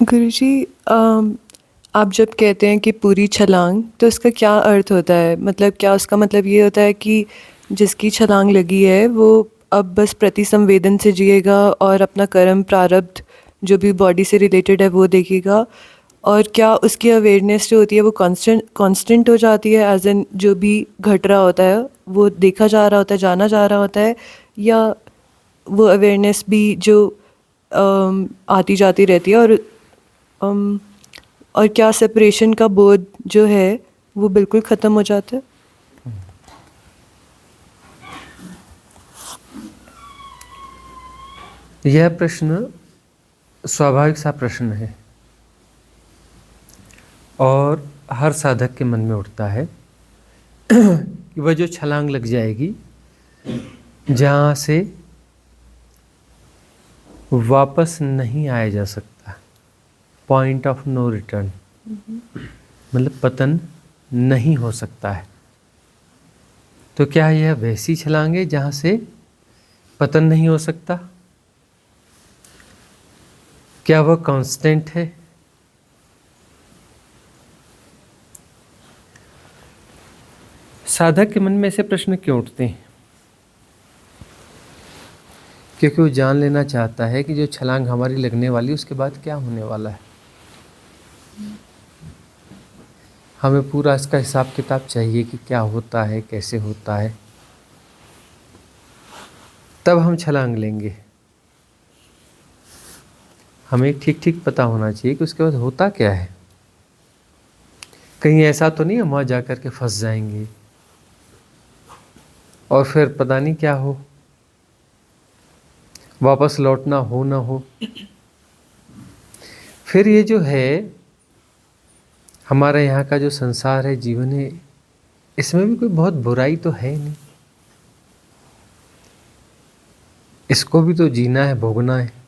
गुरुजी, आप जब कहते हैं कि पूरी छलांग, तो इसका क्या अर्थ होता है? मतलब क्या उसका मतलब ये होता है कि जिसकी छलांग लगी है वो अब बस प्रति संवेदन से जिएगा और अपना कर्म प्रारब्ध जो भी बॉडी से रिलेटेड है वो देखेगा? और क्या उसकी अवेयरनेस जो होती है वो कांस्टेंट हो जाती है, एज इन जो भी घट रहा होता है वो देखा जा रहा होता है, जाना जा रहा होता है, या वो अवेयरनेस भी जो आती जाती रहती है? अम, और क्या सेपरेशन का बोध जो है वो बिल्कुल ख़त्म हो जाता है? यह प्रश्न स्वाभाविक सा प्रश्न है और हर साधक के मन में उठता है कि वह जो छलांग लग जाएगी जहाँ से वापस नहीं आया जा सकता, पॉइंट ऑफ नो रिटर्न, मतलब पतन नहीं हो सकता है, तो क्या यह वैसी छलांग है जहाँ से पतन नहीं हो सकता? क्या वह कांस्टेंट है? साधक के मन में ऐसे प्रश्न क्यों उठते हैं? क्योंकि वो जान लेना चाहता है कि जो छलांग हमारी लगने वाली उसके बाद क्या होने वाला है। हमें पूरा इसका हिसाब किताब चाहिए कि क्या होता है, कैसे होता है, तब हम छलांग लेंगे। हमें ठीक ठीक पता होना चाहिए कि उसके बाद होता क्या है। कहीं ऐसा तो नहीं हम वहाँ जा कर के फंस जाएंगे और फिर पता नहीं क्या हो, वापस लौटना हो ना हो। फिर ये जो है हमारे यहाँ का जो संसार है, जीवन है, इसमें भी कोई बहुत बुराई तो है नहीं। इसको भी तो जीना है, भोगना है।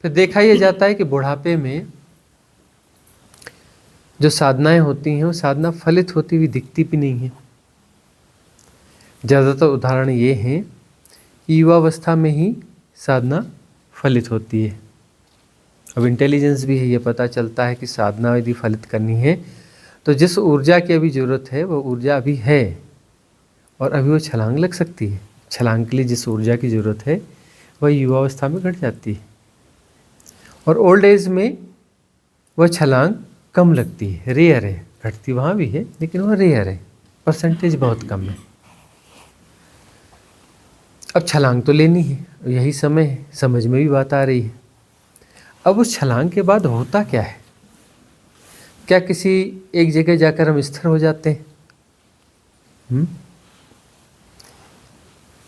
फिर देखा यह जाता है कि बुढ़ापे में जो साधनाएं होती हैं वो साधना फलित होती हुई दिखती भी नहीं है। ज़्यादातर उदाहरण ये हैं कि युवावस्था में ही साधना फलित होती है। अब इंटेलिजेंस भी है, ये पता चलता है कि साधना यदि फलित करनी है तो जिस ऊर्जा की अभी ज़रूरत है वो ऊर्जा अभी है और अभी वो छलांग लग सकती है। छलांग के लिए जिस ऊर्जा की ज़रूरत है वह युवावस्था में घट जाती है और ओल्ड एज में वह छलांग कम लगती है, रेयर है। घटती वहाँ भी है लेकिन वह रेयर है, परसेंटेज बहुत कम है। अब छलांग तो लेनी है, यही समय है, समझ में भी बात आ रही है। अब उस छलांग के बाद होता क्या है? क्या किसी एक जगह जाकर हम स्थिर हो जाते हैं?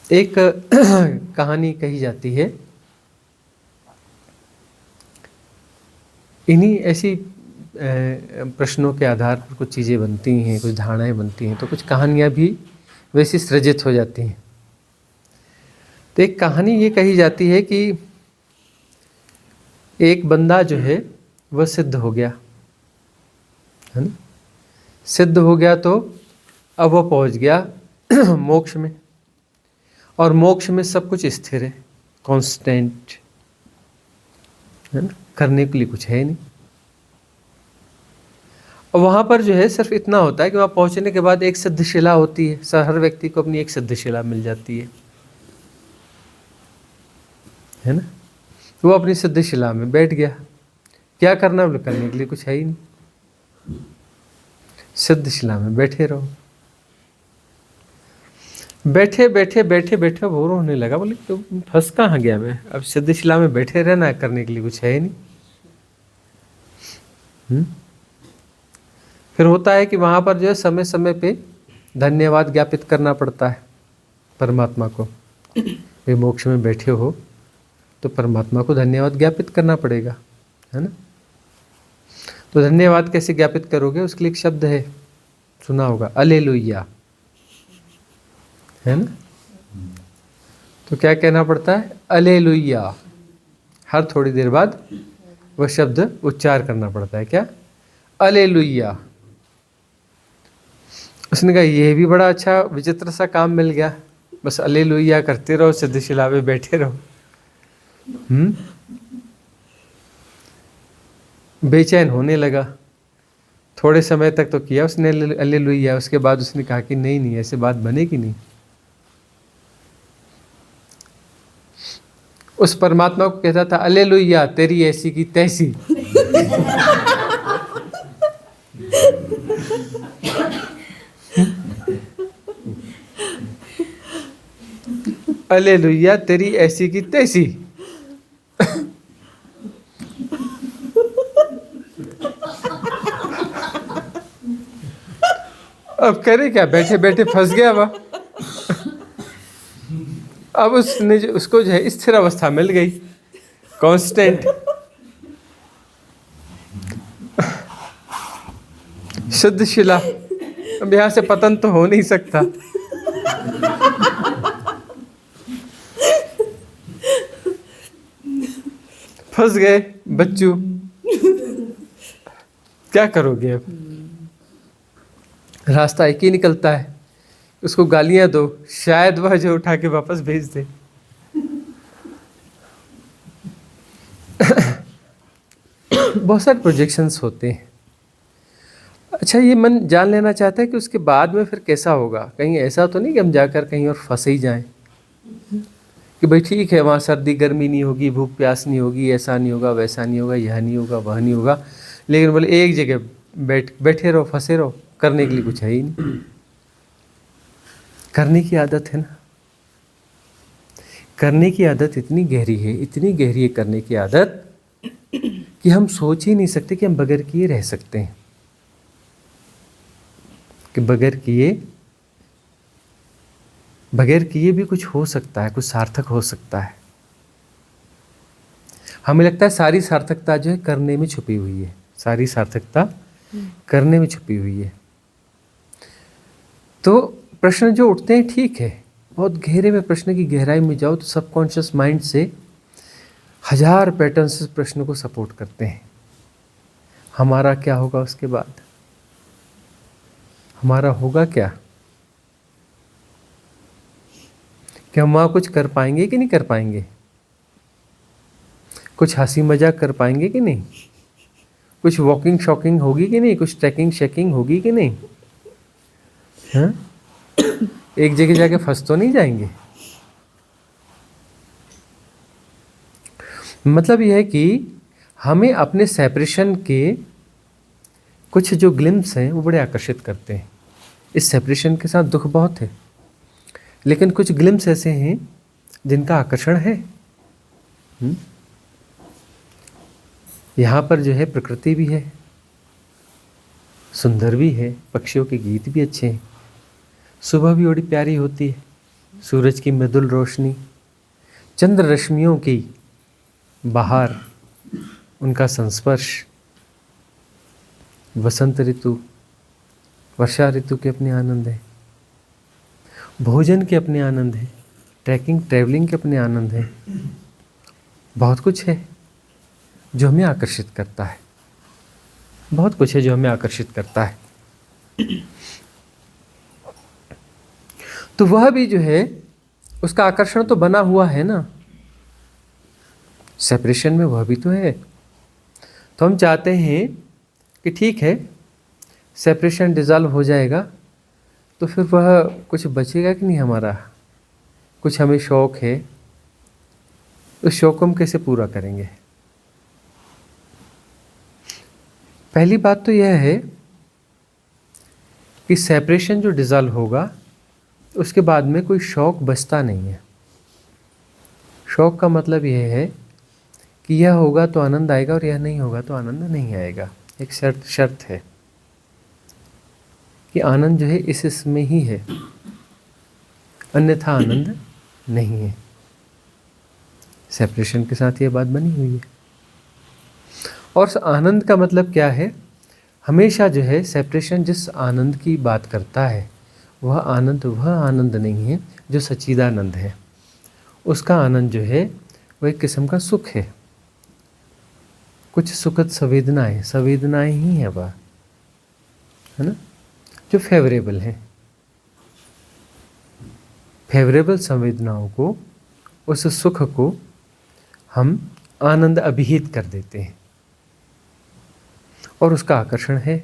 एक कहानी कही जाती है, इन्हीं ऐसी प्रश्नों के आधार पर कुछ चीज़ें बनती हैं, कुछ धारणाएं बनती हैं, तो कुछ कहानियाँ भी वैसी सृजित हो जाती हैं। तो एक कहानी ये कही जाती है कि एक बंदा जो है वह सिद्ध हो गया, है ना। सिद्ध हो गया तो अब वह पहुंच गया मोक्ष में, और मोक्ष में सब कुछ स्थिर है, कांस्टेंट, है ना, करने के लिए कुछ है नहीं। और वहाँ पर जो है सिर्फ इतना होता है कि वहाँ पहुँचने के बाद एक सिद्धशिला होती है। हर व्यक्ति को अपनी एक सिद्धशिला मिल जाती है ना। तो वो अपनी सिद्धशिला में बैठ गया। क्या करना, बोले करने के लिए कुछ है ही नहीं, सिद्धशिला में बैठे रहो। बैठे बैठे बैठे बैठे बोर होने लगा, बोले तो फंस कहाँ गया मैं, अब सिद्धशिला में बैठे रहना, करने के लिए कुछ है ही नहीं। फिर होता है कि वहाँ पर जो है समय समय पे धन्यवाद ज्ञापित करना पड़ता है परमात्मा को। वे मोक्ष में बैठे हो तो परमात्मा को धन्यवाद ज्ञापित करना पड़ेगा, है ना। तो धन्यवाद कैसे ज्ञापित करोगे? उसके लिए एक शब्द है, सुना होगा, अलेलुया, है ना। तो क्या कहना पड़ता है? अलेलुया। हर थोड़ी देर बाद वह शब्द उच्चार करना पड़ता है। क्या? अलेलुया। उसने कहा यह भी बड़ा अच्छा विचित्र सा काम मिल गया, बस अलेलुया करते रहो, सिद्धशिला में बैठे रहो। बेचैन होने लगा। थोड़े समय तक तो किया उसने हालेलुया, उसके बाद उसने कहा कि नहीं नहीं, ऐसे बात बनेगी नहीं। उस परमात्मा को कहता था हालेलुया तेरी ऐसी की तैसी। हालेलुया तेरी ऐसी की तैसी। अब करे क्या, बैठे बैठे फंस गया वह। अब उसको जो है स्थिर अवस्था मिल गई, कांस्टेंट, शुद्ध शिला। अब यहां से पतन तो हो नहीं सकता। फंस गए बच्चू, क्या करोगे अब? रास्ता एक ही निकलता है, उसको गालियां दो, शायद वह जो उठा के वापस भेज दे। बहुत सारे प्रोजेक्शंस होते हैं। अच्छा, ये मन जान लेना चाहता है कि उसके बाद में फिर कैसा होगा। कहीं ऐसा तो नहीं कि हम जाकर कहीं और फंसे ही जाएं, कि भाई ठीक है वहाँ सर्दी गर्मी नहीं होगी, भूख प्यास नहीं होगी, ऐसा नहीं होगा, वैसा नहीं होगा, यह नहीं होगा, वह नहीं होगा, लेकिन बोले एक जगह बैठे रहो, फंसे रहो, करने के लिए कुछ है ही नहीं। करने की आदत है ना, करने की आदत इतनी गहरी है, इतनी गहरी है करने की आदत, कि हम सोच ही नहीं सकते कि हम बगैर किए रह सकते हैं, कि बगैर किए भी कुछ हो सकता है, कुछ सार्थक हो सकता है। हमें लगता है सारी सार्थकता जो है करने में छुपी हुई है, सारी सार्थकता करने में छुपी हुई है। तो प्रश्न जो उठते हैं, ठीक है, बहुत गहरे में प्रश्न की गहराई में जाओ तो सबकॉन्शियस माइंड से 1000 पैटर्न्स इस प्रश्न को सपोर्ट करते हैं। हमारा क्या होगा उसके बाद, हमारा होगा क्या, कि हम वहाँ कुछ कर पाएंगे कि नहीं कर पाएंगे, कुछ हंसी मजाक कर पाएंगे कि नहीं, कुछ वॉकिंग शॉकिंग होगी कि नहीं, कुछ ट्रैकिंग शेकिंग होगी कि नहीं, हाँ? एक जगह जाके फंस तो नहीं जाएंगे। मतलब यह है कि हमें अपने सेपरेशन के कुछ जो ग्लिम्स हैं वो बड़े आकर्षित करते हैं। इस सेपरेशन के साथ दुख बहुत है, लेकिन कुछ ग्लिम्स ऐसे हैं जिनका आकर्षण है। यहाँ पर जो है प्रकृति भी है, सुंदर भी है, पक्षियों के गीत भी अच्छे हैं, सुबह भी बड़ी प्यारी होती है, सूरज की मृदुल रोशनी, चंद्र रश्मियों की बाहर, उनका संस्पर्श, वसंत ऋतु, वर्षा ऋतु के अपने आनंद है, भोजन के अपने आनंद है, ट्रैवलिंग के अपने आनंद है। बहुत कुछ है जो हमें आकर्षित करता है, बहुत कुछ है जो हमें आकर्षित करता है। तो वह भी जो है उसका आकर्षण तो बना हुआ है ना, सेपरेशन में वह भी तो है। तो हम चाहते हैं कि ठीक है सेपरेशन डिज़ॉल्व हो जाएगा तो फिर वह कुछ बचेगा कि नहीं हमारा, कुछ हमें शौक है, उस शौक को हम कैसे पूरा करेंगे। पहली बात तो यह है कि सेपरेशन जो डिज़ॉल्व होगा उसके बाद में कोई शौक बचता नहीं है। शौक का मतलब यह है कि यह होगा तो आनंद आएगा और यह नहीं होगा तो आनंद नहीं आएगा। एक शर्त है कि आनंद जो है इसमें ही है, अन्यथा आनंद नहीं है। सेपरेशन के साथ यह बात बनी हुई है। और आनंद का मतलब क्या है, हमेशा जो है सेपरेशन जिस आनंद की बात करता है वह आनंद नहीं है जो सच्चिदानंद है। उसका आनंद जो है वह एक किस्म का सुख है, कुछ सुखद संवेदनाएं ही है वह, है ना, जो फेवरेबल है। फेवरेबल संवेदनाओं को, उस सुख को हम आनंद अभिहित कर देते हैं और उसका आकर्षण है।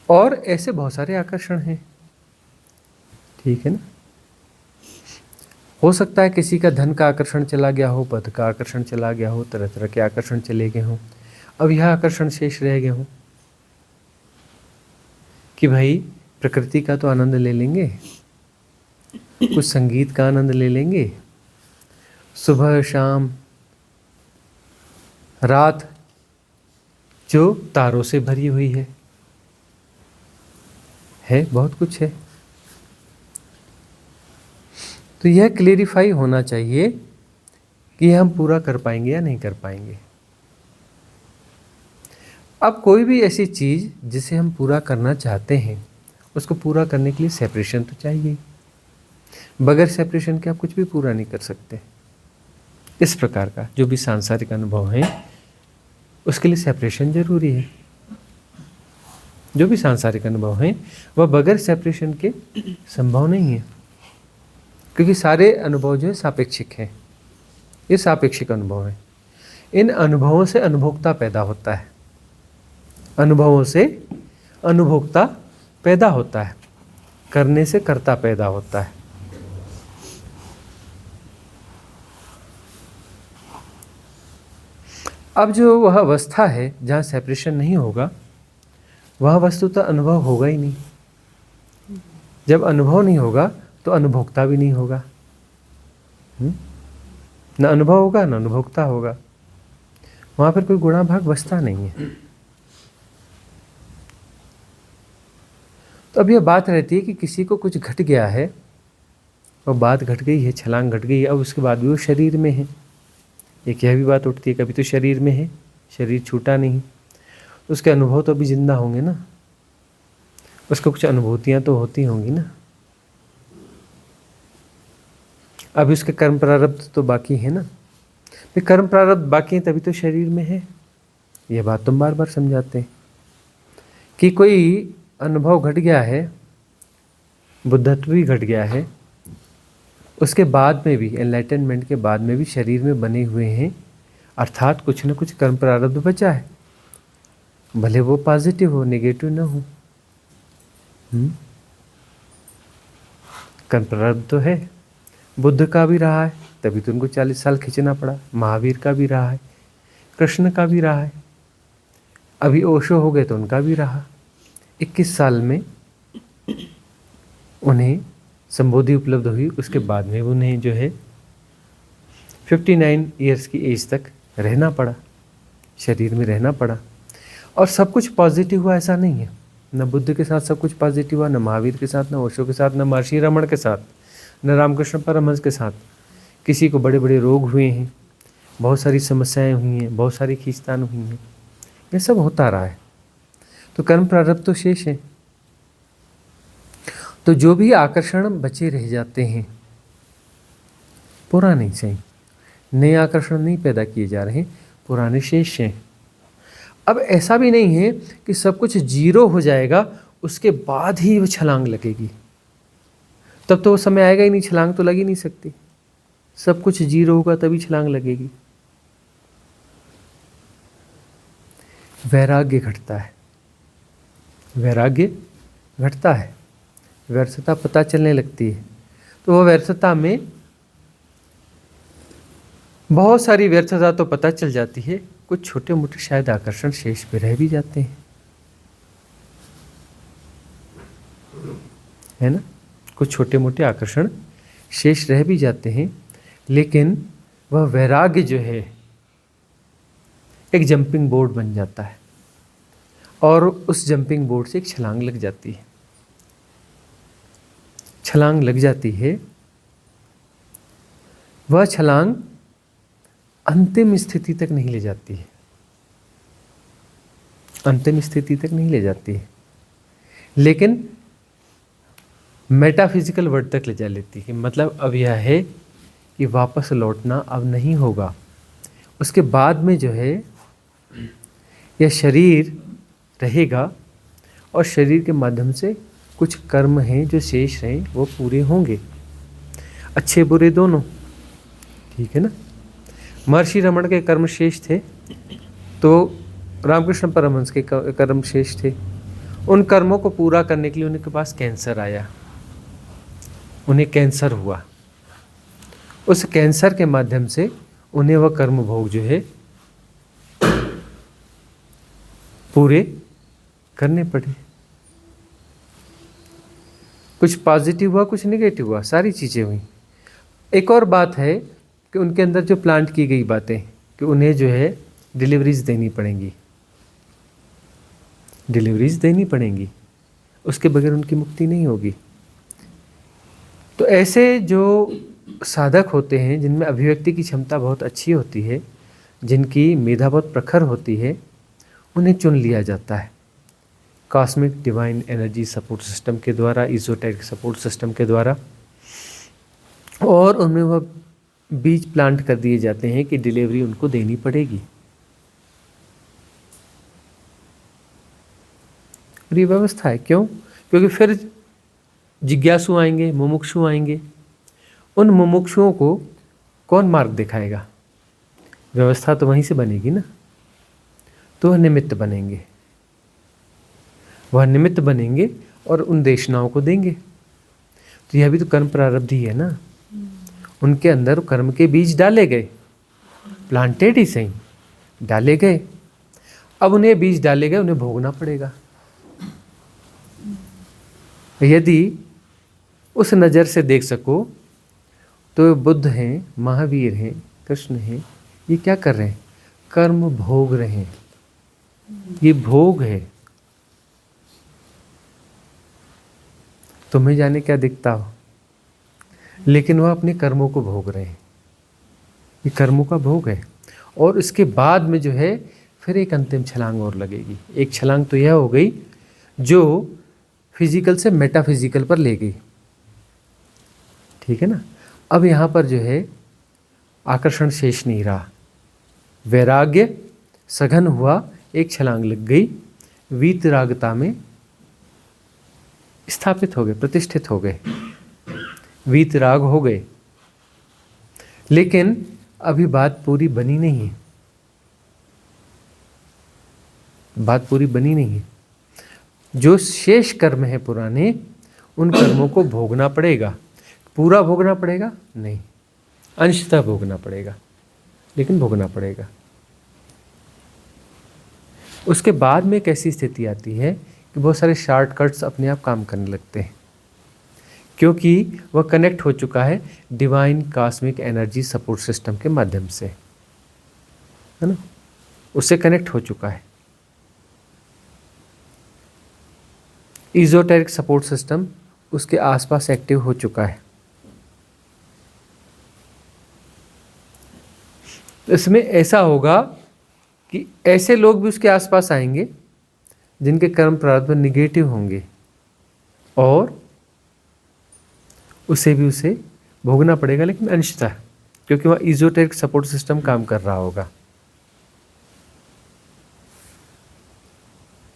और ऐसे बहुत सारे आकर्षण हैं, ठीक है ना। हो सकता है किसी का धन का आकर्षण चला गया हो, पद का आकर्षण चला गया हो, तरह तरह के आकर्षण चले गए हों, अब यह आकर्षण शेष रह गए हों कि भाई प्रकृति का तो आनंद ले लेंगे, कुछ संगीत का आनंद ले लेंगे, सुबह शाम रात जो तारों से भरी हुई है बहुत कुछ है। तो यह क्लेरिफाई होना चाहिए कि हम पूरा कर पाएंगे या नहीं कर पाएंगे। अब कोई भी ऐसी चीज़ जिसे हम पूरा करना चाहते हैं, उसको पूरा करने के लिए सेपरेशन तो चाहिए। बगैर सेपरेशन के आप कुछ भी पूरा नहीं कर सकते। इस प्रकार का जो भी सांसारिक अनुभव है उसके लिए सेपरेशन जरूरी है। जो भी सांसारिक अनुभव है वह बगैर सेपरेशन के संभव नहीं है, क्योंकि सारे अनुभव जो है सापेक्षिक हैं। ये सापेक्षिक अनुभव है। इन अनुभवों से अनुभोक्ता पैदा होता है, अनुभवों से अनुभोक्ता पैदा होता है, करने से कर्ता पैदा होता है। अब जो वह अवस्था है जहाँ सेपरेशन नहीं होगा, वह वस्तुतः अनुभव होगा ही नहीं। जब अनुभव नहीं होगा तो अनुभोक्ता भी नहीं होगा। न अनुभव होगा न अनुभोक्ता होगा, वहाँ पर कोई गुणाभाग बचता नहीं है। तो अब यह बात रहती है कि किसी को कुछ घट गया है और बात घट गई है, छलांग घट गई है, अब उसके बाद भी वो शरीर में है। एक यह भी बात उठती है, कभी तो शरीर में है, शरीर छूटा नहीं, उसके अनुभव तो अभी जिंदा होंगे ना, उसको कुछ अनुभूतियाँ तो होती होंगी ना। अभी उसके कर्म प्रारब्ध तो बाकी है ना, फिर कर्म प्रारब्ध बाकी है तभी तो शरीर में है। यह बात तुम बार बार समझाते हैं कि कोई अनुभव घट गया है, बुद्धत्व भी घट गया है, उसके बाद में भी, एनलाइटनमेंट के बाद में भी शरीर में बने हुए हैं, अर्थात कुछ न कुछ कर्म प्रारब्ध बचा है, भले वो पॉजिटिव हो नेगेटिव ना हो। कर्म प्रारब्ध तो है। बुद्ध का भी रहा है, तभी तो उनको 40 साल खींचना पड़ा। महावीर का भी रहा है, कृष्ण का भी रहा है, अभी ओशो हो गए तो उनका भी रहा। 21 साल में उन्हें संबोधि उपलब्ध हुई, उसके बाद में उन्हें जो है 59 ईयर्स की एज तक रहना पड़ा, शरीर में रहना पड़ा। और सब कुछ पॉजिटिव हुआ ऐसा नहीं है। न बुद्ध के साथ सब कुछ पॉजिटिव हुआ, न महावीर के साथ, न ओशो के साथ, न महर्षि रमण के साथ, न रामकृष्ण परमहंस के साथ। किसी को बड़े बड़े रोग हुए हैं, बहुत सारी समस्याएं हुई हैं, बहुत सारी खींचतान हुई हैं, ये सब होता रहा है। तो कर्म प्रारब्ध तो शेष है। तो जो भी आकर्षण बचे रह जाते हैं, पुराने सही, नए आकर्षण नहीं पैदा किए जा रहे, पुराने शेष हैं। अब ऐसा भी नहीं है कि सब कुछ जीरो हो जाएगा उसके बाद ही वो छलांग लगेगी, तब तो वो समय आएगा ही नहीं, छलांग तो लग ही नहीं सकती। सब कुछ जीरो होगा तभी छलांग लगेगी। वैराग्य घटता है, वैराग्य घटता है, व्यर्थता पता चलने लगती है। तो वह व्यर्थता में बहुत सारी व्यर्थता तो पता चल जाती है, कुछ छोटे मोटे शायद आकर्षण शेष पे रह भी जाते हैं, है ना। कुछ छोटे मोटे आकर्षण शेष रह भी जाते हैं, लेकिन वह वैराग्य जो है एक जंपिंग बोर्ड बन जाता है और उस जंपिंग बोर्ड से एक छलांग लग जाती है। छलांग लग जाती है, वह छलांग अंतिम स्थिति तक नहीं ले जाती है, अंतिम स्थिति तक नहीं ले जाती है, लेकिन मेटाफिजिकल वर्ड तक ले जा लेती है। मतलब अब यह है कि वापस लौटना अब नहीं होगा। उसके बाद में जो है यह शरीर रहेगा और शरीर के माध्यम से कुछ कर्म हैं जो शेष हैं वो पूरे होंगे, अच्छे बुरे दोनों, ठीक है ना। महर्षि रमण के कर्म शेष थे, तो रामकृष्ण परमहंस के कर्म शेष थे। उन कर्मों को पूरा करने के लिए उनके पास कैंसर आया, उन्हें कैंसर हुआ। उस कैंसर के माध्यम से उन्हें वह कर्म भोग जो है पूरे करने पड़े। कुछ पॉजिटिव हुआ, कुछ नेगेटिव हुआ, सारी चीज़ें हुई। एक और बात है कि उनके अंदर जो प्लांट की गई बातें कि उन्हें जो है डिलीवरीज देनी पड़ेंगी, डिलीवरीज देनी पड़ेंगी, उसके बगैर उनकी मुक्ति नहीं होगी। तो ऐसे जो साधक होते हैं जिनमें अभिव्यक्ति की क्षमता बहुत अच्छी होती है, जिनकी मेधा बहुत प्रखर होती है, उन्हें चुन लिया जाता है cosmic divine energy support system के द्वारा, इजोटेरिक सपोर्ट सिस्टम के द्वारा, और उनमें वह बीज प्लांट कर दिए जाते हैं कि डिलीवरी उनको देनी पड़ेगी। और ये व्यवस्था है। क्यों? क्योंकि फिर जिज्ञासु आएंगे, मुमुक्षु आएंगे। उन मुमुक्षुओं को कौन मार्ग दिखाएगा? व्यवस्था तो वहीं से बनेगी ना। तो वह निमित्त बनेंगे, वह निमित्त बनेंगे और उन देशनाओं को देंगे। तो यह भी तो कर्म प्रारब्ध ही है ना। उनके अंदर कर्म के बीज डाले गए, प्लांटेड ही सही, डाले गए। अब उन्हें बीज डाले गए, उन्हें भोगना पड़ेगा। यदि उस नज़र से देख सको तो बुद्ध हैं, महावीर हैं, कृष्ण हैं, ये क्या कर रहे हैं? कर्म भोग रहे हैं। ये भोग है। तुम्हें जाने क्या दिखता हो, लेकिन वह अपने कर्मों को भोग रहे हैं। ये कर्मों का भोग है। और इसके बाद में जो है फिर एक अंतिम छलांग और लगेगी। एक छलांग तो यह हो गई जो फिजिकल से मेटाफिजिकल पर ले गई, ठीक है ना। अब यहाँ पर जो है आकर्षण शेष नहीं रहा, वैराग्य सघन हुआ, एक छलांग लग गई, वीतरागता में स्थापित हो गए, प्रतिष्ठित हो गए, वीतराग हो गए। लेकिन अभी बात पूरी बनी नहीं है, बात पूरी बनी नहीं है। जो शेष कर्म है पुराने, उन कर्मों को भोगना पड़ेगा। पूरा भोगना पड़ेगा नहीं, अंशतः भोगना पड़ेगा, लेकिन भोगना पड़ेगा। उसके बाद में एक ऐसी स्थिति आती है कि बहुत सारे शॉर्टकट्स अपने आप काम करने लगते हैं, क्योंकि वह कनेक्ट हो चुका है divine cosmic energy support system के माध्यम से, है ना। उससे कनेक्ट हो चुका है। इजोटेरिक सपोर्ट सिस्टम उसके आसपास एक्टिव हो चुका है। इसमें ऐसा होगा कि ऐसे लोग भी उसके आसपास आएंगे जिनके कर्म प्रारब्ध निगेटिव होंगे, और उसे भोगना पड़ेगा, लेकिन अंशतः, क्योंकि वह इजोटेरिक सपोर्ट सिस्टम काम कर रहा होगा।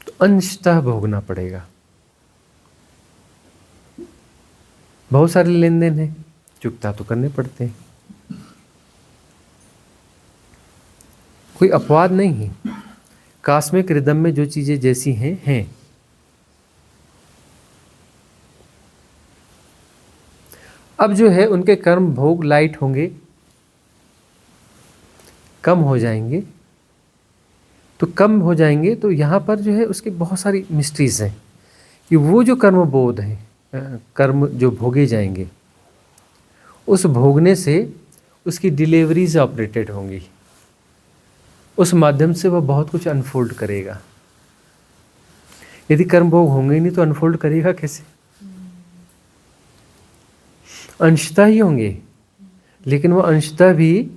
तो अंशतः भोगना पड़ेगा। बहुत सारे लेन देन है, चुकता तो करने पड़ते हैं। कोई अपवाद नहीं है। कॉस्मिक रिदम में जो चीजें जैसी हैं। अब जो है उनके कर्म भोग लाइट होंगे, कम हो जाएंगे। तो कम हो जाएंगे तो यहाँ पर जो है उसकी बहुत सारी मिस्ट्रीज हैं कि वो जो कर्म बोध है, कर्म जो भोगे जाएंगे, उस भोगने से उसकी डिलीवरीज ऑपरेटेड होंगी। उस माध्यम से वह बहुत कुछ अनफोल्ड करेगा। यदि कर्म भोग होंगे ही नहीं तो अनफोल्ड करेगा कैसे? अंशतः ही होंगे, लेकिन वह अंशतः भी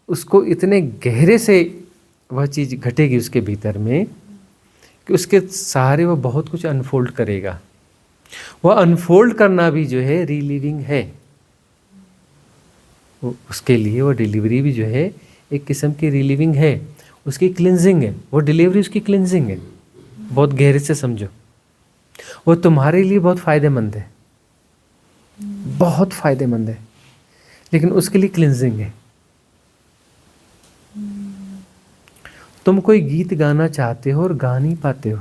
उसको इतने गहरे से वह चीज़ घटेगी उसके भीतर में कि उसके सहारे वह बहुत कुछ अनफोल्ड करेगा। वह अनफोल्ड करना भी जो है रीलिविंग है। उसके लिए वो डिलीवरी भी जो है एक किस्म की रीलिविंग है, उसकी क्लिनजिंग है। वो डिलीवरी उसकी क्लिनजिंग है। बहुत गहरे से समझो, वो तुम्हारे लिए बहुत फ़ायदेमंद है, बहुत फ़ायदेमंद है, लेकिन उसके लिए क्लिनजिंग है। तुम कोई गीत गाना चाहते हो और गा नहीं पाते हो,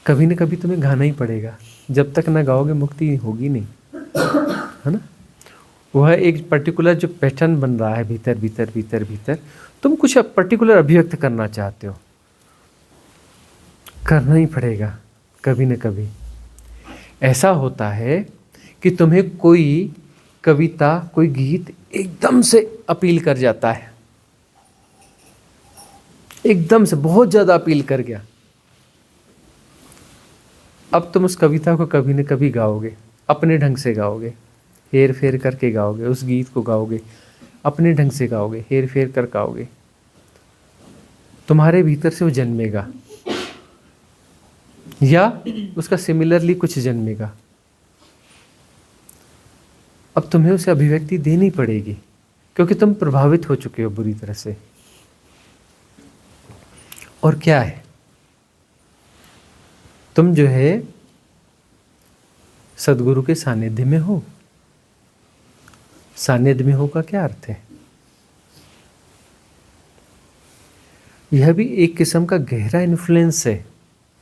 कभी ना कभी तुम्हें गाना ही पड़ेगा। जब तक ना गाओगे मुक्ति होगी नहीं, है ना। वह एक पर्टिकुलर जो पैटर्न बन रहा है भीतर भीतर भीतर भीतर, तुम कुछ पर्टिकुलर अभिव्यक्त करना चाहते हो, करना ही पड़ेगा कभी न कभी। ऐसा होता है कि तुम्हें कोई कविता, कोई गीत एकदम से अपील कर जाता है, एकदम से बहुत ज़्यादा अपील कर गया। अब तुम उस कविता को कभी न कभी गाओगे, अपने ढंग से गाओगे, हेर फेर करके गाओगे, उस गीत को गाओगे, अपने ढंग से गाओगे, हेर फेर कर गाओगे, तुम्हारे भीतर से वो जन्मेगा या उसका सिमिलरली कुछ जन्मेगा। अब तुम्हें उसे अभिव्यक्ति देनी पड़ेगी क्योंकि तुम प्रभावित हो चुके हो बुरी तरह से। और क्या है, तुम जो है सदगुरु के सानिध्य में हो। सानिध्य में हो का क्या अर्थ है? यह भी एक किस्म का गहरा इन्फ्लुएंस है।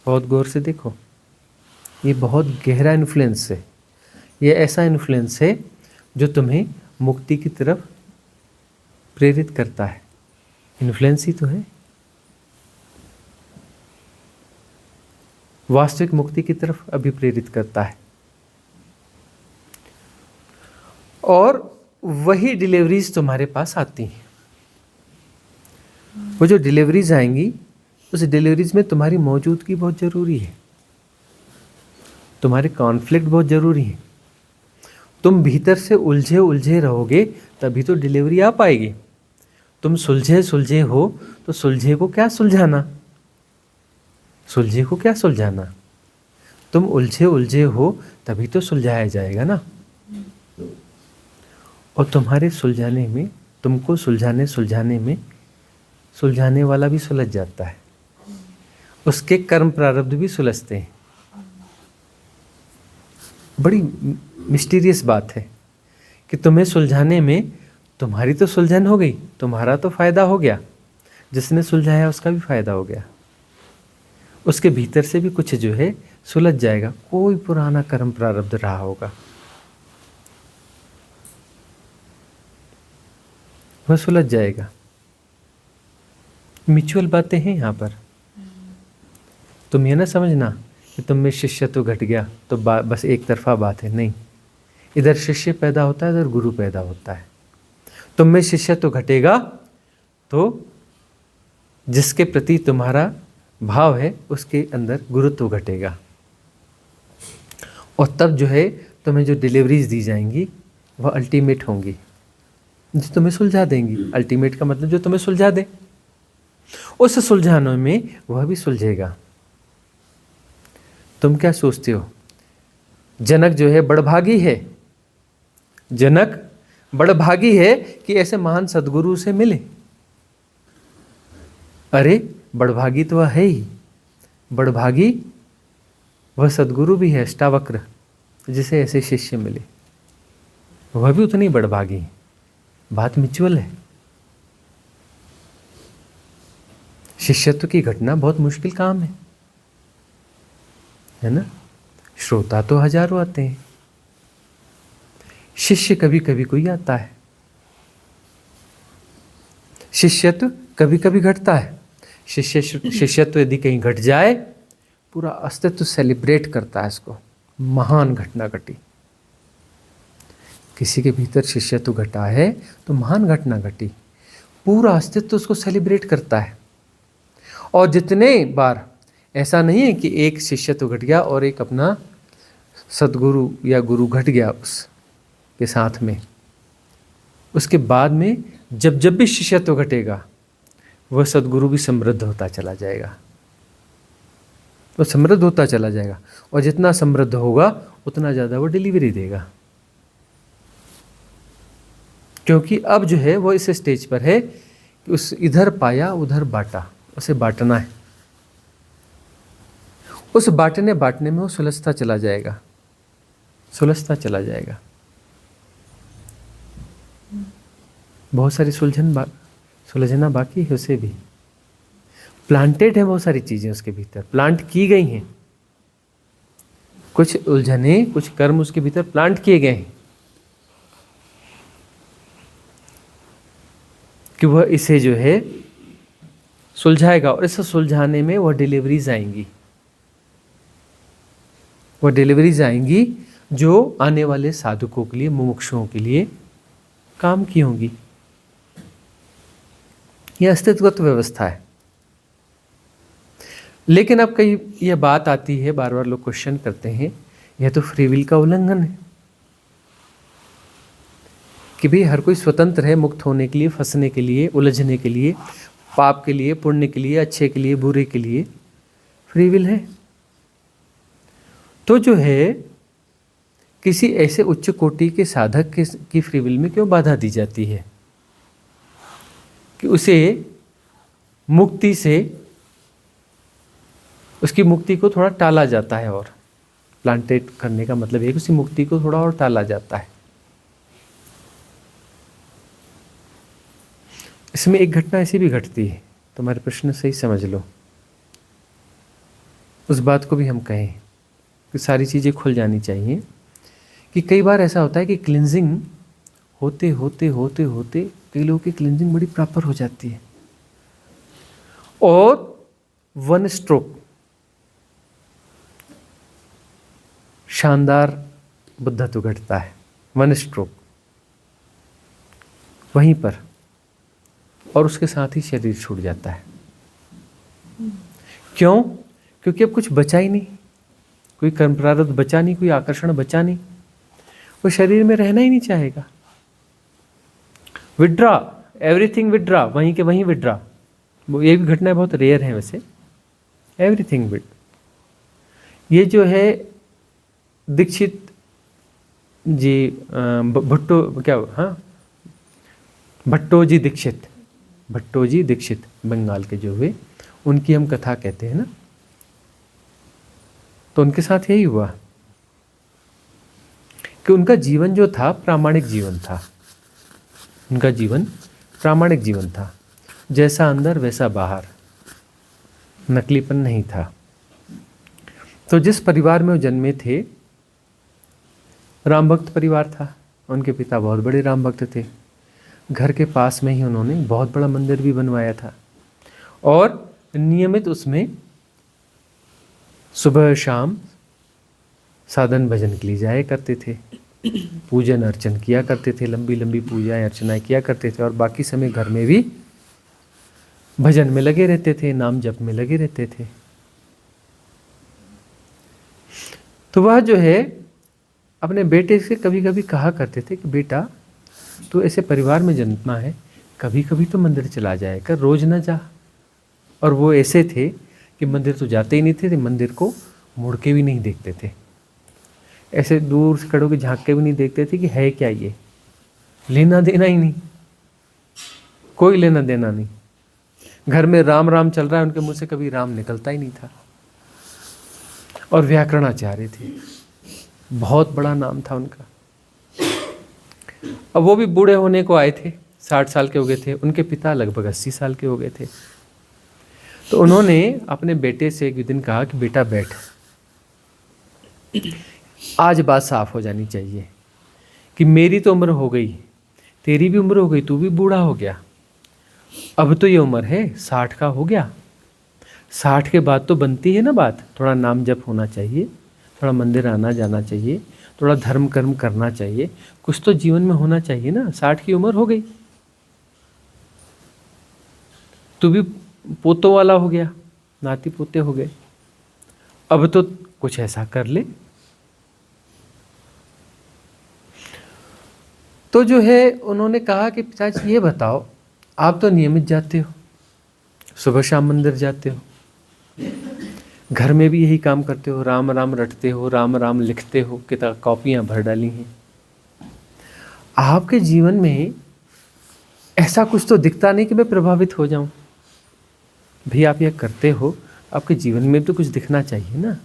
बहुत गौर से देखो, ये बहुत गहरा इन्फ्लुएंस है। ये ऐसा इन्फ्लुएंस है जो तुम्हें मुक्ति की तरफ प्रेरित करता है। इन्फ्लुएंस ही तो है, वास्तविक मुक्ति की तरफ अभिप्रेरित करता है। और वही डिलीवरीज तुम्हारे पास आती हैं। वो जो डिलीवरीज आएंगी, उस डिलीवरीज में तुम्हारी मौजूदगी बहुत ज़रूरी है, तुम्हारे कॉन्फ्लिक्ट बहुत ज़रूरी है। तुम भीतर से उलझे उलझे रहोगे तभी तो डिलीवरी आ पाएगी। तुम सुलझे सुलझे हो तो सुलझे को क्या सुलझाना, सुलझे को क्या सुलझाना। तुम उलझे उलझे हो तभी तो सुलझाया जाएगा ना। और तुम्हारे सुलझाने में, तुमको सुलझाने में सुलझाने वाला भी सुलझ जाता है, उसके कर्म प्रारब्ध भी सुलझते हैं। बड़ी मिस्टीरियस बात है कि तुम्हें सुलझाने में तुम्हारी तो सुलझन हो गई, तुम्हारा तो फायदा हो गया, जिसने सुलझाया उसका भी फायदा हो गया, उसके भीतर से भी कुछ जो है सुलझ जाएगा। कोई पुराना कर्म प्रारब्ध रहा होगा वह सुलझ जाएगा। म्यूचुअल बातें हैं यहाँ पर। तुम ये ना समझना कि तुम में शिष्यत्व घट गया तो बस एक तरफा बात है, नहीं। इधर शिष्य पैदा होता है, इधर गुरु पैदा होता है। तुम में शिष्यत्व घटेगा तो जिसके प्रति तुम्हारा भाव है उसके अंदर गुरुत्व घटेगा, और तब जो है तुम्हें जो डिलीवरीज दी जाएंगी वह अल्टीमेट होंगी, जो तुम्हें सुलझा देंगी। अल्टीमेट का मतलब जो तुम्हें सुलझा दे। उस सुलझाने में वह भी सुलझेगा। तुम क्या सोचते हो, जनक जो है बड़भागी है, जनक बड़भागी है कि ऐसे महान सदगुरु से मिले। अरे बड़भागी तो वह है ही, बड़भागी वह सदगुरु भी है अष्टावक्र, जिसे ऐसे शिष्य मिले, वह भी उतनी बड़भागी है। बात म्यूचुअल है। शिष्यत्व की घटना बहुत मुश्किल काम है ना। श्रोता तो हजारों आते हैं, शिष्य कभी कभी कोई आता है। शिष्यत्व कभी कभी घटता है। शिष्यत्व यदि कहीं घट जाए, पूरा अस्तित्व सेलिब्रेट करता है इसको, महान घटना घटी। किसी के भीतर शिष्यत्व घटा है तो महान घटना घटी, पूरा अस्तित्व उसको सेलिब्रेट करता है। और जितने बार ऐसा नहीं है कि एक शिष्यत्व घट गया और एक अपना सदगुरु या गुरु घट गया उसके साथ में, उसके बाद में जब जब भी शिष्यत्व घटेगा वह सदगुरु भी समृद्ध होता चला जाएगा, वो समृद्ध होता चला जाएगा। और जितना समृद्ध होगा उतना ज़्यादा वो डिलीवरी देगा, क्योंकि अब जो है वो इस स्टेज पर है कि उस इधर पाया उधर बांटा, उसे बांटना है। उस बांटने में वो सुलझता चला जाएगा, सुलझता चला जाएगा। बहुत सारी सुलझना बाकी है उसे भी, प्लांटेड है बहुत सारी चीजें उसके भीतर, प्लांट की गई हैं, कुछ उलझने, कुछ कर्म उसके भीतर प्लांट किए गए हैं कि वह इसे जो है सुलझाएगा, और इसे सुलझाने में वह डिलीवरीज आएंगी, वह डिलीवरीज आएंगी जो आने वाले साधुकों के लिए, मुमुक्षुओं के लिए काम की होंगी। यह अस्तित्वगत व्यवस्था है। लेकिन अब कई यह बात आती है, बार बार लोग क्वेश्चन करते हैं, यह तो फ्री विल का उल्लंघन है कि भाई हर कोई स्वतंत्र है मुक्त होने के लिए, फंसने के लिए, उलझने के लिए, पाप के लिए, पुण्य के लिए, अच्छे के लिए, बुरे के लिए फ्री विल है। तो जो है किसी ऐसे उच्च कोटि के साधक की फ्री विल में क्यों बाधा दी जाती है कि उसे मुक्ति से, उसकी मुक्ति को थोड़ा टाला जाता है, और प्लांटेड करने का मतलब है कि उसकी मुक्ति को थोड़ा और टाला जाता है। इसमें एक घटना ऐसी भी घटती है, तुम्हारे प्रश्न सही समझ लो, उस बात को भी हम कहें कि सारी चीज़ें खुल जानी चाहिए कि कई बार ऐसा होता है कि क्लिनजिंग होते होते होते होते कई लोगों की क्लिनजिंग बड़ी प्रॉपर हो जाती है, और वन स्ट्रोक शानदार बुद्धत्व घटता है, वन स्ट्रोक वहीं पर, और उसके साथ ही शरीर छूट जाता है। क्यों? क्योंकि अब कुछ बचा ही नहीं, कोई कर्म प्रारब्ध बचा नहीं, कोई आकर्षण बचा नहीं, वो शरीर में रहना ही नहीं चाहेगा। विड्रा, एवरीथिंग विड्रा, वहीं के वहीं विड्रा। ये भी घटनाएं बहुत रेयर हैं वैसे, एवरीथिंग विड। ये जो है दीक्षित जी, भट्टो क्या, हाँ, भट्टोजी दीक्षित, भट्टोजी दीक्षित बंगाल के जो हुए, उनकी हम कथा कहते हैं ना, तो उनके साथ यही हुआ कि उनका जीवन जो था प्रामाणिक जीवन था, उनका जीवन प्रामाणिक जीवन था, जैसा अंदर वैसा बाहर, नकलीपन नहीं था। तो जिस परिवार में वो जन्मे थे, राम भक्त परिवार था, उनके पिता बहुत बड़े राम भक्त थे। घर के पास में ही उन्होंने बहुत बड़ा मंदिर भी बनवाया था, और नियमित उसमें सुबह शाम साधन भजन के लिए जाया करते थे, पूजन अर्चन किया करते थे, लंबी लंबी पूजाएं अर्चनाएं किया करते थे, और बाकी समय घर में भी भजन में लगे रहते थे, नाम जप में लगे रहते थे। तो वह जो है अपने बेटे से कभी कभी कहा करते थे कि बेटा, तो ऐसे परिवार में जन्मा है, कभी कभी तो मंदिर चला जाए कर, रोज ना जा। और वो ऐसे थे कि मंदिर तो जाते ही नहीं थे, मंदिर को मुड़ के भी नहीं देखते थे, ऐसे दूर से खड़े होकर झांक के भी नहीं देखते थे कि है क्या ये, लेना देना ही नहीं, कोई लेना देना नहीं। घर में राम राम चल रहा है, उनके मुंह से कभी राम निकलता ही नहीं था। और व्याकरणाचार्य थे, बहुत बड़ा नाम था उनका। अब वो भी बूढ़े होने को आए थे, 60 साल के हो गए थे, उनके पिता लगभग 80 साल के हो गए थे। तो उन्होंने अपने बेटे से एक दिन कहा कि बेटा बैठ, आज बात साफ हो जानी चाहिए कि मेरी तो उम्र हो गई, तेरी भी उम्र हो गई, तू भी बूढ़ा हो गया, अब तो ये उम्र है 60 का हो गया, 60 के बाद तो बनती है ना बात, थोड़ा नाम जप होना चाहिए, थोड़ा मंदिर आना जाना चाहिए, थोड़ा धर्म कर्म करना चाहिए, कुछ तो जीवन में होना चाहिए ना। 60 की उम्र हो गई, तू भी पोतों वाला हो गया, नाती पोते हो गए, अब तो कुछ ऐसा कर ले। तो जो है उन्होंने कहा कि पिताजी ये बताओ, आप तो नियमित जाते हो, सुबह शाम मंदिर जाते हो, घर में भी यही काम करते हो, राम राम रटते हो, राम राम लिखते हो, किताब कॉपियां भर डाली हैं, आपके जीवन में ऐसा कुछ तो दिखता नहीं कि मैं प्रभावित हो जाऊं। भाई आप यह करते हो, आपके जीवन में तो कुछ दिखना चाहिए ना,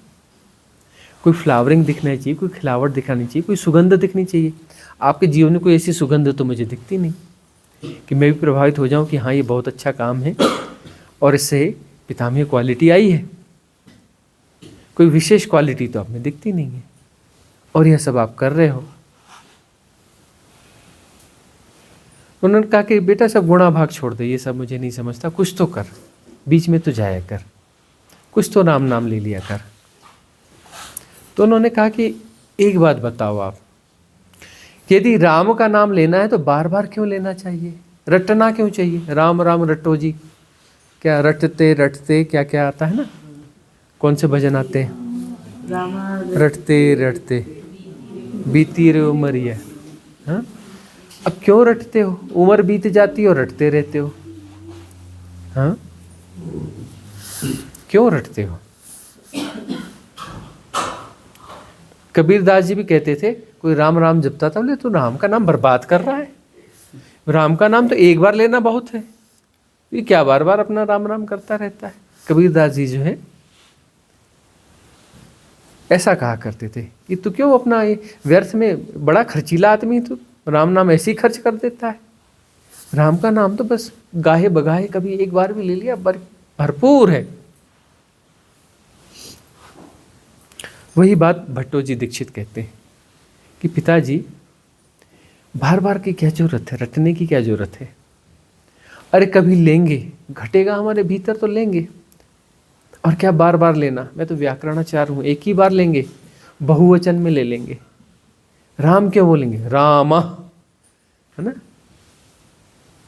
कोई फ्लावरिंग दिखना चाहिए, कोई खिलावट दिखानी चाहिए, कोई सुगंध दिखनी चाहिए। आपके जीवन में कोई ऐसी सुगंध तो मुझे दिखती नहीं कि मैं भी प्रभावित हो जाऊं कि हाँ ये बहुत अच्छा काम है और इससे पिता में क्वालिटी आई है, कोई विशेष क्वालिटी तो आप में दिखती नहीं है, और यह सब आप कर रहे हो। उन्होंने कहा कि बेटा सब गुणा भाग छोड़ दे, ये सब मुझे नहीं समझता, कुछ तो कर, बीच में तो जाया कर, कुछ तो नाम नाम ले लिया कर। तो उन्होंने कहा कि एक बात बताओ आप, यदि राम का नाम लेना है तो बार बार क्यों लेना चाहिए, रटना क्यों चाहिए? राम राम रटो जी, क्या रटते रटते क्या क्या आता है ना, कौन से भजन आते हैं, रटते रटते बीती रे उमरिया। हाँ, अब क्यों रटते हो? उम्र बीत जाती है और रटते रहते हो। हाँ, क्यों रटते हो? कबीर दास जी भी कहते थे, कोई राम राम जपता था, बोले तू राम का नाम बर्बाद कर रहा है, राम का नाम तो एक बार लेना बहुत है, ये क्या बार बार अपना राम राम करता रहता है। कबीर दास जी जो है ऐसा कहा करते थे कि तू क्यों अपना ये व्यर्थ में, बड़ा खर्चीला आदमी तू, राम नाम ऐसे ही खर्च कर देता है। राम का नाम तो बस गाहे बगाहे कभी एक बार भी ले लिया, भरपूर है। वही बात भट्टो जी दीक्षित कहते हैं कि पिताजी बार बार की क्या जरूरत है, रटने की क्या जरूरत है? अरे कभी लेंगे, घटेगा हमारे भीतर तो लेंगे, और क्या बार बार लेना? मैं तो व्याकरणाचार्य हूँ, एक ही बार लेंगे, बहुवचन में ले लेंगे। राम क्यों बोलेंगे? रामा, है ना,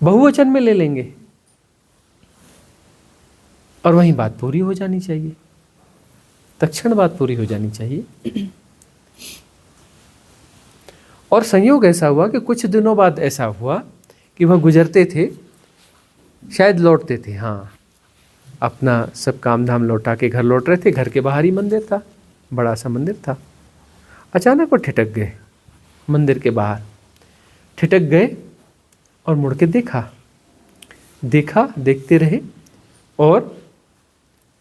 बहुवचन में ले लेंगे, और वहीं बात पूरी हो जानी चाहिए, तत्क्षण बात पूरी हो जानी चाहिए। और संयोग ऐसा हुआ कि कुछ दिनों बाद ऐसा हुआ कि वह गुजरते थे, शायद लौटते थे, हाँ, अपना सब काम धाम लौटा के घर लौट रहे थे, घर के बाहर ही मंदिर था, बड़ा सा मंदिर था। अचानक वो ठिठक गए, मंदिर के बाहर ठिठक गए और मुड़ के देखा, देखते रहे, और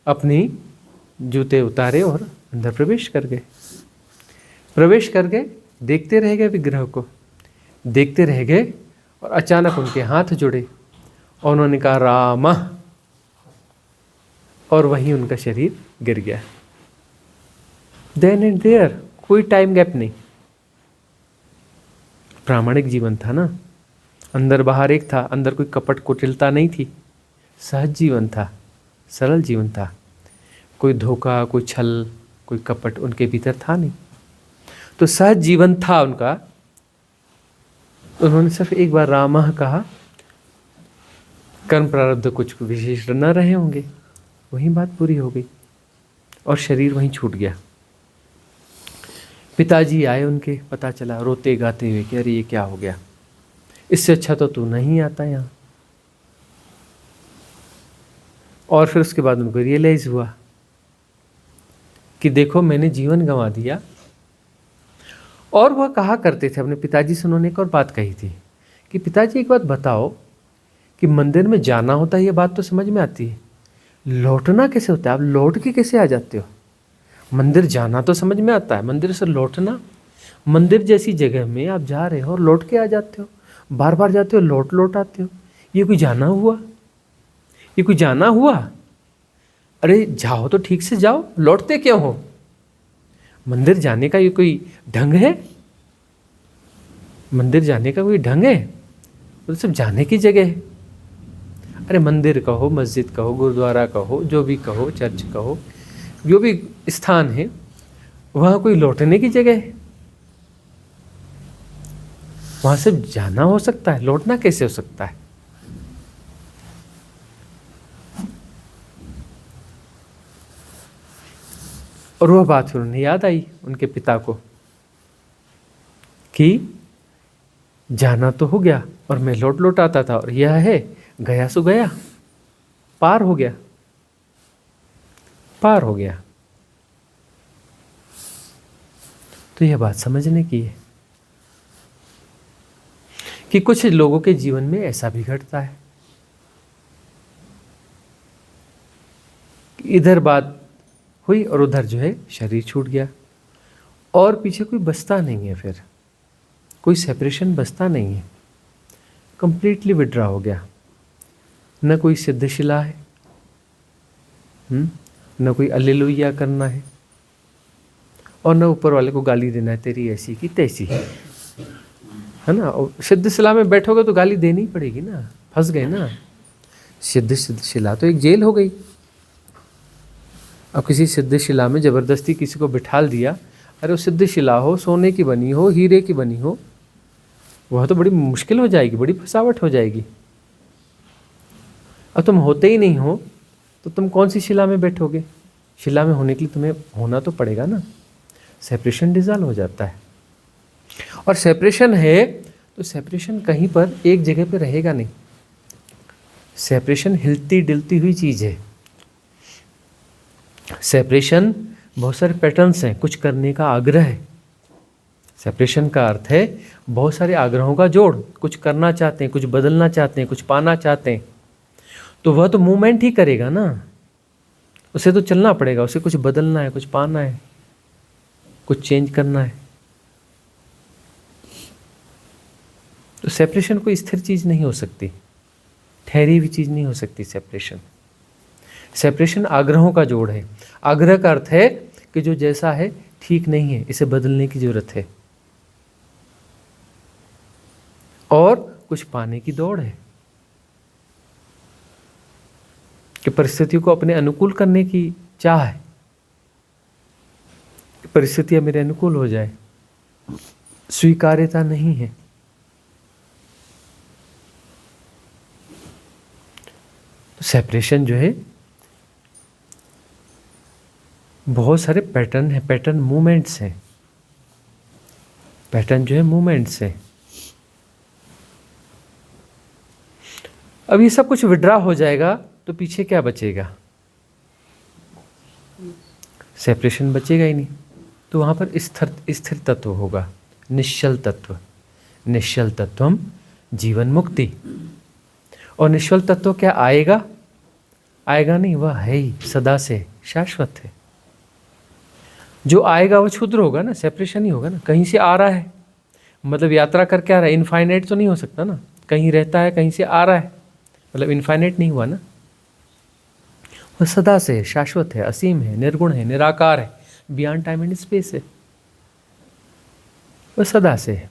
अपनी जूते उतारे और अंदर प्रवेश कर गए, देखते रह गए, विग्रह को देखते रह गए, और अचानक उनके हाथ जुड़े और उन्होंने कहा रामा, और वहीं उनका शरीर गिर गया। देन एंड देयर, कोई टाइम गैप नहीं। प्रामाणिक जीवन था ना, अंदर बाहर एक था, अंदर कोई कपट कुटिलता नहीं थी, सहज जीवन था, सरल जीवन था, कोई धोखा, कोई छल, कोई कपट उनके भीतर था नहीं। तो सहज जीवन था उनका। उन्होंने सिर्फ एक बार रामा कहा, कर्म प्रारब्ध कुछ विशेष न रहे होंगे, वहीं बात पूरी हो गई और शरीर वहीं छूट गया। पिताजी आए उनके, पता चला रोते गाते हुए कि अरे ये क्या हो गया, इससे अच्छा तो तू नहीं आता यहाँ। और फिर उसके बाद उनको रियलाइज हुआ कि देखो मैंने जीवन गंवा दिया। और वह कहा करते थे अपने पिताजी से, उन्होंने एक और बात कही थी कि पिताजी एक बात बताओ कि मंदिर में जाना होता है, ये बात तो समझ में आती है, लौटना कैसे होता है? आप लौट के कैसे आ जाते हो? मंदिर जाना तो समझ में आता है, मंदिर से लौटना, मंदिर जैसी जगह में आप जा रहे हो और लौट के आ जाते हो, बार बार जाते हो, लौट आते हो, ये कोई जाना हुआ? ये कोई जाना हुआ? अरे जाओ तो ठीक से जाओ, लौटते क्यों हो? मंदिर जाने का ये कोई ढंग है? मंदिर जाने का कोई ढंग है? तो सब जाने की जगह है। अरे मंदिर कहो, मस्जिद कहो, गुरुद्वारा कहो, जो भी कहो, चर्च कहो, जो भी स्थान है, वहाँ कोई लौटने की जगह है? वहाँ से जाना हो सकता है, लौटना कैसे हो सकता है? और वह बात फिर उन्हें याद आई उनके पिता को कि जाना तो हो गया और मैं लौट आता था, और यह है गया सो गया, पार हो गया। तो यह बात समझने की है कि कुछ लोगों के जीवन में ऐसा भी घटता है, इधर बात हुई और उधर जो है शरीर छूट गया, और पीछे कोई बचता नहीं है, फिर कोई सेपरेशन बचता नहीं है, कंप्लीटली विड्रॉ हो गया। न कोई सिद्धशिला है, न कोई अल्लेलुया करना है और न ऊपर वाले को गाली देना है, तेरी ऐसी की तैसी, है ना। और सिद्ध शिला में बैठोगे तो गाली देनी पड़ेगी ना, फंस गए ना। सिद्ध शिला तो एक जेल हो गई। अब किसी सिद्ध शिला में जबरदस्ती किसी को बिठाल दिया, अरे वो सिद्ध शिला हो, सोने की बनी हो, हीरे की बनी हो, वह तो बड़ी मुश्किल हो जाएगी, बड़ी फसावट हो जाएगी। अब तुम होते ही नहीं हो तो तुम कौन सी शिला में बैठोगे? शिला में होने के लिए तुम्हें होना तो पड़ेगा ना। सेपरेशन डिसॉल्व हो जाता है। और सेपरेशन है तो सेपरेशन कहीं पर एक जगह पे रहेगा नहीं। सेपरेशन हिलती डुलती हुई चीज़ है। सेपरेशन बहुत सारे पैटर्न्स हैं, कुछ करने का आग्रह है। सेपरेशन का अर्थ है बहुत सारे आग्रहों का जोड़, कुछ करना चाहते हैं, कुछ बदलना चाहते हैं, कुछ पाना चाहते हैं, तो वह तो मूवमेंट ही करेगा ना, उसे तो चलना पड़ेगा, उसे कुछ बदलना है, कुछ पाना है, कुछ चेंज करना है। तो सेपरेशन कोई स्थिर चीज़ नहीं हो सकती, ठहरी हुई चीज़ नहीं हो सकती। सेपरेशन आग्रहों का जोड़ है। आग्रह का अर्थ है कि जो जैसा है ठीक नहीं है, इसे बदलने की जरूरत है, और कुछ पाने की दौड़ है कि परिस्थितियों को अपने अनुकूल करने की चाह है, परिस्थितियां मेरे अनुकूल हो जाए। स्वीकार्यता नहीं है। तो सेपरेशन जो है बहुत सारे पैटर्न है, पैटर्न मूवमेंट्स हैं, पैटर्न जो है मूवमेंट्स है। अब ये सब कुछ विड्रा हो जाएगा तो पीछे क्या बचेगा? सेपरेशन बचेगा ही नहीं। तो वहाँ पर स्थिर तत्व होगा, निश्चल तत्व। निश्चल तत्वम जीवन मुक्ति। और निश्चल तत्व क्या आएगा? आएगा नहीं, वह है ही, सदा से शाश्वत है। जो आएगा वो क्षुद्र होगा ना, सेपरेशन ही होगा ना। कहीं से आ रहा है, मतलब यात्रा करके आ रहा है, इनफाइनाइट तो नहीं हो सकता ना। कहीं रहता है, कहीं से आ रहा है, मतलब इनफाइनाइट नहीं हुआ ना। वह सदा से है, शाश्वत है, असीम है, निर्गुण है, निराकार है, बियॉन्ड टाइम एंड स्पेस है। वह सदा से है।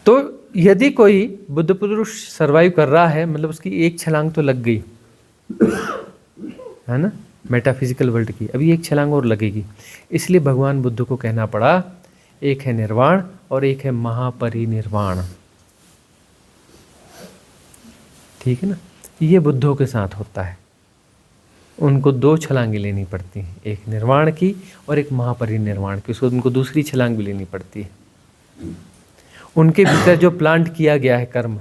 तो यदि कोई बुद्ध पुरुष सर्वाइव कर रहा है, मतलब उसकी एक छलांग तो लग गई है ना, मेटाफिजिकल वर्ल्ड की, अभी एक छलांग और लगेगी। इसलिए भगवान बुद्ध को कहना पड़ा, एक है निर्वाण और एक है महापरिनिर्वाण। ठीक है ना। ये बुद्धों के साथ होता है, उनको दो छलांगें लेनी पड़ती हैं, एक निर्वाण की और एक महापरिनिर्वाण की। उसको उनको दूसरी छलांग भी लेनी पड़ती है। उनके भीतर जो प्लांट किया गया है कर्म,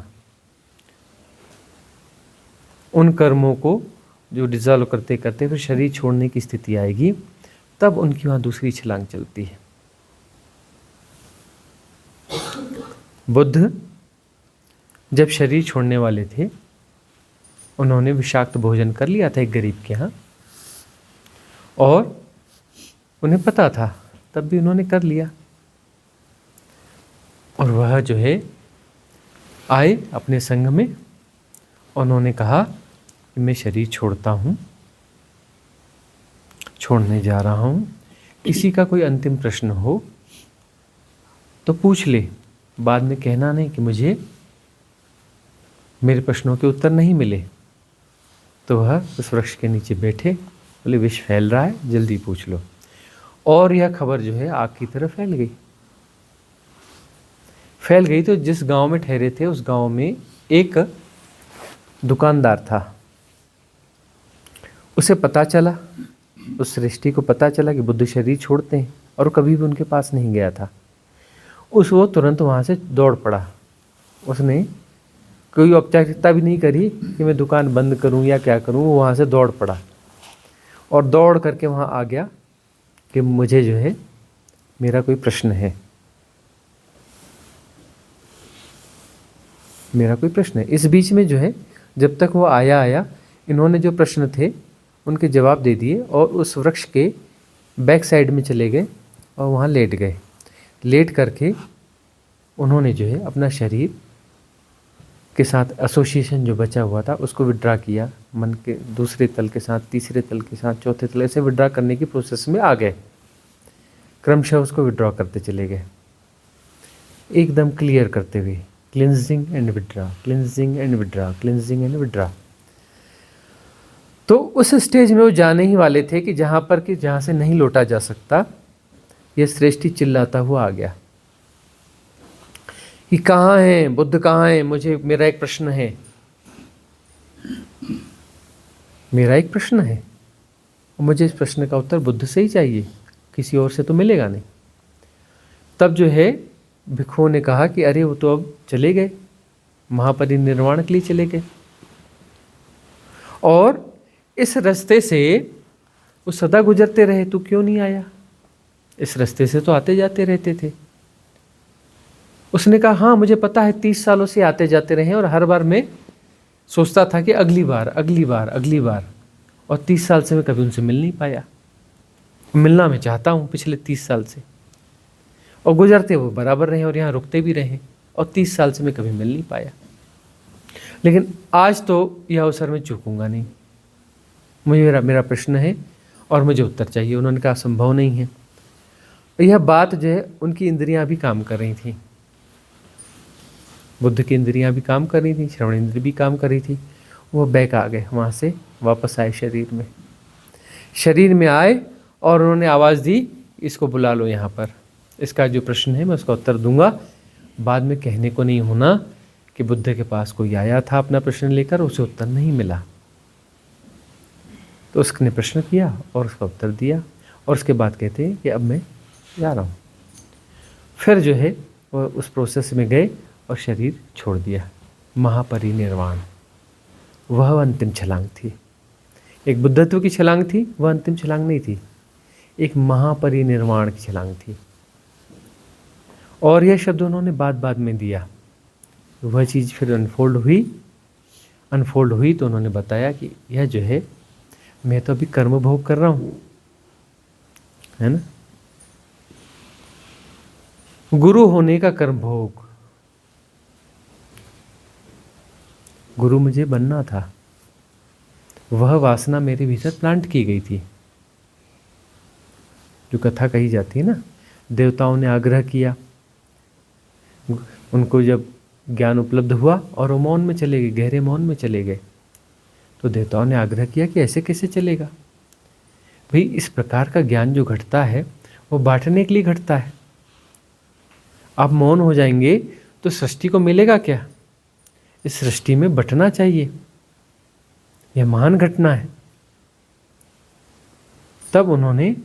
उन कर्मों को जो डिजॉल्व करते करते फिर शरीर छोड़ने की स्थिति आएगी, तब उनकी वहाँ दूसरी छलांग चलती है। बुद्ध जब शरीर छोड़ने वाले थे, उन्होंने विषाक्त भोजन कर लिया था एक गरीब के यहाँ, और उन्हें पता था, तब भी उन्होंने कर लिया। और वह जो है आए अपने संग में, उन्होंने कहा कि मैं शरीर छोड़ता हूँ, छोड़ने जा रहा हूँ। किसी का कोई अंतिम प्रश्न हो तो पूछ ले, बाद में कहना नहीं कि मुझे मेरे प्रश्नों के उत्तर नहीं मिले। तो वह उस वृक्ष के नीचे बैठे, बोले विष फैल रहा है, जल्दी पूछ लो। और यह खबर जो है आग की तरह फैल गई। तो जिस गांव में ठहरे थे, उस गांव में एक दुकानदार था। उसे पता चला, उस सृष्टि को पता चला कि बुद्ध शरीर छोड़ते हैं, और कभी भी उनके पास नहीं गया था। वो तुरंत वहाँ से दौड़ पड़ा। उसने कोई औपचारिकता भी नहीं करी कि मैं दुकान बंद करूं या क्या करूं। वो वहाँ से दौड़ पड़ा और दौड़ करके वहाँ आ गया कि मुझे जो है मेरा कोई प्रश्न है, मेरा कोई प्रश्न है। इस बीच में जो है, जब तक वो आया, इन्होंने जो प्रश्न थे उनके जवाब दे दिए, और उस वृक्ष के बैक साइड में चले गए और वहाँ लेट गए। लेट करके उन्होंने जो है अपना शरीर के साथ एसोसिएशन जो बचा हुआ था उसको विड्रा किया, मन के दूसरे तल के साथ, तीसरे तल के साथ, चौथे तल, ऐसे विड्रा करने की प्रोसेस में आ गए। क्रमशः उसको विड्रॉ करते चले गए, एकदम क्लियर करते हुए, cleansing and withdraw, cleansing and withdraw, cleansing and withdraw. तो उस स्टेज में वो जाने ही वाले थे कि जहाँ से नहीं लौटा जा सकता। ये श्रेष्ठी चिल्लाता हुआ आ गया कि कहाँ हैं बुद्ध, कहाँ हैं, मेरा एक प्रश्न है, मेरा एक प्रश्न है, और मुझे इस प्रश्न का उत्तर बुद्ध से ही चाहिए, किसी और से तो मिलेगा नहीं। तब जो है भिक्षुओं ने कहा कि अरे वो तो अब चले गए, महापरिनिर्वाण के लिए चले गए, और इस रास्ते से वो सदा गुजरते रहे, तू क्यों नहीं आया? इस रास्ते से तो आते जाते रहते थे। उसने कहा हाँ मुझे पता है, 30 सालों से आते जाते रहे, और हर बार मैं सोचता था कि अगली बार, अगली बार, अगली बार, और 30 साल से मैं कभी उनसे मिल नहीं पाया। मिलना मैं चाहता हूँ पिछले 30 साल से, और गुजरते वो बराबर रहे और यहाँ रुकते भी रहे, और 30 साल से मैं कभी मिल नहीं पाया। लेकिन आज तो यह अवसर मैं चूकूंगा नहीं, मुझे मेरा प्रश्न है और मुझे उत्तर चाहिए। उन्होंने कहा संभव नहीं है। यह बात जो है उनकी इंद्रियां भी काम कर रही थी, बुद्ध की इंद्रियां भी काम कर रही थी, श्रवण इंद्रिय भी काम कर रही थी। वो बैक आ गए, वहाँ से वापस आए शरीर में आए, और उन्होंने आवाज़ दी इसको बुला लो यहाँ पर, इसका जो प्रश्न है मैं उसका उत्तर दूंगा। बाद में कहने को नहीं होना कि बुद्ध के पास कोई आया था अपना प्रश्न लेकर, उसे उत्तर नहीं मिला, तो उसने प्रश्न किया और उसका उत्तर दिया, और उसके बाद कहते हैं कि अब मैं जा रहा हूँ। फिर जो है वो उस प्रोसेस में गए और शरीर छोड़ दिया। महापरिनिर्वाण, वह अंतिम छलांग थी। एक बुद्धत्व की छलांग थी, वह अंतिम छलांग नहीं थी, एक महापरिनिर्वाण की छलांग थी। और यह शब्द उन्होंने बाद में दिया। वह चीज़ फिर अनफोल्ड हुई तो उन्होंने बताया कि यह जो है मैं तो अभी कर्म भोग कर रहा हूँ, है ना, गुरु होने का कर्म भोग। गुरु मुझे बनना था, वह वासना मेरे भीतर प्लांट की गई थी। जो कथा कही जाती है ना, देवताओं ने आग्रह किया, उनको जब ज्ञान उपलब्ध हुआ और वो मौन में चले गए, गहरे मौन में चले गए, तो देवताओं ने आग्रह किया कि ऐसे कैसे चलेगा भाई, इस प्रकार का ज्ञान जो घटता है वो बांटने के लिए घटता है। आप मौन हो जाएंगे तो सृष्टि को मिलेगा क्या? इस सृष्टि में बंटना चाहिए, यह महान घटना है। तब उन्होंने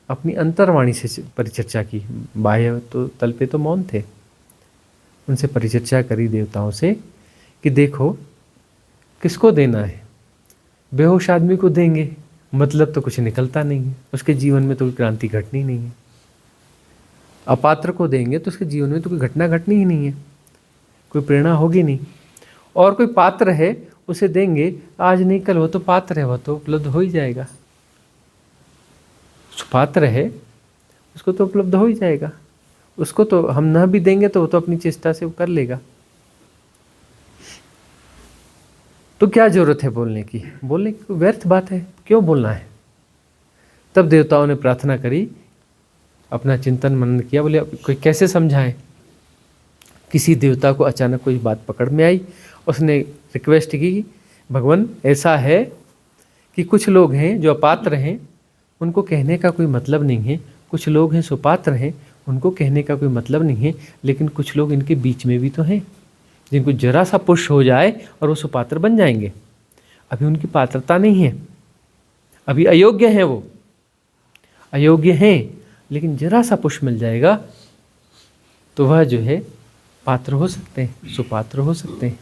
अपनी अंतर्वाणी से परिचर्चा की, बाह्य तो तल पे तो मौन थे, उनसे परिचर्चा करी देवताओं से कि देखो किसको देना है, बेहोश आदमी को देंगे, मतलब तो कुछ निकलता नहीं है, उसके जीवन में तो कोई क्रांति घटनी नहीं है। अपात्र को देंगे तो उसके जीवन में तो कोई घटना घटनी ही नहीं है, कोई प्रेरणा होगी नहीं। और कोई पात्र है उसे देंगे, आज नहीं कल वो तो पात्र है, वह तो उपलब्ध हो ही जाएगा। पात्र है उसको तो उपलब्ध हो ही जाएगा, उसको तो हम न भी देंगे तो वो तो अपनी चेष्टा से वो कर लेगा। तो क्या जरूरत है बोलने की? बोलने की व्यर्थ बात है, क्यों बोलना है? तब देवताओं ने प्रार्थना करी, अपना चिंतन मनन किया, बोले कोई कैसे समझाएं। किसी देवता को अचानक कोई बात पकड़ में आई, उसने रिक्वेस्ट की, भगवान ऐसा है कि कुछ लोग हैं जो अपात्र हैं, उनको कहने का कोई मतलब नहीं है, कुछ लोग हैं सुपात्र हैं, उनको कहने का कोई मतलब नहीं है, लेकिन कुछ लोग इनके बीच में भी तो हैं जिनको जरा सा पुश हो जाए और वो सुपात्र बन जाएंगे। अभी उनकी पात्रता नहीं है, अभी अयोग्य हैं, वो अयोग्य हैं, लेकिन जरा सा पुश मिल जाएगा तो वह जो है पात्र हो सकते हैं, सुपात्र हो सकते हैं।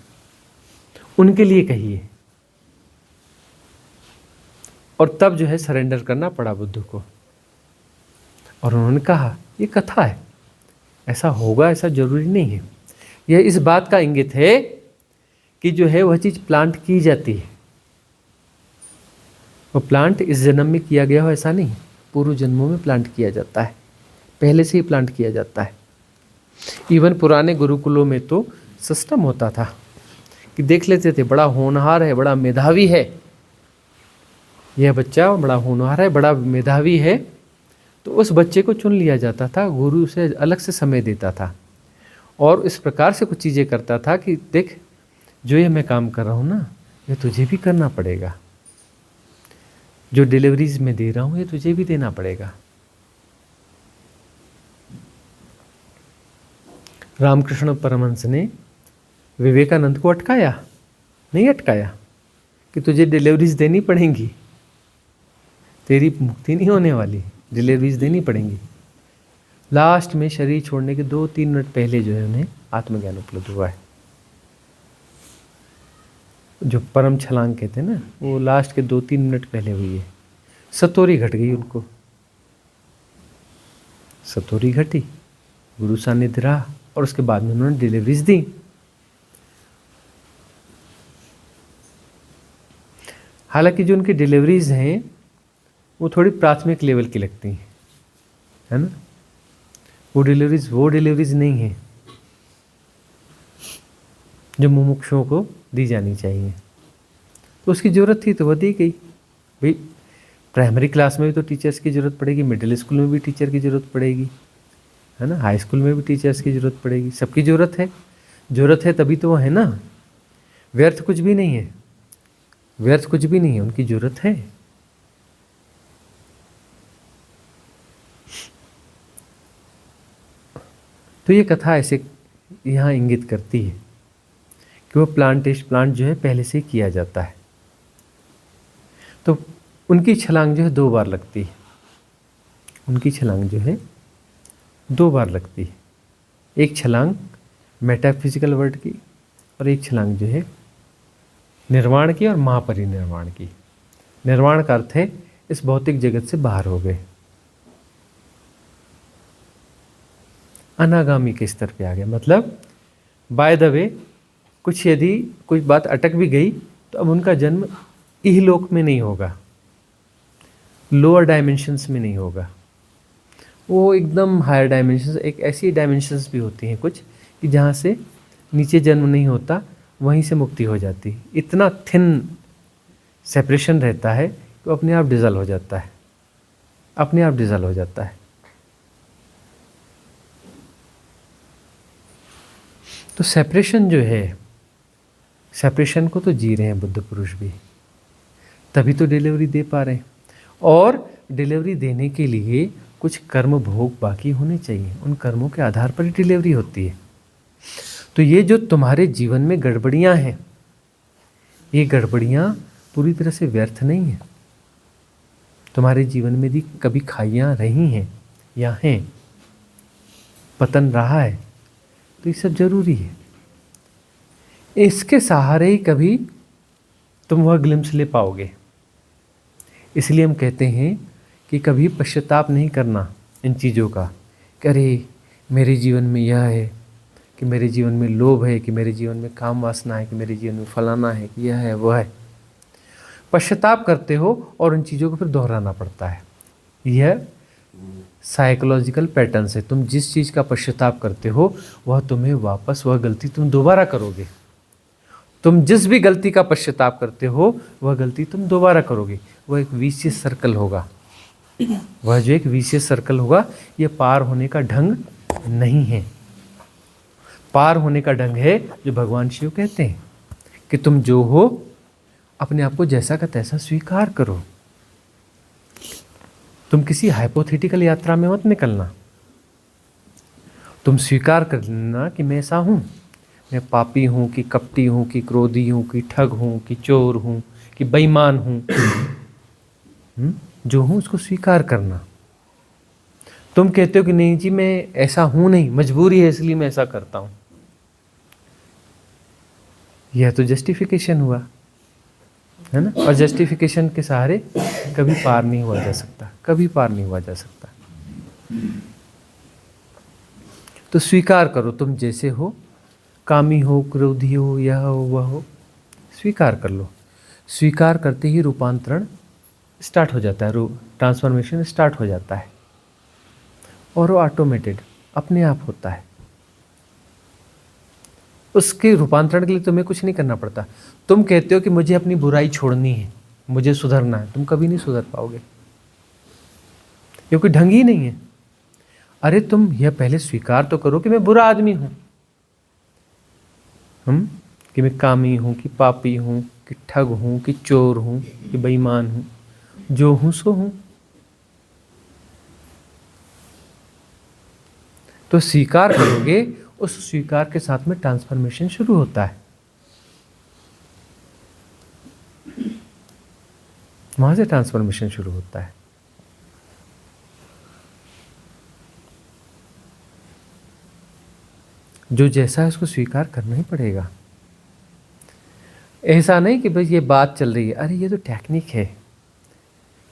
उनके लिए कहिए। और तब जो है सरेंडर करना पड़ा बुद्ध को, और उन्होंने कहा ये कथा है, ऐसा होगा ऐसा जरूरी नहीं है। यह इस बात का इंगित है कि जो है वह चीज़ प्लांट की जाती है, वो प्लांट इस जन्म में किया गया हो ऐसा नहीं, पूर्व जन्मों में प्लांट किया जाता है, पहले से ही प्लांट किया जाता है। इवन पुराने गुरुकुलों में तो सिस्टम होता था कि देख लेते थे बड़ा होनहार है, बड़ा मेधावी है, यह बच्चा बड़ा होनहार है, बड़ा मेधावी है, तो उस बच्चे को चुन लिया जाता था, गुरु उसे अलग से समय देता था और इस प्रकार से कुछ चीज़ें करता था कि देख जो ये मैं काम कर रहा हूँ ना, ये तुझे भी करना पड़ेगा, जो डिलीवरीज में दे रहा हूँ ये तुझे भी देना पड़ेगा। रामकृष्ण परमहंस ने विवेकानंद को अटकाया? नहीं अटकाया कि तुझे डिलीवरीज देनी पड़ेंगी, तेरी मुक्ति नहीं होने वाली, डिलीवरीज देनी पड़ेंगी। लास्ट में शरीर छोड़ने के 2-3 मिनट पहले जो है उन्हें आत्मज्ञान उपलब्ध हुआ है। जो परम छलांग कहते हैं ना, वो लास्ट के 2-3 मिनट पहले हुई है। सतोरी घट गई उनको, सतोरी घटी, गुरु सानिध्य रहा और उसके बाद में उन्होंने डिलीवरीज दी। हालांकि जो उनकी डिलीवरीज हैं वो थोड़ी प्राथमिक लेवल की लगती हैं, है ना, वो डिलीवरीज नहीं है जो मुमुक्षुओं को दी जानी चाहिए। तो उसकी ज़रूरत थी तो वह दी गई। भाई प्राइमरी क्लास में भी तो टीचर्स की ज़रूरत पड़ेगी, मिडिल स्कूल में भी टीचर की ज़रूरत पड़ेगी, है ना, हाई स्कूल में भी टीचर्स की ज़रूरत पड़ेगी, सबकी ज़रूरत है तभी तो वो है ना। व्यर्थ कुछ भी नहीं है, व्यर्थ कुछ भी नहीं है, उनकी ज़रूरत है। तो ये कथा ऐसे यहाँ इंगित करती है कि वो प्लांट जो है पहले से किया जाता है। तो उनकी छलांग जो है 2 बार लगती है, उनकी छलांग जो है 2 बार लगती है। एक छलांग मेटाफिजिकल वर्ल्ड की और एक छलांग जो है निर्वाण की और महापरिनिर्वाण की। निर्वाण का अर्थ है इस भौतिक जगत से बाहर हो गए, अनागामी के स्तर पे आ गया। मतलब बाय द वे कुछ यदि कुछ बात अटक भी गई तो अब उनका जन्म इहलोक में नहीं होगा, लोअर डायमेंशंस में नहीं होगा, वो एकदम हायर डायमेंशंस। एक ऐसी डायमेंशंस भी होती हैं कुछ कि जहाँ से नीचे जन्म नहीं होता, वहीं से मुक्ति हो जाती है। इतना थिन सेपरेशन रहता है कि अपने आप डिज़ल्व हो जाता है, अपने आप डिज़ल्व हो जाता है। तो सेपरेशन जो है, सेपरेशन को तो जी रहे हैं बुद्ध पुरुष भी, तभी तो डिलीवरी दे पा रहे हैं। और डिलीवरी देने के लिए कुछ कर्म भोग बाकी होने चाहिए, उन कर्मों के आधार पर ही डिलीवरी होती है। तो ये जो तुम्हारे जीवन में गड़बड़ियाँ हैं, ये गड़बड़ियाँ पूरी तरह से व्यर्थ नहीं हैं। तुम्हारे जीवन में भी कभी खाइयाँ रही हैं या हैं, पतन रहा है, तो ये सब जरूरी है। इसके सहारे ही कभी तुम वह ग्लिम्स ले पाओगे। इसलिए हम कहते हैं कि कभी पश्चाताप नहीं करना इन चीज़ों का कि अरे मेरे जीवन में यह है, कि मेरे जीवन में लोभ है, कि मेरे जीवन में काम वासना है, कि मेरे जीवन में फलाना है, कि यह है वह है। पश्चाताप करते हो और उन चीज़ों को फिर दोहराना पड़ता है। यह साइकोलॉजिकल पैटर्न से तुम जिस चीज़ का पश्चाताप करते हो वह तुम्हें वापस वह गलती तुम दोबारा करोगे। तुम जिस भी गलती का पश्चाताप करते हो वह गलती तुम दोबारा करोगे। वह एक विशियस सर्कल होगा, वह जो एक विशियस सर्कल होगा, यह पार होने का ढंग नहीं है। पार होने का ढंग है जो भगवान शिव कहते हैं कि तुम जो हो अपने आप को जैसा का तैसा स्वीकार करो। तुम किसी हाइपोथेटिकल यात्रा में मत निकलना। तुम स्वीकार कर लेना कि मैं ऐसा हूँ, मैं पापी हूँ, कि कपटी हूँ, कि क्रोधी हूँ, कि ठग हूँ, कि चोर हूँ, कि बेईमान हूँ। जो हूँ उसको स्वीकार करना। तुम कहते हो कि नहीं जी मैं ऐसा हूँ नहीं, मजबूरी है इसलिए मैं ऐसा करता हूँ, यह तो जस्टिफिकेशन हुआ, है ना। और जस्टिफिकेशन के सहारे कभी पार नहीं हुआ जा सकता, कभी पार नहीं हुआ जा सकता। तो स्वीकार करो तुम जैसे हो, कामी हो, क्रोधी हो, यह हो वह हो, स्वीकार कर लो। स्वीकार करते ही रूपांतरण स्टार्ट हो जाता है, ट्रांसफॉर्मेशन स्टार्ट हो जाता है और वो ऑटोमेटेड अपने आप होता है। उसके रूपांतरण के लिए तुम्हें कुछ नहीं करना पड़ता। तुम कहते हो कि मुझे अपनी बुराई छोड़नी है, मुझे सुधरना है, तुम कभी नहीं सुधर पाओगे, ये कोई ढंग ही नहीं है। अरे तुम यह पहले स्वीकार तो करो कि मैं बुरा आदमी हूं, कि मैं कामी हूं, कि पापी हूं, कि ठग हूं, कि चोर हूं, कि बेईमान हूं, जो हूं सो हूं। तो स्वीकार करोगे, उस स्वीकार के साथ में ट्रांसफॉर्मेशन शुरू होता है, वहां से ट्रांसफॉर्मेशन शुरू होता है। जो जैसा है उसको स्वीकार करना ही पड़ेगा। ऐसा नहीं कि बस ये बात चल रही है, अरे ये तो टेक्निक है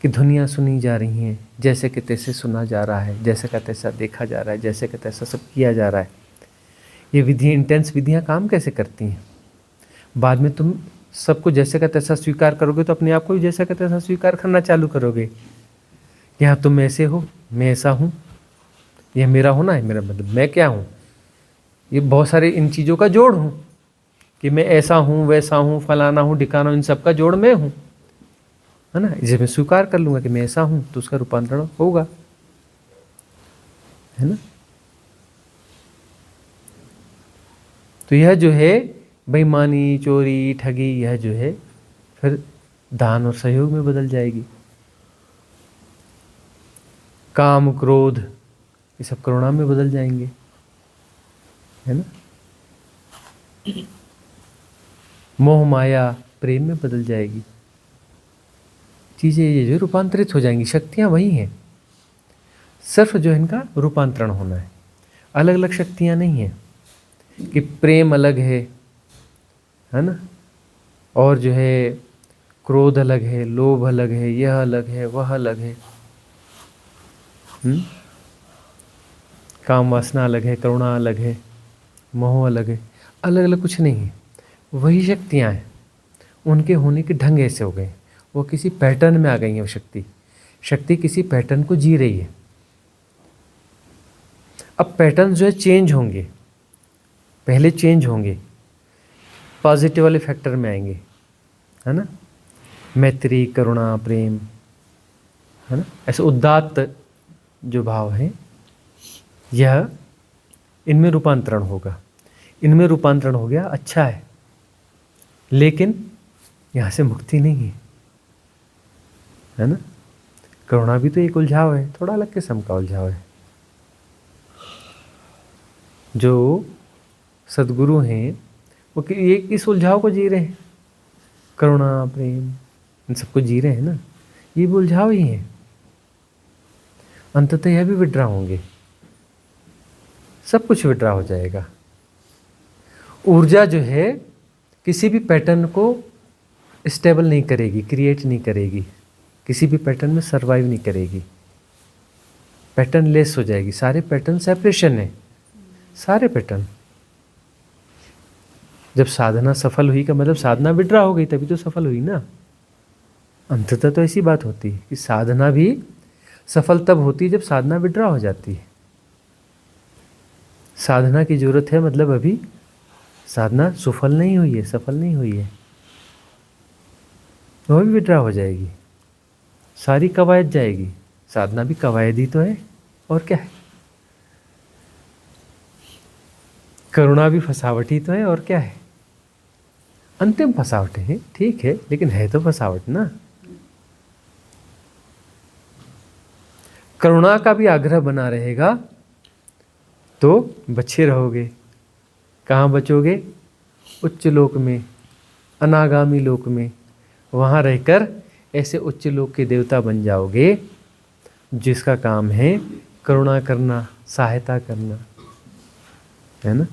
कि दुनिया सुनी जा रही है, जैसे कि तैसे सुना जा रहा है, जैसे का तैसा देखा जा रहा है, जैसे का तैसा सब किया जा रहा है। ये विधियाँ, इंटेंस विधियाँ काम कैसे करती हैं? बाद में तुम सबको जैसे का तैसा स्वीकार करोगे तो अपने आप को भी जैसा का तैसा स्वीकार करना चालू करोगे। यहाँ तुम ऐसे हो, मैं ऐसा हूँ, यह मेरा होना है, मेरा मतलब मैं क्या हूँ, ये बहुत सारे इन चीज़ों का जोड़ हूँ कि मैं ऐसा हूँ, वैसा हूँ, फलाना हूँ, ढिकाना हूँ, इन सब का जोड़ मैं हूँ, है ना। इसे मैं स्वीकार कर लूँगा कि मैं ऐसा हूँ तो उसका रूपांतरण होगा, है ना। तो यह जो है बेईमानी, चोरी, ठगी, यह जो है फिर दान और सहयोग में बदल जाएगी। काम, क्रोध, ये सब करुणा में बदल जाएंगे, है ना। मोह, माया, प्रेम में बदल जाएगी। चीज़ें ये जो रूपांतरित हो जाएंगी। शक्तियाँ वही हैं, सिर्फ जो इनका रूपांतरण होना है। अलग अलग शक्तियाँ नहीं हैं कि प्रेम अलग है ना, और जो है क्रोध अलग है, लोभ अलग है, यह अलग है, वह अलग है। काम वासना अलग है, करुणा अलग है, मोह अलग है। अलग अलग कुछ नहीं है, वही शक्तियाँ हैं। उनके होने के ढंग ऐसे हो गए, वो किसी पैटर्न में आ गई है। वो शक्ति किसी पैटर्न को जी रही है। अब पैटर्न जो है चेंज होंगे, पहले चेंज होंगे, पॉजिटिव वाले फैक्टर में आएंगे, है ना। मैत्री, करुणा, प्रेम, है ना। ऐसे उदात्त जो भाव है, यह इनमें रूपांतरण होगा। इनमें रूपांतरण हो गया, अच्छा है, लेकिन यहाँ से मुक्ति नहीं है ना। करुणा भी तो एक उलझाव है, थोड़ा अलग किस्म का उलझाव है। जो सद्गुरु हैं वो ये इस उलझाव को जी रहे हैं, करुणा, प्रेम, इन सबको जी रहे हैं ना। ये भी उलझाव ही है, अंततः यह भी विड्रा होंगे, सब कुछ विड्रा हो जाएगा। ऊर्जा जो है किसी भी पैटर्न को स्टेबल नहीं करेगी, क्रिएट नहीं करेगी, किसी भी पैटर्न में सरवाइव नहीं करेगी, पैटर्न लेस हो जाएगी। सारे पैटर्न सेपरेशन है, सारे पैटर्न। जब साधना सफल हुई का मतलब साधना विड्रा हो गई, तभी तो सफल हुई ना। अंततः तो ऐसी बात होती है कि साधना भी सफल तब होती है जब साधना विड्रा हो जाती है। साधना की जरूरत है, मतलब अभी साधना सफल नहीं हुई है, सफल नहीं हुई है, वह भी विड्रा हो जाएगी, सारी कवायद जाएगी। साधना भी कवायद ही तो है, और क्या है। करुणा भी फसावट ही तो है, और क्या है। अंतिम फसावट है, ठीक है, लेकिन है तो फसावट ना। करुणा का भी आग्रह बना रहेगा तो बचे रहोगे। कहाँ बचोगे? उच्च लोक में, अनागामी लोक में। वहाँ रहकर ऐसे उच्च लोक के देवता बन जाओगे जिसका काम है करुणा करना, सहायता करना, है ना।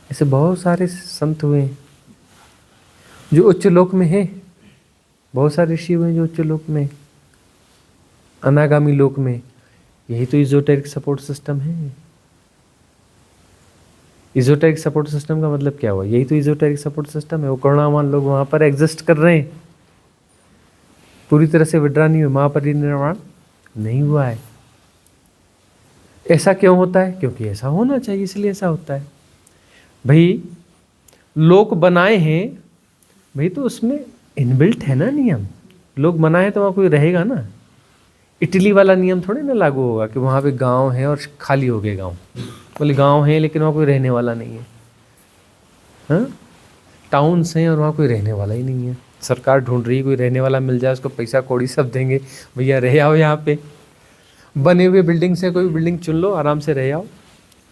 ऐसे बहुत सारे संत हुए हैं जो उच्च लोक में हैं, बहुत सारे ऋषि हुए हैं जो उच्च लोक में, अनागामी लोक में। यही तो इजोटेरिक सपोर्ट सिस्टम है। इजोटेरिक सपोर्ट सिस्टम का मतलब क्या हुआ? यही तो इजोटेरिक सपोर्ट सिस्टम है। वो करुणावान लोग वहाँ पर एग्जिस्ट कर रहे हैं, पूरी तरह से विड्रा नहीं हुआ, महापरिनिर्वाण नहीं हुआ है। ऐसा क्यों होता है? क्योंकि ऐसा होना चाहिए, इसलिए ऐसा होता है। भाई लोक बनाए हैं, भाई तो उसमें इनबिल्ट है ना नियम। लोग बनाए तो वहाँ कोई रहेगा ना। इटली वाला नियम थोड़े ना लागू होगा कि वहाँ पे गांव है और खाली हो गए गांव। बोले गांव है लेकिन वहाँ कोई रहने वाला नहीं है। हाँ, टाउन्स हैं और वहाँ कोई रहने वाला ही नहीं है। सरकार ढूंढ रही है कोई रहने वाला मिल जाए, उसको पैसा कौड़ी सब देंगे, भैया रह आओ यहाँ पे। बने हुए बिल्डिंग से कोई बिल्डिंग चुन लो, आराम से रह आओ,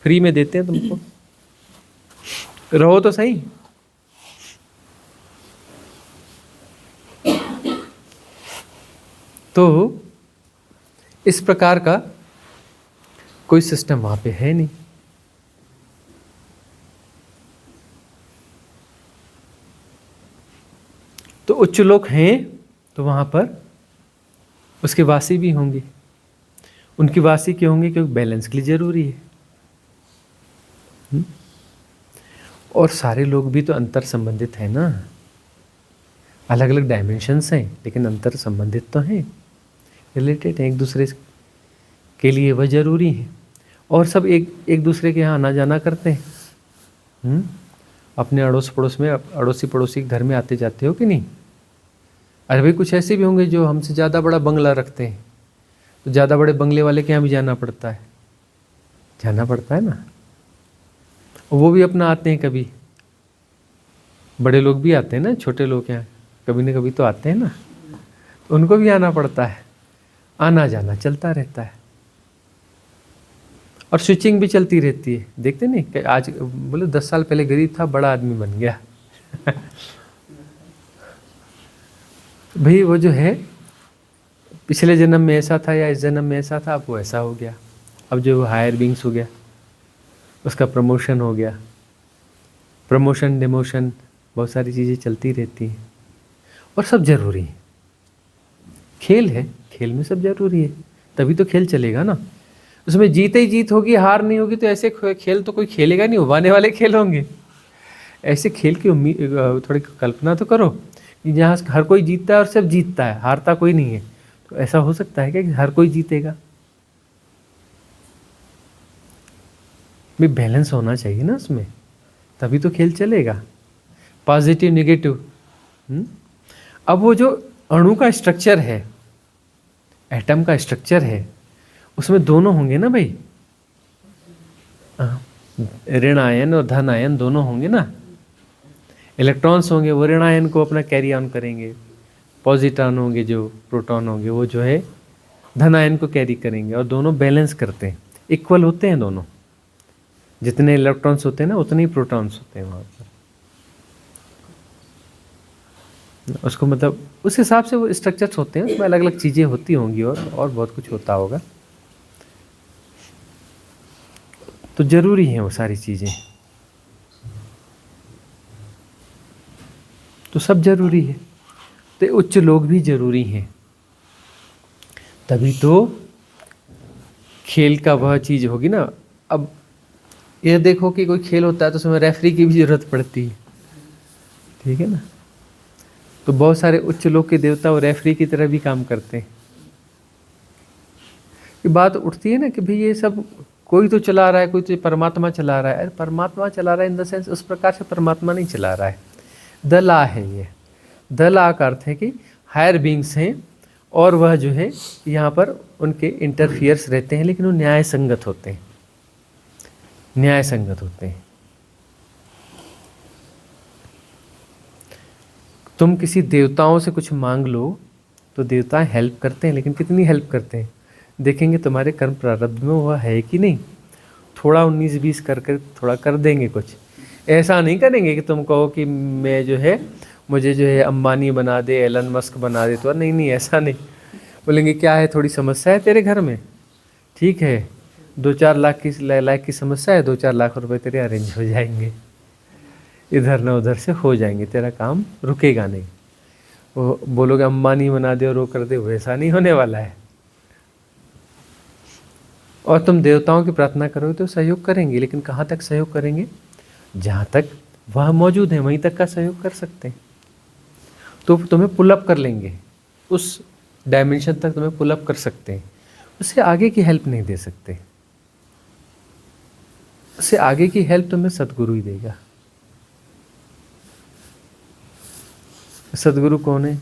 फ्री में देते हैं तुमको, रहो तो सही। तो इस प्रकार का कोई सिस्टम वहां पे है नहीं। तो उच्च लोक हैं तो वहां पर उसके वासी भी होंगे। उनकी वासी क्यों होंगे? क्योंकि बैलेंस के लिए जरूरी है। और सारे लोग भी तो अंतर संबंधित है ना, अलग अलग डायमेंशंस हैं लेकिन अंतर संबंधित तो हैं, रिलेटेड हैं एक दूसरे के लिए, वह जरूरी है। और सब एक दूसरे के यहाँ आना जाना करते हैं। अपने अड़ोस पड़ोस में, अड़ोसी पड़ोसी के घर में आते जाते हो कि नहीं? अरे भाई कुछ ऐसे भी होंगे जो हमसे ज़्यादा बड़ा बंगला रखते हैं, तो ज़्यादा बड़े बंगले वाले के यहाँ भी जाना पड़ता है, जाना पड़ता है ना। वो भी अपना आते हैं, कभी बड़े लोग भी आते हैं ना, छोटे लोग यहाँ कभी ना कभी तो आते हैं ना, तो उनको भी आना पड़ता है। आना जाना चलता रहता है और स्विचिंग भी चलती रहती है। देखते नहीं कि आज बोले 10 साल पहले गरीब था, बड़ा आदमी बन गया। भाई वो जो है पिछले जन्म में ऐसा था या इस जन्म में ऐसा था, अब वो ऐसा हो गया। अब जो हायर बींग्स हो गया, उसका प्रमोशन हो गया, प्रमोशन डिमोशन, बहुत सारी चीज़ें चलती रहती हैं और सब जरूरी है। खेल है, खेल में सब जरूरी है, तभी तो खेल चलेगा ना। उसमें जीते ही जीत होगी, हार नहीं होगी, तो ऐसे खेल तो कोई खेलेगा नहीं, उबाने वाले खेल होंगे। ऐसे खेल की उम्मीद, थोड़ी कल्पना तो करो कि जहाँ हर कोई जीतता है और सब जीतता है, हारता कोई नहीं है। तो ऐसा हो सकता है क्या कि हर कोई जीतेगा? भी बैलेंस होना चाहिए ना उसमें, तभी तो खेल चलेगा। Positive negative. अब वो जो अणु का स्ट्रक्चर है, एटम का स्ट्रक्चर है, उसमें दोनों होंगे ना भाई, ऋण आयन और धन आयन दोनों होंगे ना। इलेक्ट्रॉन्स होंगे वो ऋण आयन को अपना कैरी ऑन करेंगे, पॉजिट्रॉन होंगे जो प्रोटॉन होंगे वो जो है धन आयन को कैरी करेंगे, और दोनों बैलेंस करते हैं, इक्वल होते हैं दोनों। जितने इलेक्ट्रॉन्स होते हैं ना उतने ही प्रोटॉन्स होते हैं वहाँ पर। उसको मतलब उस हिसाब से वो स्ट्रक्चर्स होते हैं, उसमें अलग अलग चीज़ें होती होंगी और बहुत कुछ होता होगा। तो जरूरी है वो सारी चीज़ें, तो सब जरूरी है। तो उच्च लोग भी जरूरी हैं, तभी तो खेल का वह चीज़ होगी ना। अब ये देखो कि कोई खेल होता है तो उसमें रेफरी की भी ज़रूरत पड़ती है, ठीक है ना। तो बहुत सारे उच्च लोग के देवता वो रेफरी की तरह भी काम करते हैं। ये बात उठती है ना कि भाई ये सब कोई तो चला रहा है, कोई तो परमात्मा चला रहा है। अरे परमात्मा चला रहा है इन द सेंस उस प्रकार से परमात्मा नहीं चला रहा है, द ला है ये। द ला का अर्थ है कि हायर बींग्स हैं और वह जो है यहाँ पर उनके इंटरफियर्स रहते हैं, लेकिन वो न्याय संगत होते हैं, न्याय संगत होते हैं। तुम किसी देवताओं से कुछ मांग लो तो देवता हेल्प करते हैं, लेकिन कितनी हेल्प करते हैं देखेंगे तुम्हारे कर्म प्रारब्ध में वह है कि नहीं। थोड़ा 19-20 करके थोड़ा कर देंगे कुछ, ऐसा नहीं करेंगे कि तुम कहो कि मैं जो है मुझे जो है अंबानी बना दे, एलन मस्क बना दे। तो नहीं नहीं, ऐसा नहीं। बोलेंगे क्या है, थोड़ी समस्या है तेरे घर में, ठीक है 2-4 लाख की समस्या है, 2-4 लाख रुपए तेरे अरेंज हो जाएंगे, इधर न उधर से हो जाएंगे, तेरा काम रुकेगा नहीं। वो बोलोगे अंबानी बना दे और वो कर दे, वैसा नहीं होने वाला है। और तुम देवताओं की प्रार्थना करोगे तो सहयोग करेंगे, लेकिन कहाँ तक सहयोग करेंगे? जहाँ तक वह मौजूद है वहीं तक का सहयोग कर सकते हैं। तो तुम्हें पुलअप कर लेंगे, उस डायमेंशन तक तुम्हें पुलअप कर सकते हैं, उससे आगे की हेल्प नहीं दे सकते। उससे आगे की हेल्प तुम्हें सदगुरु ही देगा। सदगुरु कौन है?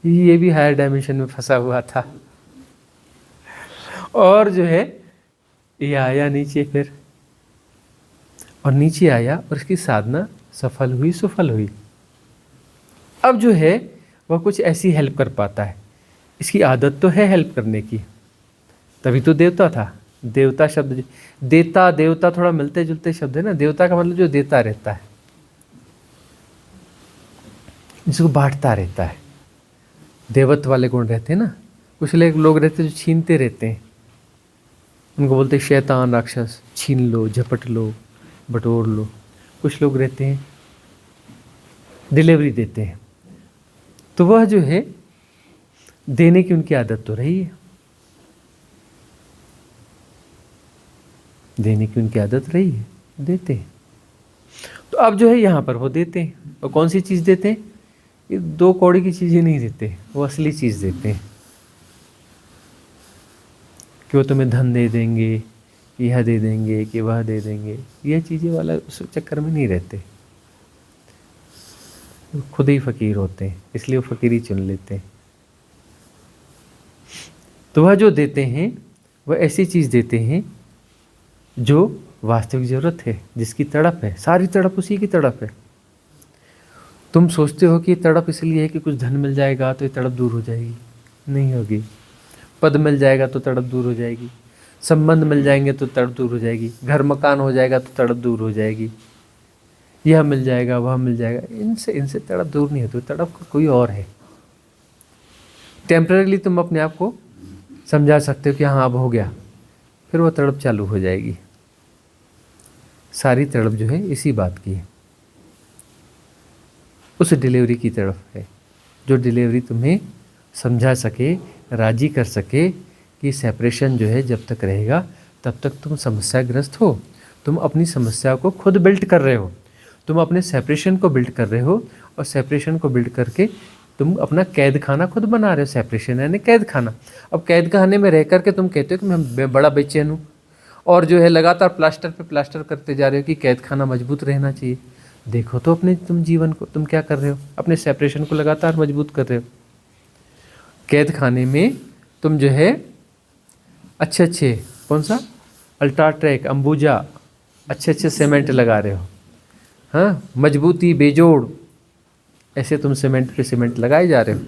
ये भी हायर डायमेंशन में फंसा हुआ था और जो है ये आया नीचे फिर, और नीचे आया और इसकी साधना सफल हुई, सुफल हुई। अब जो है वह कुछ ऐसी हेल्प कर पाता है, इसकी आदत तो है हेल्प करने की, तभी तो देवता था। देवता शब्द, देता देवता थोड़ा मिलते जुलते शब्द है ना। देवता का मतलब जो देता रहता है, जिसको बांटता रहता है। देवत्व वाले गुण रहते हैं ना। कुछ लोग रहते हैं जो छीनते रहते हैं, उनको बोलते हैं शैतान, राक्षस, छीन लो, झपट लो, बटोर लो। कुछ लोग रहते हैं डिलीवरी देते हैं। तो वह जो है देने की उनकी आदत तो रही है, देने की उनकी आदत रही है, देते हैं। तो अब जो है यहाँ पर वो देते हैं, और कौन सी चीज़ देते हैं? ये 2 कौड़ी की चीज़ें नहीं देते, वो असली चीज़ देते हैं कि वो तुम्हें धन दे देंगे, यह दे देंगे, कि वह दे देंगे। यह चीज़ें वाला उस चक्कर में नहीं रहते, वो खुद ही फकीर होते हैं, इसलिए वो फकीरी चुन लेते हैं। तो वह जो देते हैं वह ऐसी चीज़ देते हैं जो वास्तविक ज़रूरत है, जिसकी तड़प है, सारी तड़प उसी की तड़प है। तुम सोचते हो कि तड़प इसलिए है कि कुछ धन मिल जाएगा तो ये तड़प दूर हो जाएगी, नहीं होगी। पद मिल जाएगा तो तड़प दूर हो जाएगी, संबंध मिल जाएंगे तो तड़प दूर हो जाएगी, घर मकान हो जाएगा तो तड़प दूर हो जाएगी, यह मिल जाएगा, वह मिल जाएगा, इनसे तड़प दूर नहीं होती। तड़प का कोई और है। टेम्परेली तुम अपने आप को समझा सकते हो कि हाँ अब हो गया, फिर वो तड़प चालू हो जाएगी। सारी तड़प जो है इसी बात की है, उस डिलीवरी की तरफ है, जो डिलीवरी तुम्हें समझा सके, राजी कर सके कि सेपरेशन जो है जब तक रहेगा तब तक तुम समस्याग्रस्त हो। तुम अपनी समस्या को खुद बिल्ड कर रहे हो, तुम अपने सेपरेशन को बिल्ड कर रहे हो, और सेपरेशन को बिल्ड करके तुम अपना कैद खाना खुद बना रहे हो। सेपरेशन यानी कैद खाना। अब कैद खाने में रह करके तुम कहते हो कि मैं बड़ा बेचैन हूँ, और जो है लगातार प्लास्टर पे प्लास्टर करते जा रहे हो कि कैद खाना मजबूत रहना चाहिए। देखो तो अपने तुम जीवन को तुम क्या कर रहे हो, अपने सेपरेशन को लगातार मजबूत कर रहे हो। कैद खाने में तुम जो है अच्छे कौन सा अल्ट्राट्रैक, अंबुजा, अच्छे सीमेंट लगा रहे हो, हाँ, मजबूती बेजोड़, ऐसे तुम सीमेंट पे सीमेंट लगाए जा रहे हो,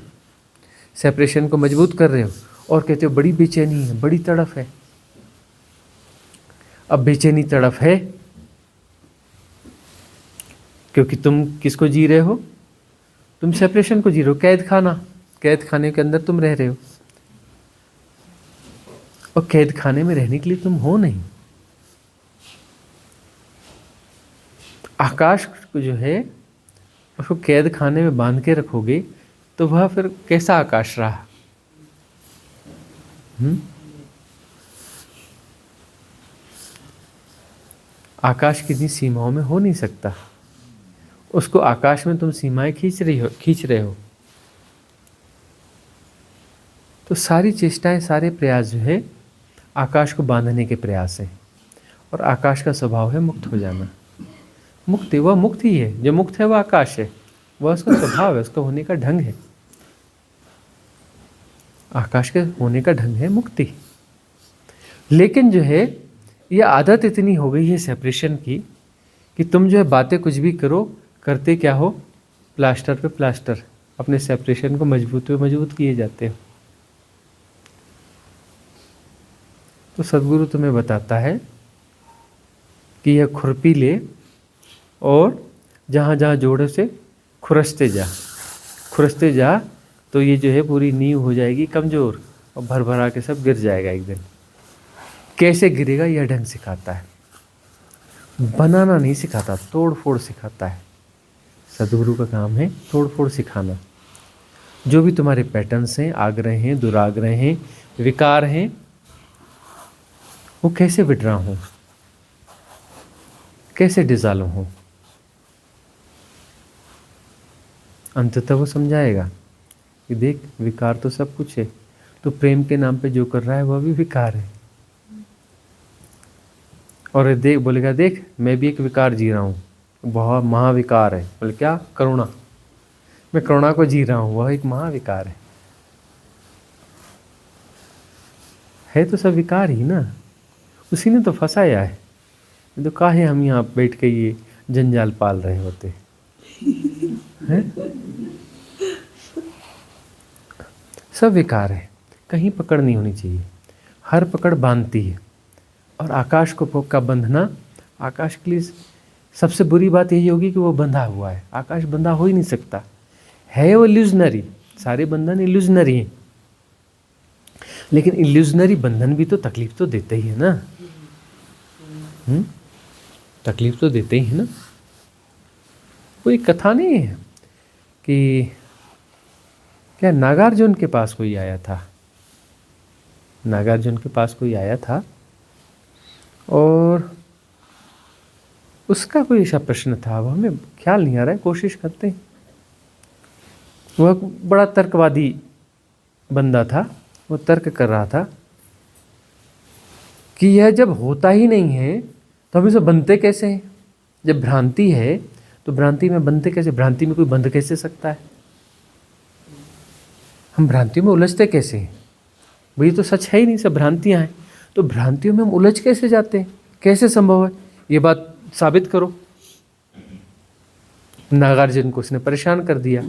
सेपरेशन को मजबूत कर रहे हो, और कहते हो बड़ी बेचैनी है, बड़ी तड़फ है। अब बेचैनी तड़फ है क्योंकि तुम किसको जी रहे हो? तुम सेपरेशन को जी रहे हो, कैद खाना, कैद खाने के अंदर तुम रह रहे हो, और कैद खाने में रहने के लिए तुम हो नहीं। आकाश को जो है उसको कैद खाने में बांध के रखोगे तो वह फिर कैसा आकाश रहा? आकाश किसी सीमाओं में हो नहीं सकता, उसको आकाश में तुम सीमाएं खींच रहे हो। तो सारी चेष्टाएं, सारे प्रयास जो है आकाश को बांधने के प्रयास हैं, और आकाश का स्वभाव है मुक्त हो जाना। मुक्त वह मुक्त ही है, जो मुक्त है वह आकाश है, वह उसका स्वभाव है, उसका होने का ढंग है। आकाश के होने का ढंग है मुक्ति। लेकिन जो है यह आदत इतनी हो गई है सेपरेशन की कि तुम जो है बातें कुछ भी करो, करते क्या हो? प्लास्टर पे प्लास्टर, अपने सेपरेशन को मजबूत पे मजबूत किए जाते हो। तो सदगुरु तुम्हें बताता है कि यह खुरपी ले और जहाँ जहाँ जोड़े से खुरसते जा, तो ये जो है पूरी नींव हो जाएगी कमज़ोर, और भर भरा के सब गिर जाएगा एक दिन। कैसे गिरेगा यह ढंग सिखाता है, बनाना नहीं सिखाता, तोड़ फोड़ सिखाता है। सदगुरु का काम है तोड़ फोड़ सिखाना। जो भी तुम्हारे पैटर्न्स हैं, आग्रह हैं, दुराग्रह हैं, विकार हैं, वो कैसे विड्रा हो, कैसे डिज़ॉल्व हो, अंततः वो समझाएगा कि देख विकार तो सब कुछ है, तो प्रेम के नाम पे जो कर रहा है वह भी विकार है। और देख बोलेगा देख मैं भी एक विकार जी रहा हूँ, बहुत महाविकार है। बोले क्या? करुणा। मैं करुणा को जी रहा हूँ, वह एक महाविकार है तो सब विकार ही ना, उसी ने तो फंसाया है। तो काहे हम यहाँ बैठ के ये जंजाल पाल रहे होते हैं? सब विकार है, कहीं पकड़ नहीं होनी चाहिए, हर पकड़ बांधती है। और आकाश को का बंधना, आकाश के लिए सबसे बुरी बात यही होगी कि वो बंधा हुआ है। आकाश बंधा हो ही नहीं सकता है, वो इल्यूजनरी। सारे बंधन इल्यूजनरी हैं, लेकिन इल्यूजनरी बंधन भी तो तकलीफ तो देते ही है ना। तकलीफ तो देते ही है ना। कोई कथा नहीं है कि क्या नागार्जुन के पास कोई आया था, नागार्जुन के पास कोई आया था और उसका कोई ऐसा प्रश्न था, वो हमें ख्याल नहीं आ रहा है, कोशिश करते हैं। वह बड़ा तर्कवादी बंदा था, वो तर्क कर रहा था कि यह जब होता ही नहीं है तो हम इसे बनते कैसे हैं? जब भ्रांति है तो भ्रांति में बनते कैसे? भ्रांति में कोई बंध कैसे सकता है? हम भ्रांतियों में उलझते कैसे हैं? भाई तो सच है ही नहीं, सब भ्रांतियां हैं। तो भ्रांतियों में हम उलझ कैसे जाते हैं? कैसे संभव है? ये बात साबित करो। नागार्जुन को उसने परेशान कर दिया।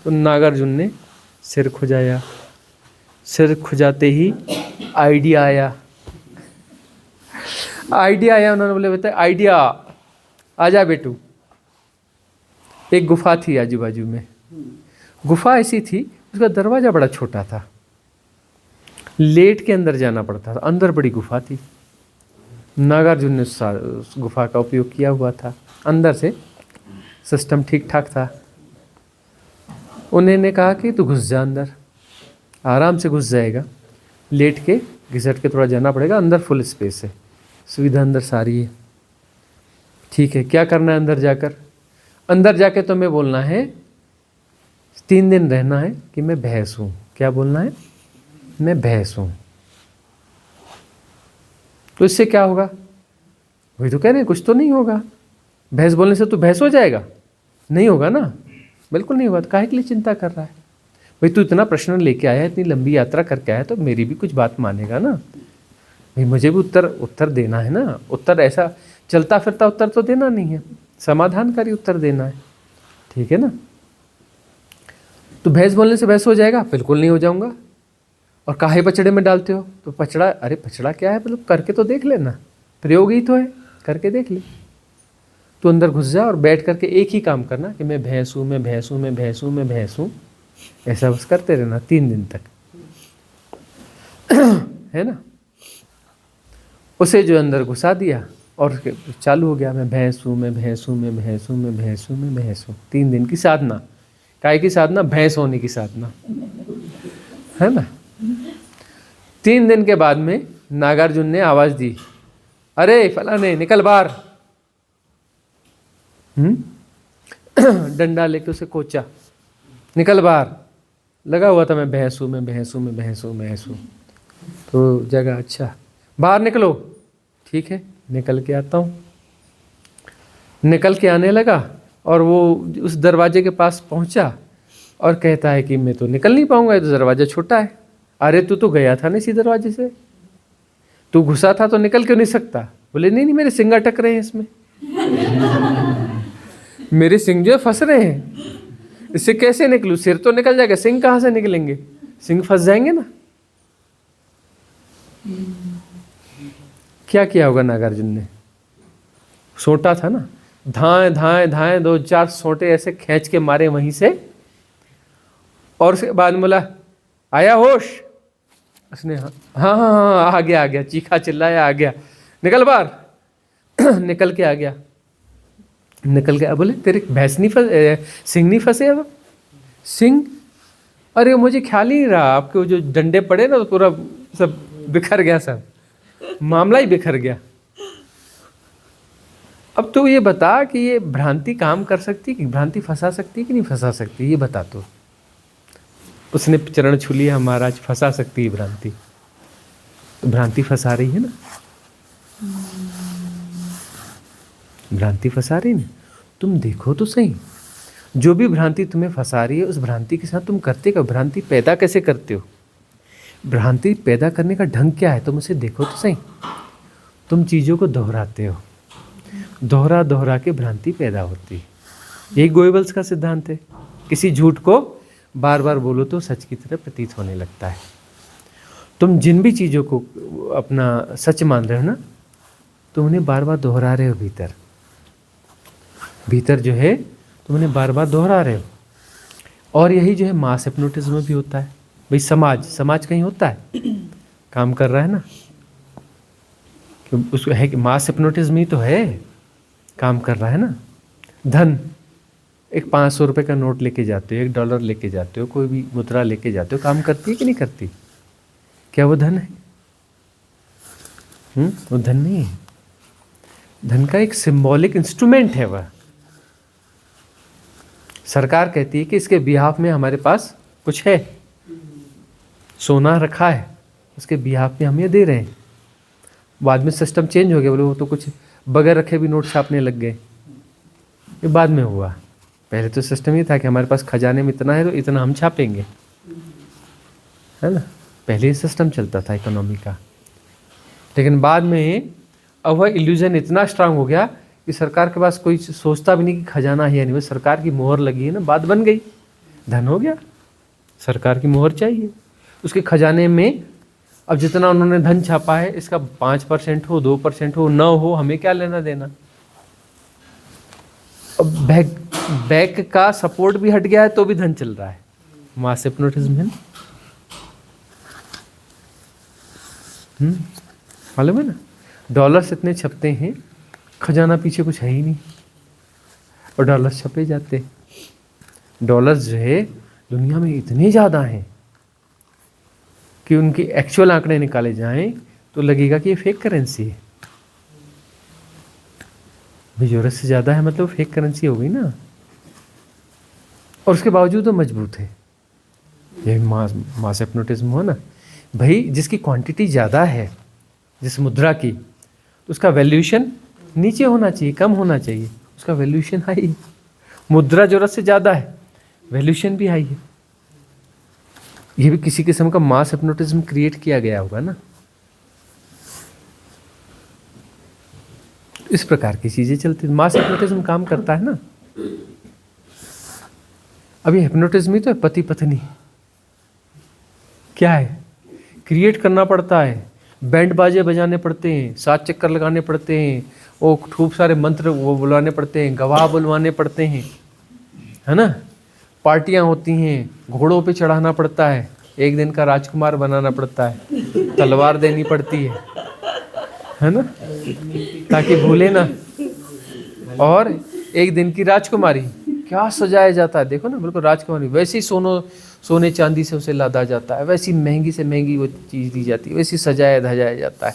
तो नागार्जुन ने सिर खुजाया, सिर खुजाते ही आइडिया आया। उन्होंने बोले बेटा आइडिया आ जा बेटू। एक गुफा थी आजू बाजू में, गुफा ऐसी थी उसका दरवाजा बड़ा छोटा था, लेट के अंदर जाना पड़ता था। अंदर बड़ी गुफा थी, नागार्जुन ने उस गुफा का उपयोग किया हुआ था। अंदर से सिस्टम ठीक ठाक था। उन्होंने कहा कि तू घुस जा अंदर, आराम से घुस जाएगा, लेट के घिसट के थोड़ा जाना पड़ेगा, अंदर फुल स्पेस है, सुविधा अंदर सारी है। ठीक है, क्या करना है अंदर जाकर? अंदर जाके तुम्हें बोलना है 3 दिन रहना है कि मैं भैंस हूँ। क्या बोलना है? मैं भैंस हूँ। तो इससे क्या होगा? वही तो कह रहे हैं, कुछ तो नहीं होगा। भैंस बोलने से तू भैंस हो जाएगा? नहीं होगा ना, बिल्कुल नहीं होगा। तो काहे के लिए चिंता कर रहा है? भाई तू इतना प्रश्न लेके आया है, इतनी लंबी यात्रा करके आया, तो मेरी भी कुछ बात मानेगा ना भाई। मुझे भी उत्तर देना है ना। उत्तर ऐसा चलता फिरता उत्तर तो देना नहीं है, समाधानकारी उत्तर देना है। ठीक है ना? तो भैंस बोलने से भैंस हो जाएगा? बिल्कुल नहीं हो जाऊंगा। और काहे पचड़े में डालते हो? तो पचड़ा, अरे पचड़ा क्या है, मतलब करके तो देख लेना, प्रयोग ही तो है, करके देख ले। तो अंदर घुस जा और बैठ करके एक ही काम करना कि मैं भैंस हूँ, मैं भैंस हूँ, मैं भैंस हूँ, मैं भैंस हूँ। ऐसा बस करते रहना 3 दिन तक। है ना? उसे जो अंदर घुसा दिया और चालू हो गया, मैं भैंस हूँ, मैं भैंस हूँ, मैं भैंस हूँ, मैं भैंस हूँ, मैं भैंस हूँ। 3 दिन की साधना। काय की साधना? भैंस होने की साधना, है ना? 3 दिन के बाद में नागार्जुन ने आवाज दी, अरे फलाने निकल बाहर। डंडा लेके उसे कोचा, निकल बाहर। लगा हुआ था मैं भैंस हूँ, मैं भैंस हूँ, मैं भैंस हूँ, भैंस हूँ। तो जगह, अच्छा बाहर निकलो। ठीक है, निकल के आता हूँ। निकल के आने लगा और वो उस दरवाजे के पास पहुँचा और कहता है कि मैं तो निकल नहीं पाऊंगा, ये तो दरवाजा छोटा है। अरे तू तो गया था ना इसी दरवाजे से, तू घुसा था तो निकल क्यों नहीं सकता? बोले नहीं नहीं, मेरे सिंग अटक रहे हैं इसमें। मेरे सिंग जो फंस रहे हैं, इससे कैसे निकलूं? सिर तो निकल जाएगा, सिंग कहाँ से निकलेंगे? सिंग फंस जाएंगे ना। क्या किया होगा नागार्जुन ने? सोटा था ना, धाए धाए धाए 2-4 सोटे ऐसे खींच के मारे वहीं से। और उसके बाद बोला आया होश? उसने हाँ हाँ हाँ आ गया, चीखा चिल्लाया, आ गया, निकल बाहर। निकल के आ गया, निकल गया। बोले तेरे भैंस नहीं फंसे, सिंग नहीं फंसे? अब सिंग, अरे मुझे ख्याल ही नहीं रहा, आपके जो डंडे पड़े ना तो पूरा सब बिखर गया, सब मामला ही बिखर गया। अब तो ये बता कि ये भ्रांति काम कर सकती, कि भ्रांति फंसा सकती कि नहीं फंसा सकती, ये बता। तो उसने चरण छू लिया, महाराज फंसा सकती है भ्रांति। तो भ्रांति फंसा रही है ना। भ्रांति फंसा रही ना, तुम देखो तो सही, जो भी भ्रांति तुम्हें फंसा रही है उस भ्रांति के साथ तुम करते क्या, भ्रांति पैदा कैसे करते हो, भ्रांति पैदा करने का ढंग क्या है, तुम उसे देखो तो सही। तुम चीज़ों को दोहराते हो, दोहरा दोहरा के भ्रांति पैदा होती है। यही गोएबल्स का सिद्धांत है। किसी झूठ को बार बार बोलो तो सच की तरह प्रतीत होने लगता है। तुम जिन भी चीज़ों को अपना सच मान रहे हो ना, तुम उन्हें बार बार दोहरा रहे हो, भीतर भीतर जो है तुम उन्हें बार बार दोहरा रहे हो। और यही जो है मास हिप्नोटिज्म में भी होता है। भाई समाज कहीं होता है, काम कर रहा है ना, कि उसको है कि मास हिप्नोटिज्म ही तो है, काम कर रहा है ना। धन, एक 500 रुपये का नोट लेके जाते हो, $1 लेके जाते हो, कोई भी मुद्रा लेके जाते हो, काम करती है कि नहीं करती? क्या वो धन है? वो धन नहीं है। धन का एक सिंबॉलिक इंस्ट्रूमेंट है वह। सरकार कहती है कि इसके बिहाफ में हमारे पास कुछ है, सोना रखा है, उसके बिहाफ में हम ये दे रहे हैं। बाद में सिस्टम चेंज हो गया, बोले वो तो कुछ बगैर रखे भी नोट छापने लग गए, ये बाद में हुआ। पहले तो सिस्टम ये था कि हमारे पास खजाने में इतना है तो इतना हम छापेंगे, है ना। पहले ये सिस्टम चलता था इकोनॉमी का। लेकिन बाद में अब वह इल्यूजन इतना स्ट्रांग हो गया कि सरकार के पास कोई सोचता भी नहीं कि खजाना है या नहीं, वो सरकार की मोहर लगी है ना, बात बन गई, धन हो गया। सरकार की मोहर चाहिए, उसके खजाने में अब जितना उन्होंने धन छापा है इसका 5% हो, 2% हो, 9 हो, हमें क्या लेना देना। अब बैक का सपोर्ट भी हट गया है तो भी धन चल रहा है। मास हिप्नोटिज्म है ना, मालूम है ना। डॉलर्स इतने छपते हैं, खजाना पीछे कुछ है ही नहीं, और डॉलर्स छपे जाते हैं। डॉलर्स जो है दुनिया में इतने ज़्यादा हैं कि उनके एक्चुअल आंकड़े निकाले जाएं तो लगेगा कि ये फेक करेंसी है। भाई ज़रूरत से ज़्यादा है मतलब फेक करेंसी हो गई ना, और उसके बावजूद तो मजबूत है। ये मास हिप्नोटिज्म हो ना भाई, जिसकी क्वांटिटी ज़्यादा है जिस मुद्रा की, तो उसका वैल्यूएशन नीचे होना चाहिए, कम होना चाहिए, उसका वैल्यूएशन हाई है। मुद्रा ज़रूरत से ज़्यादा है, वैल्यूएशन भी हाई है। ये भी किसी किस्म का मास हिप्नोटिज्म क्रिएट किया गया होगा ना। इस प्रकार की चीज़ें चलती, मास हिप्नोटिज्म काम करता है ना। अभी हिप्नोटिज्म ही तो है, पति पत्नी क्या है, क्रिएट करना पड़ता है, बैंड बाजे बजाने पड़ते हैं, 7 चक्कर लगाने पड़ते हैं, वो खूब सारे मंत्र वो बुलाने पड़ते हैं, गवाह बुलवाने पड़ते हैं, है ना। पार्टियां होती हैं, घोड़ों पे चढ़ाना पड़ता है, एक दिन का राजकुमार बनाना पड़ता है, तलवार देनी पड़ती है ना, ताकि भूले ना। और एक दिन की राजकुमारी क्या सजाया जाता है, देखो ना, बिल्कुल राजकुमारी वैसी सोने चांदी से उसे लादा जाता है, वैसी महंगी से महंगी वो चीज़ दी जाती है, वैसी सजाया धजाया जाता है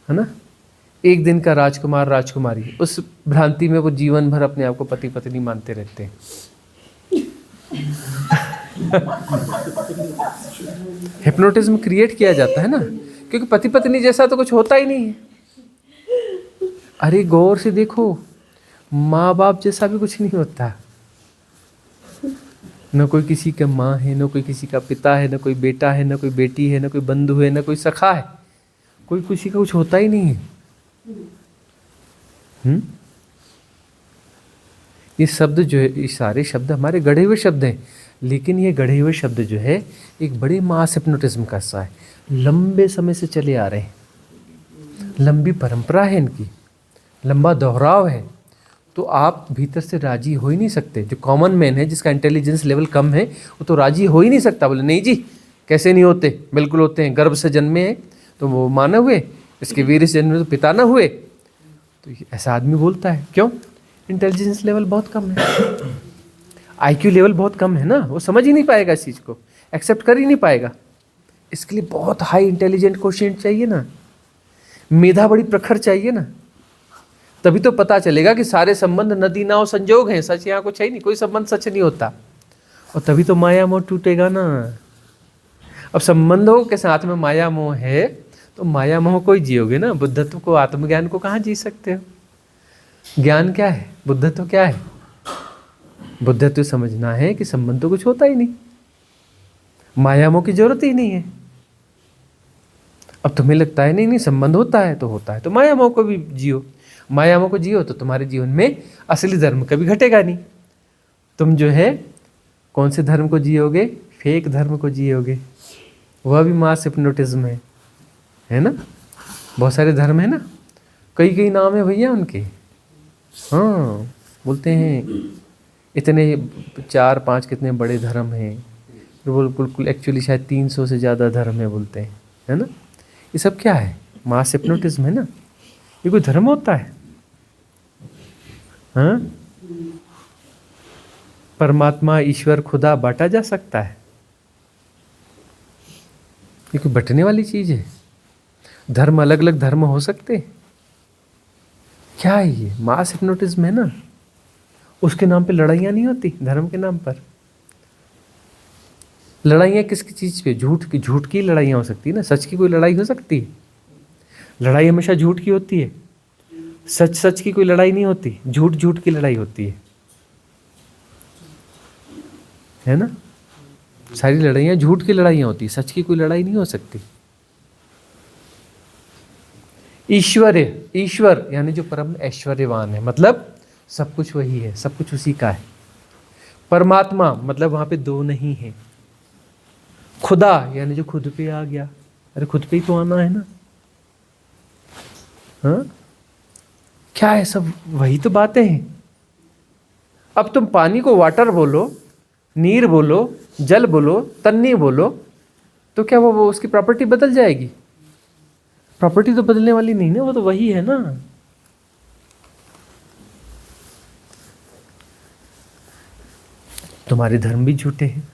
ना। एक दिन का राजकुमार राजकुमारी, उस भ्रांति में वो जीवन भर अपने आप को पति पत्नी मानते रहते हैं। हिप्नोटिज्म क्रिएट किया जाता है ना, क्योंकि पति पत्नी जैसा तो कुछ होता ही नहीं है। अरे गौर से देखो, माँ बाप जैसा भी कुछ नहीं होता। न कोई किसी का माँ है, न कोई किसी का पिता है, न कोई बेटा है, न कोई बेटी है, न कोई बंधु है, न कोई सखा है, कोई किसी का कुछ होता ही नहीं है। ये शब्द जो है, ये सारे शब्द हमारे गढ़े हुए शब्द हैं, लेकिन ये गढ़े हुए शब्द जो है एक बड़े मास हिप्नोटिज्म का हिस्सा है, लंबे समय से चले आ रहे हैं, लंबी परंपरा है इनकी, लंबा दोहराव है। तो आप भीतर से राजी हो ही नहीं सकते। जो कॉमन मैन है, जिसका इंटेलिजेंस लेवल कम है, वो तो राजी हो ही नहीं सकता। बोले नहीं जी, कैसे नहीं होते, बिल्कुल होते हैं, गर्भ से जन्मे हैं तो वो माँ न हुए, इसके वीर से जन्मे तो पिता न हुए। तो ऐसा आदमी बोलता है, क्यों? इंटेलिजेंस लेवल बहुत कम है, IQ लेवल बहुत कम है ना, वो समझ ही नहीं पाएगा इस चीज़ को, एक्सेप्ट कर ही नहीं पाएगा। इसके लिए बहुत हाई इंटेलिजेंट क्वोशिएंट चाहिए ना, मेधा बड़ी प्रखर चाहिए ना, तभी तो पता चलेगा कि सारे संबंध नदी नाव संजोग हैं, सच यहाँ कुछ है ही नहीं, कोई संबंध सच नहीं होता। और तभी तो माया मोह टूटेगा ना। अब संबंधों के साथ में माया मोह है तो माया मोह को ही जियोगे ना, बुद्धत्व को, आत्मज्ञान को कहाँ जी सकते हो? ज्ञान क्या है? बुद्धत्व क्या है? बुद्धत्व समझना है कि संबंध तो कुछ होता ही नहीं, माया मोह की जरूरत ही नहीं है। अब तुम्हें लगता है नहीं नहीं संबंध होता है तो माया मोह को भी जियो, माया मोह को जियो तो तुम्हारे जीवन में असली धर्म कभी घटेगा नहीं। तुम जो है कौन से धर्म को जियोगे? फेक धर्म को जियोगे। वह भी मास हिप्नोटिज्म है ना। बहुत सारे धर्म है ना, कई कई नाम है भैया उनके। हाँ, बोलते हैं इतने 4-5 कितने बड़े धर्म हैं, बिल्कुल एक्चुअली शायद 300 से ज़्यादा धर्म है बोलते हैं, है ना। ये सब क्या है? मास हिप्नोटिज्म है ना। ये कोई धर्म होता है? हाँ, परमात्मा, ईश्वर, खुदा बांटा जा सकता है? ये कोई बंटने वाली चीज है? धर्म अलग अलग धर्म हो सकते? क्या है ये? मास हिप्नोटिज्म है ना। उसके नाम पे लड़ाइयाँ नहीं होती, धर्म के नाम पर। लड़ाइयाँ किसकी चीज पे? झूठ की लड़ाइयाँ हो सकती है ना। सच की कोई लड़ाई हो सकती है? लड़ाई हमेशा झूठ की होती है। सच की कोई लड़ाई नहीं होती, झूठ की लड़ाई होती है ना। सारी लड़ाइयाँ झूठ की लड़ाइयाँ होती, सच की कोई लड़ाई नहीं हो सकती। ईश्वर यानी जो परम ऐश्वर्यवान है, मतलब सब कुछ वही है, सब कुछ उसी का है। परमात्मा मतलब वहां पे दो नहीं है। खुदा यानी जो खुद पे आ गया। अरे खुद पे ही तो आना है ना। हाँ, क्या है? सब वही तो बातें हैं। अब तुम पानी को वाटर बोलो, नीर बोलो, जल बोलो, तन्नी बोलो, तो क्या वो उसकी प्रॉपर्टी बदल जाएगी? प्रॉपर्टी तो बदलने वाली नहीं ना, वो तो वही है ना। तुम्हारे धर्म भी झूठे हैं,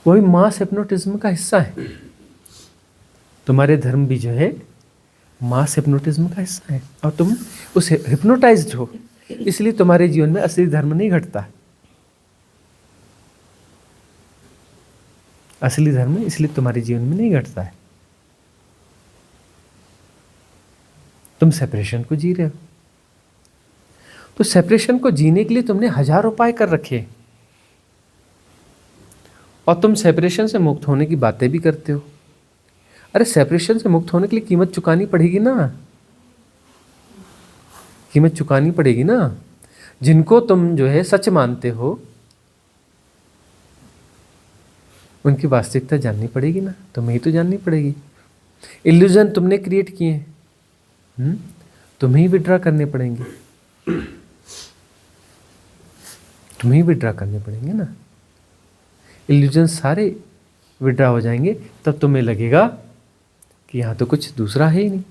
वही मास हिप्नोटिज्म का हिस्सा है। तुम्हारे धर्म भी जो है मास हिप्नोटिज्म का हिस्सा है, और तुम उस हिप्नोटाइज्ड हो, इसलिए तुम्हारे जीवन में असली धर्म नहीं घटता। असली धर्म इसलिए तुम्हारे जीवन में नहीं घटता है। तुम सेपरेशन को जी रहे हो, तो सेपरेशन को जीने के लिए तुमने 1000 उपाय कर रखे, और तुम सेपरेशन से मुक्त होने की बातें भी करते हो। अरे सेपरेशन से मुक्त होने के लिए कीमत चुकानी पड़ेगी ना, कीमत चुकानी पड़ेगी ना। जिनको तुम जो है सच मानते हो, उनकी वास्तविकता जाननी पड़ेगी ना, तुम्हें ही तो जाननी पड़ेगी। इल्यूजन तुमने क्रिएट किए हैं, तुम्हें ही विड्रॉ करने पड़ेंगे, तुम्हें ही विड्रॉ करने पड़ेंगे ना। इल्यूजन सारे विड्रॉ हो जाएंगे, तब तुम्हें लगेगा कि यहाँ तो कुछ दूसरा है ही नहीं।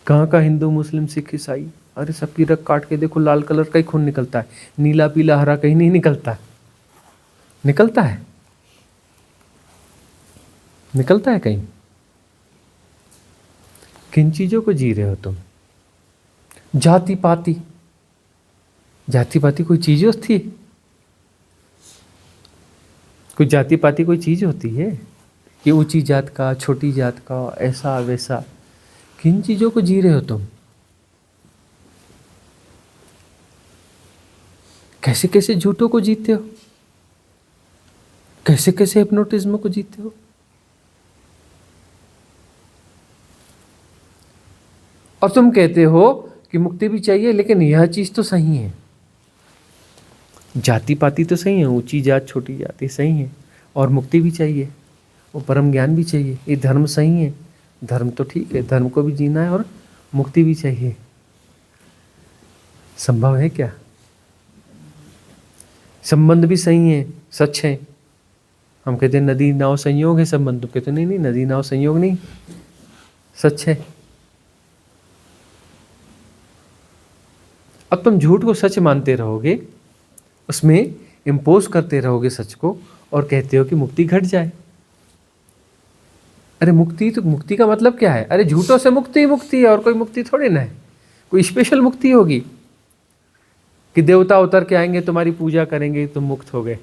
कहाँ का हिंदू, मुस्लिम, सिख, ईसाई, अरे सबकी रग काट के देखो, लाल कलर का ही खून निकलता है, नीला पीला हरा कहीं नहीं निकलता। निकलता है? निकलता है कहीं? किन चीजों को जी रहे हो तुम? जाति पाति, जाति पाति कोई चीज होती है? कोई जाति पाति कोई चीज होती है कि ऊंची जात का, छोटी जात का, ऐसा वैसा? किन चीजों को जी रहे हो तुम? कैसे कैसे झूठों को जीते हो, कैसे कैसे हिप्नोटिज्म को जीते हो। और तुम कहते हो कि मुक्ति भी चाहिए, लेकिन यह चीज तो सही है, जाति पाति तो सही है, ऊंची जात छोटी जाति सही है, और मुक्ति भी चाहिए, और परम ज्ञान भी चाहिए, ये धर्म सही है। धर्म तो ठीक है, धर्म को भी जीना है और मुक्ति भी चाहिए। संभव है क्या? संबंध भी सही है, सच है। हम कहते हैं नदी नाव संयोग है संबंध, तो कहते नहीं नहीं, नदी नाव संयोग नहीं, सच है। अब तुम झूठ को सच मानते रहोगे, उसमें इम्पोज करते रहोगे सच को, और कहते हो कि मुक्ति घट जाए। अरे मुक्ति, तो मुक्ति का मतलब क्या है? अरे झूठों से मुक्ति ही मुक्ति है, और कोई मुक्ति थोड़ी ना है, कोई स्पेशल मुक्ति होगी कि देवता उतर के आएंगे, तुम्हारी पूजा करेंगे, तुम मुक्त हो गए।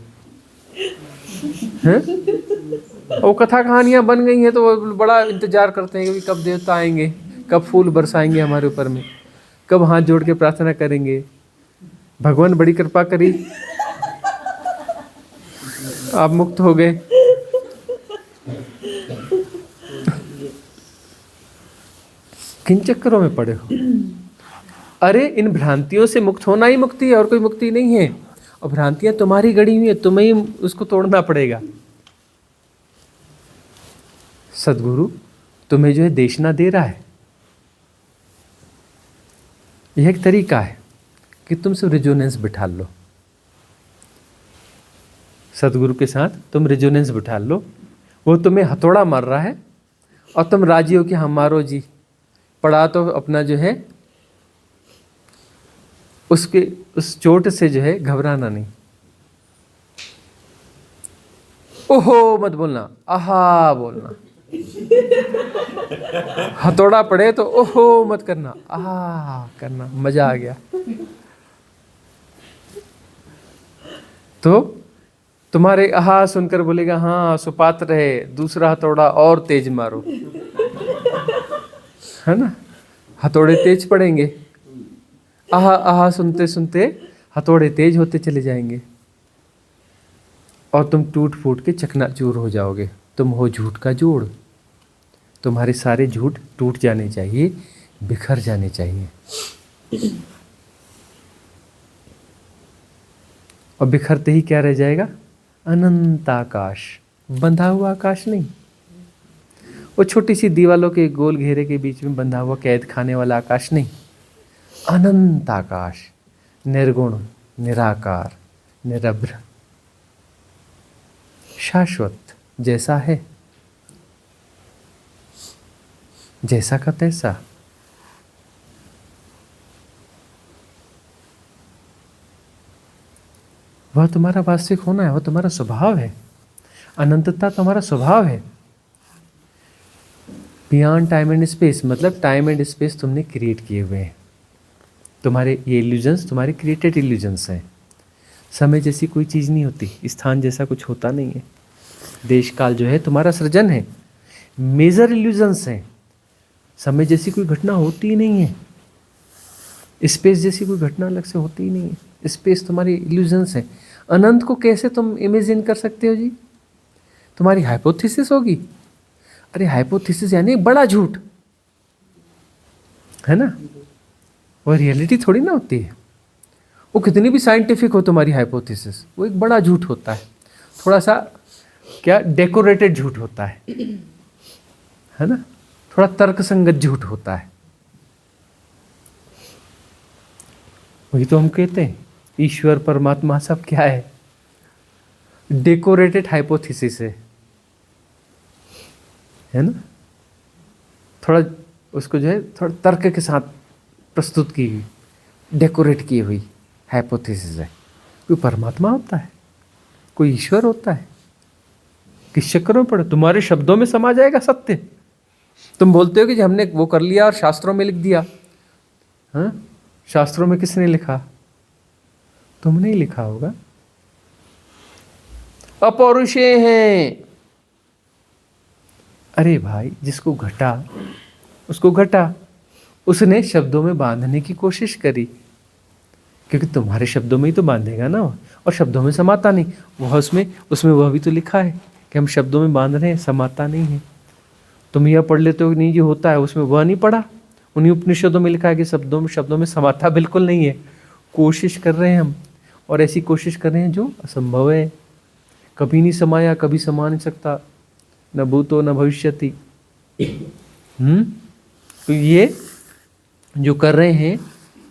वो कथा कहानियां बन गई हैं, तो वो बड़ा इंतजार करते हैं कि कब देवता आएंगे, कब फूल बरसाएंगे हमारे ऊपर में, कब हाथ जोड़ के प्रार्थना करेंगे, भगवान बड़ी कृपा करी, आप मुक्त हो गए। किन चक्करों में पड़े हो? अरे इन भ्रांतियों से मुक्त होना ही मुक्ति है, और कोई मुक्ति नहीं है। और भ्रांतियां तुम्हारी गढ़ी हुई है, तुम्हें ही उसको तोड़ना पड़ेगा। सदगुरु तुम्हें जो है देशना दे रहा है, यह एक तरीका है कि तुम सिर्फ रेजोनेंस बिठा लो। सदगुरु के साथ तुम रेजोनेंस बिठा लो, वो तुम्हें हथौड़ा मार रहा है और तुम राजी हो कि हाँ मारो जी, पढ़ा तो अपना जो है उसके उस चोट से जो है घबराना नहीं। ओहो मत बोलना, आहा बोलना। हथौड़ा पड़े तो ओहो मत करना, आहा करना, मजा आ गया। तो तुम्हारे आहा सुनकर बोलेगा हाँ सुपात्र है, दूसरा हथौड़ा और तेज मारो, है ना। हथौड़े तेज पड़ेंगे, आहा आहा सुनते सुनते हथौड़े तेज होते चले जाएंगे और तुम टूट फूट के चकनाचूर हो जाओगे। तुम हो झूठ का जोड़, तुम्हारे सारे झूठ टूट जाने चाहिए, बिखर जाने चाहिए। और बिखरते ही क्या रह जाएगा? अनंत आकाश, बंधा हुआ आकाश नहीं, वो छोटी सी दीवालों के गोल घेरे के बीच में बंधा हुआ कैद खाने वाला आकाश नहीं, अनंत आकाश, निर्गुण, निराकार, निरभ्र, शाश्वत, जैसा है, जैसा का तैसा। वह तुम्हारा वास्तविक होना है, वह तुम्हारा स्वभाव है। अनंतता तुम्हारा स्वभाव है। बियॉन्ड टाइम एंड स्पेस, मतलब टाइम एंड स्पेस तुमने क्रिएट किए हुए हैं। तुम्हारे ये इल्यूजन्स तुम्हारे क्रिएटेड इल्यूजन्स हैं। समय जैसी कोई चीज़ नहीं होती, स्थान जैसा कुछ होता नहीं है। देश काल जो है तुम्हारा सृजन है, मेजर इल्यूजन्स हैं। समय जैसी कोई घटना होती ही नहीं है, स्पेस जैसी कोई घटना अलग से होती ही नहीं है। स्पेस तुम्हारी इल्यूजन्स है। अनंत को कैसे तुम इमेजिन कर सकते हो जी? तुम्हारी हाइपोथेसिस होगी। अरे हाइपोथेसिस यानी बड़ा झूठ, है ना, वो रियलिटी थोड़ी ना होती है। वो कितनी भी साइंटिफिक हो तुम्हारी हाइपोथेसिस, वो एक बड़ा झूठ होता है, थोड़ा सा क्या डेकोरेटेड झूठ होता है ना, थोड़ा तर्कसंगत झूठ होता है। वही तो हम कहते हैं ईश्वर परमात्मा सब क्या है? डेकोरेटेड हाइपोथेसिस है ना, थोड़ा उसको जो है थोड़ा तर्क के साथ प्रस्तुत की हुई, डेकोरेट की हुई हाइपोथेसिस है। कोई परमात्मा होता है, कोई ईश्वर होता है? किस चक्कर में पड़े? तुम्हारे शब्दों में समा जाएगा सत्य। तुम बोलते हो कि हमने वो कर लिया और शास्त्रों में लिख दिया। हाँ, शास्त्रों में किसने लिखा? तुमने ही लिखा होगा। अपौरुषेय हैं। अरे भाई, जिसको घटा उसको घटा, उसने शब्दों में बांधने की कोशिश करी, क्योंकि तुम्हारे शब्दों में ही तो बांधेगा ना, और शब्दों में समाता नहीं। वह उसमें वह भी तो लिखा है कि हम शब्दों में बांध रहे हैं, समाता नहीं है। तुम यह पढ़ लेते हो नहीं, जो होता है उसमें वह नहीं पढ़ा। उन्हीं उपनिषदों में लिखा है कि शब्दों में समाता बिल्कुल नहीं है। कोशिश कर रहे हैं हम, और ऐसी कोशिश कर रहे हैं जो असंभव है। कभी नहीं समाया, कभी समा नहीं सकता, न भूतो न भविष्यति। तो ये जो कर रहे हैं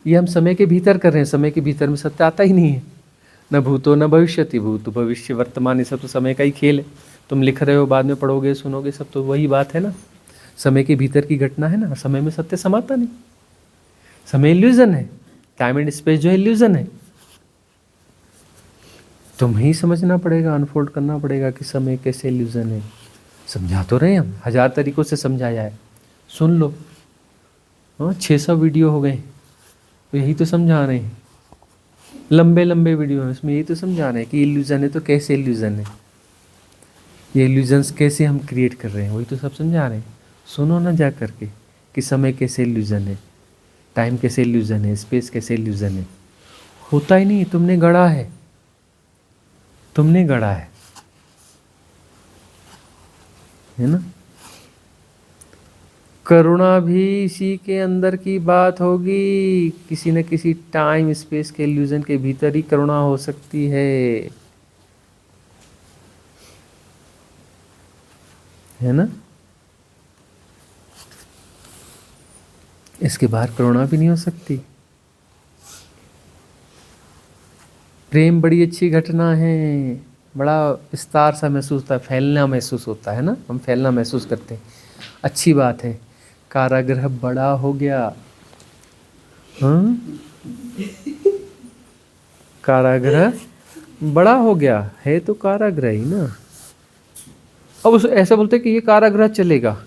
ये हम समय के भीतर कर रहे हैं। समय के भीतर में सत्य आता ही नहीं है। न भूतो न भविष्यति, भूत भविष्य वर्तमान, ये सब तो समय का ही खेल है। तुम लिख रहे हो, बाद में पढ़ोगे, सुनोगे, सब तो वही बात है ना। समय के भीतर की घटना है ना, समय में सत्य समाता नहीं। समय इल्यूजन है, टाइम एंड स्पेस जो है इल्यूजन है। तुम्हें ही समझना पड़ेगा, अनफोल्ड करना पड़ेगा कि समय कैसे इल्यूजन है। समझा तो रहे हम, 1000 तरीकों से समझाया है, सुन लो। 600 वीडियो हो गए, तो यही तो समझा रहे हैं। लंबे लंबे वीडियो हैं, इसमें यही तो समझा रहे हैं कि इल्यूजन है तो कैसे इल्यूजन है, ये इल्यूजन्स कैसे हम क्रिएट कर रहे हैं, वही तो सब समझा रहे हैं। सुनो ना जा करके, कि समय कैसे इल्यूजन है, टाइम कैसे इल्यूजन है, स्पेस कैसे इल्यूजन है। होता ही नहीं, तुमने गढ़ा है, तुमने गढ़ा है ना। करुणा भी इसी के अंदर की बात होगी, किसी न किसी टाइम स्पेस के इल्यूजन के भीतर ही करुणा हो सकती है ना। इसके बाहर करुणा भी नहीं हो सकती। प्रेम बड़ी अच्छी घटना है, बड़ा विस्तार सा महसूस होता है, फैलना महसूस होता है ना, हम फैलना महसूस करते हैं, अच्छी बात है। कारागृह बड़ा हो गया, हाँ, कारागृह बड़ा हो गया है तो कारागृह ही ना। अब उस ऐसा बोलते कि ये कारागृह चलेगा,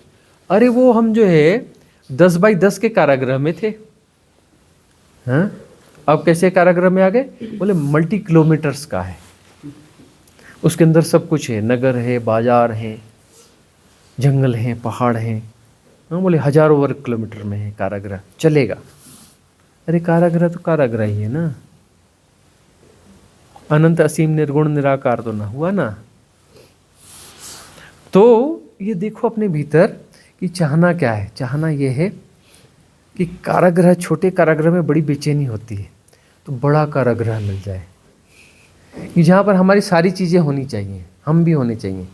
अरे वो हम जो है 10 बाई 10 के कारागृह में थे, हाँ, अब कैसे कारागृह में आ गए, बोले मल्टी किलोमीटर्स का है, उसके अंदर सब कुछ है, नगर है, बाजार है, जंगल है, पहाड़ है, हाँ, बोले हजारों वर्ग किलोमीटर में है कारागृह, चलेगा। अरे कारागृह तो कारागृह ही है ना, अनंत असीम निर्गुण निराकार तो ना हुआ ना। तो ये देखो अपने भीतर कि चाहना क्या है। चाहना ये है कि कारागृह, छोटे कारागृह में बड़ी बेचैनी होती है, तो बड़ा कारागृह मिल जाए कि जहाँ पर हमारी सारी चीज़ें होनी चाहिए, हम भी होने चाहिए,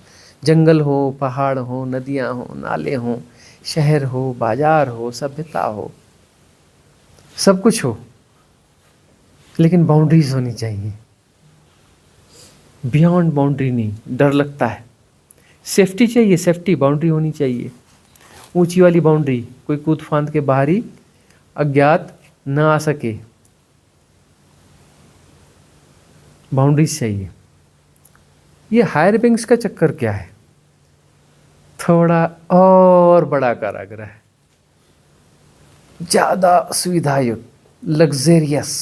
जंगल हो, पहाड़ हो, नदियाँ हो, नाले हो, शहर हो, बाजार हो, सभ्यता हो, सब कुछ हो, लेकिन बाउंड्रीज होनी चाहिए। बियॉन्ड बाउंड्री नहीं, डर लगता है। सेफ्टी चाहिए, सेफ्टी बाउंड्री होनी चाहिए, ऊंची वाली बाउंड्री, कोई कूद फांद के बाहरी अज्ञात न आ सके, बाउंड्रीज चाहिए। ये हायर विंग्स का चक्कर क्या है, थोड़ा और बड़ा कारागृह, ज्यादा सुविधायुक्त, लग्जेरियस,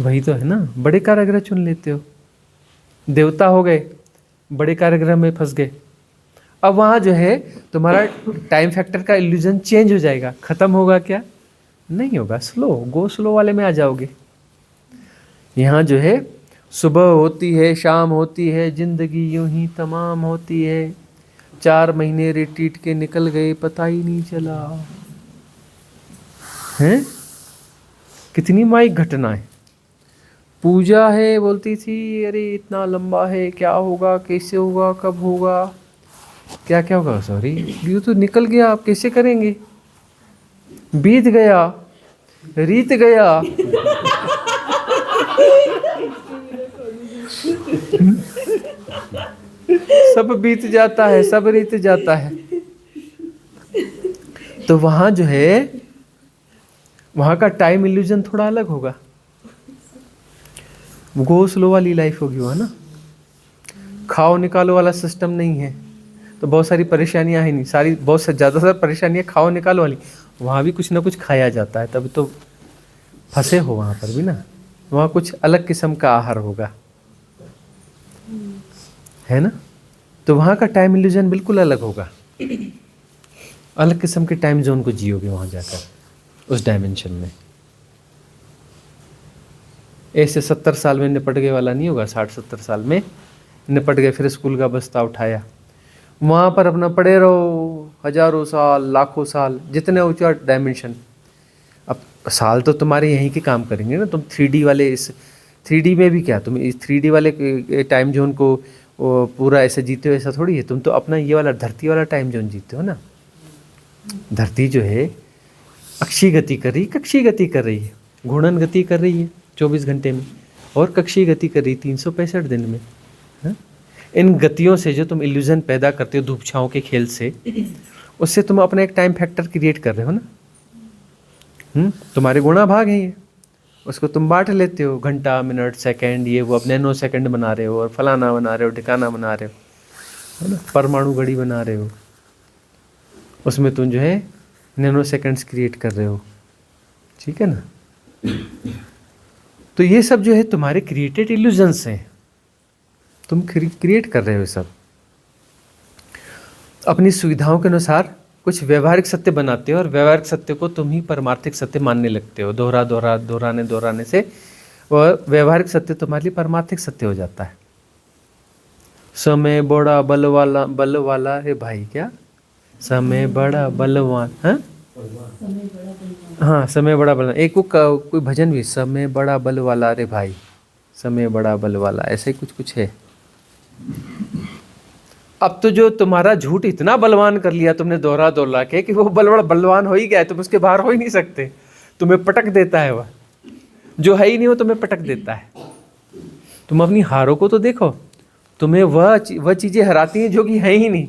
वही तो है ना। बड़े कारागृह चुन लेते हो, देवता हो गए, बड़े कारागृह में फंस गए। अब वहां जो है तुम्हारा टाइम फैक्टर का इल्यूजन चेंज हो जाएगा, खत्म होगा क्या, नहीं होगा, स्लो, गो स्लो वाले में आ जाओगे। यहाँ जो है सुबह होती है, शाम होती है, जिंदगी यूं ही तमाम होती है, 4 महीने रिट्रीट के निकल गए, पता ही नहीं चला है। कितनी माइक घटना है। पूजा है, बोलती थी अरे इतना लंबा है, क्या होगा, कैसे होगा, कब होगा, क्या क्या होगा, सॉरी ये तो निकल गया, आप कैसे करेंगे, बीत गया, रीत गया। सब बीत जाता है, सब रीत जाता है। तो वहां जो है, वहां का टाइम इल्यूजन थोड़ा अलग होगा, गो स्लो वाली लाइफ होगी वहाँ ना, खाओ निकालो वाला सिस्टम नहीं है, तो बहुत सारी परेशानियां है नहीं, सारी बहुत ज़्यादातर परेशानियां खाओ निकालो वाली। वहाँ भी कुछ ना कुछ खाया जाता है, तभी तो फंसे हो वहाँ पर भी ना, वहाँ कुछ अलग किस्म का आहार होगा, है ना। तो वहाँ का टाइम इल्यूजन बिल्कुल अलग होगा, अलग किस्म के टाइम जोन को जियोगे वहाँ जाकर, उस डायमेंशन में। ऐसे 70 साल में निपट गए वाला नहीं होगा, 60-70 साल में निपट गए, फिर स्कूल का बस्ता उठाया, वहाँ पर अपना पड़े रहो हजारों साल, लाखों साल, जितने ऊंचा डायमेंशन। अब साल तो तुम्हारे यहीं के काम करेंगे ना, तुम 3D वाले, इस 3D में भी क्या, तुम इस 3D वाले टाइम जोन को पूरा ऐसे जीते हो, ऐसा थोड़ी है। तुम तो अपना ये वाला धरती वाला टाइम जोन जीते हो ना। धरती जो है अक्षी गति कर रही, कक्षी गति कर रही है, घूर्णन गति कर रही है 24 घंटे में, और कक्षी गति कर रही 365 दिन में, है? इन गतियों से जो तुम इल्यूजन पैदा करते हो धूप छाँव के खेल से, उससे तुम अपना एक टाइम फैक्टर क्रिएट कर रहे हो ना। तुम्हारे गुणा भाग हैं ये, उसको तुम बांट लेते हो, घंटा, मिनट, सेकंड, ये वो, अब नैनो सेकंड बना रहे हो, और फलाना बना रहे हो, ठिकाना बना रहे हो, है ना, परमाणु घड़ी बना रहे हो, उसमें तुम जो है नैनो सेकंड्स क्रिएट कर रहे हो, ठीक है ना। तो ये सब जो है तुम्हारे क्रिएटेड इल्यूजन्स हैं, तुम क्रिएट कर रहे हो सब अपनी सुविधाओं के अनुसार। कुछ व्यवहारिक सत्य बनाते हो और व्यवहारिक सत्य को तुम ही परमार्थिक सत्य मानने लगते हो। दोहराने से वह व्यवहारिक सत्य तुम्हारे लिए परमार्थिक सत्य हो जाता है। समय बड़ा बल वाला है भाई, क्या समय बड़ा बलवान, हाँ हाँ, समय बड़ा बलवान। एक कोई भजन भी, समय बड़ा बल वाला रे भाई, समय बड़ा बल वाला, ऐसे ही कुछ है। अब तो जो तुम्हारा झूठ इतना बलवान कर लिया तुमने दोहरा के कि वो बलवान हो ही गया है, तुम उसके बाहर हो ही नहीं सकते। तुम्हें पटक देता है, वह जो है ही नहीं वो तुम्हें पटक देता है। तुम अपनी हारों को तो देखो, तुम्हें वह चीजें हराती हैं जो कि है ही नहीं।